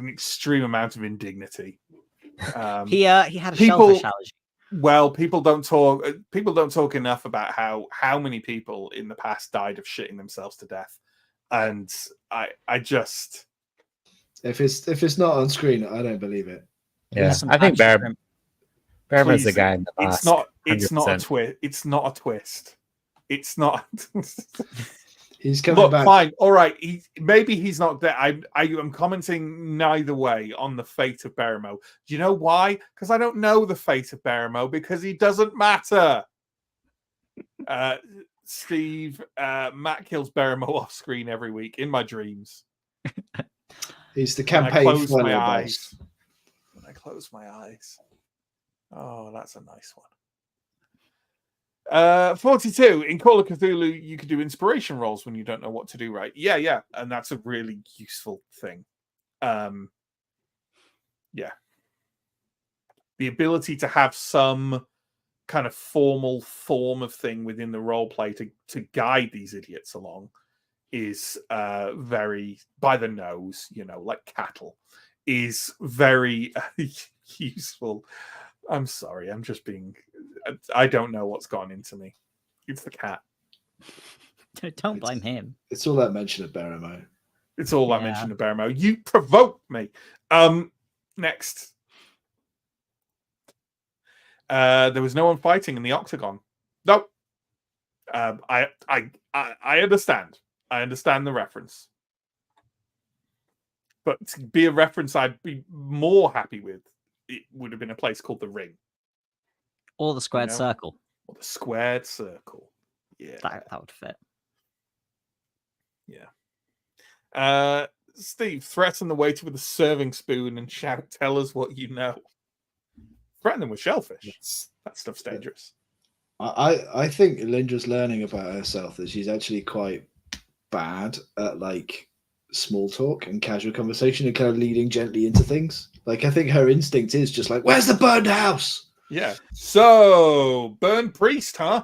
extreme amount of indignity. He had a shellfish allergy. Well, people don't talk enough about how many people in the past died of shitting themselves to death, and I just if it's not on screen, I don't believe it. Yeah, I think Beramo's the guy in the past. It's not a twist. It's not a twist. It's not. He's coming back. Fine. All right. Maybe he's not there. I'm commenting neither way on the fate of Beramo. Do you know why? Because I don't know the fate of Beramo, because he doesn't matter. Steve, Matt kills Beramo off screen every week in my dreams. He's the campaign. When I close my eyes. Oh, that's a nice one. 42. In Call of Cthulhu, you could do inspiration rolls when you don't know what to do, right? Yeah. And that's a really useful thing. Yeah. The ability to have some kind of formal form of thing within the role play to guide these idiots along is very by the nose, like cattle, is very useful. I'm sorry, I'm just being... I don't know what's gone into me. It's the cat. Don't blame him. It's all that mention of Beremo. It's all I mentioned of Beremo. You provoked me. Next. There was no one fighting in the octagon. Nope. I understand. I understand the reference. But to be a reference I'd be more happy with, it would have been a place called the Ring. Or the squared circle. Or the squared circle. Yeah. That would fit. Yeah. Steve, threaten the waiter with a serving spoon and shout, "Tell us what you know." Threaten them with shellfish. That stuff's dangerous. I think Lindra's learning about herself that she's actually quite bad at like small talk and casual conversation and kind of leading gently into things. Like, I think her instinct is just like, "Where's the burned house?" Yeah. So, burned priest, huh?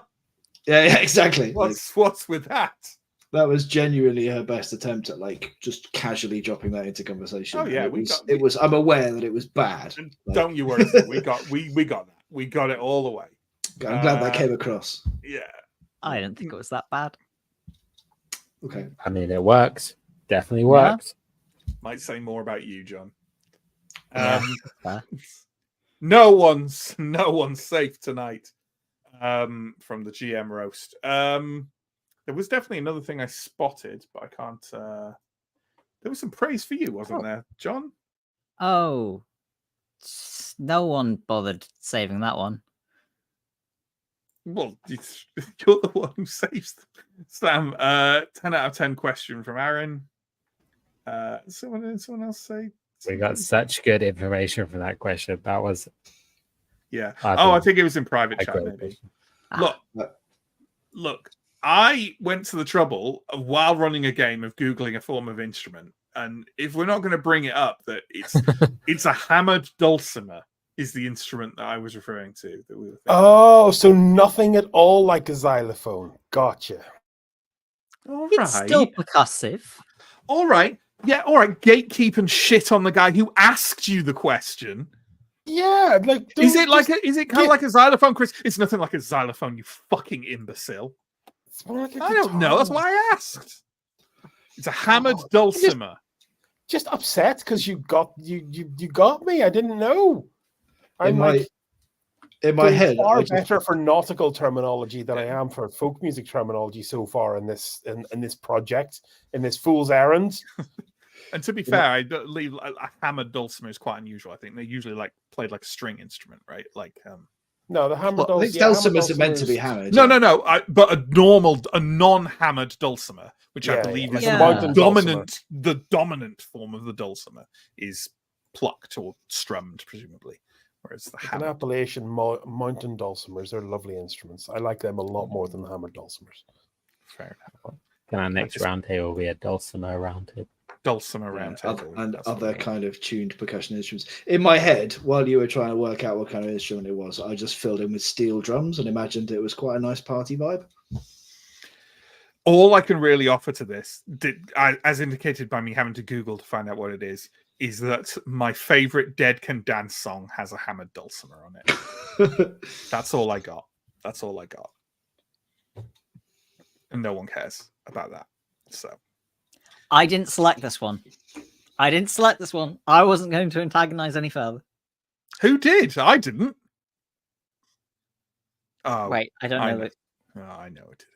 Yeah, exactly. What's with that? That was genuinely her best attempt at like just casually dropping that into conversation. Oh yeah, it was. I'm aware that it was bad. Don't you worry, sir. we got that. We got it all the way. I'm glad that came across. Yeah. I didn't think it was that bad. Okay. I mean, it works. Definitely works. Might say more about you, John. Yeah. No one's safe tonight. From the GM roast. There was definitely another thing I spotted, but I can't. There was some praise for you, wasn't there, John? Oh, no one bothered saving that one. Well, you're the one who saves them. Sam, 10 out of 10 question from Aaron. Someone else say? We got such good information from that question. That was... Yeah. I think it was in private chat, maybe. Look, I went to the trouble of, while running a game, of Googling a form of instrument. And if we're not going to bring it up, that it's a hammered dulcimer is the instrument that I was referring to. That we were so nothing at all like a xylophone. Gotcha. All It's still percussive. All right. Yeah, all right. Gatekeep and shit on the guy who asked you the question. Yeah, like is it kind of like a xylophone, Chris? It's nothing like a xylophone, you fucking imbecile. It's more like I don't know. That's why I asked. It's a hammered dulcimer. Just upset because you got me. I didn't know. In my head, far better for nautical terminology than I am for folk music terminology so far in this project, in this fool's errand. And to be fair, I believe a hammered dulcimer is quite unusual. I think they usually played like a string instrument, right? Like no, the hammered dulcimer. Dulcimers are meant to be hammered. No. But a non-hammered dulcimer, which I believe is the dominant form of the dulcimer, is plucked or strummed, presumably. Whereas the an Appalachian mountain dulcimers, they're lovely instruments. I like them a lot more than the hammered dulcimers. Fair enough. Can our next roundtable be a dulcimer roundtable? Dulcimer roundtable. And other kind of tuned percussion instruments. In my head, while you were trying to work out what kind of instrument it was, I just filled in with steel drums and imagined it was quite a nice party vibe. All I can really offer to this, as indicated by me having to Google to find out what it is that my favorite Dead Can Dance song has a hammered dulcimer on it. That's all I got. And no one cares about that. So I didn't select this one. I wasn't going to antagonize any further. Who did? I didn't. Oh, wait, I don't know. I know it did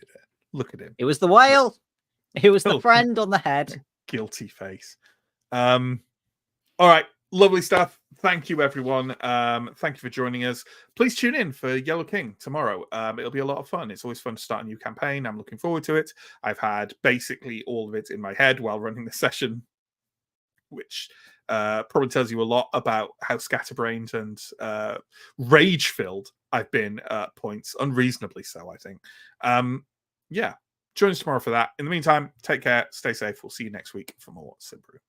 it. Look at him. It was the whale. It was the friend on the head. Guilty face. All right. Lovely stuff. Thank you, everyone. Thank you for joining us. Please tune in for Yellow King tomorrow. It'll be a lot of fun. It's always fun to start a new campaign. I'm looking forward to it. I've had basically all of it in my head while running the session, which Probably tells you a lot about how scatterbrained and rage-filled I've been at points, unreasonably so, I think. Yeah, join us tomorrow for that. In the meantime, take care, stay safe. We'll see you next week for more Symbaroum.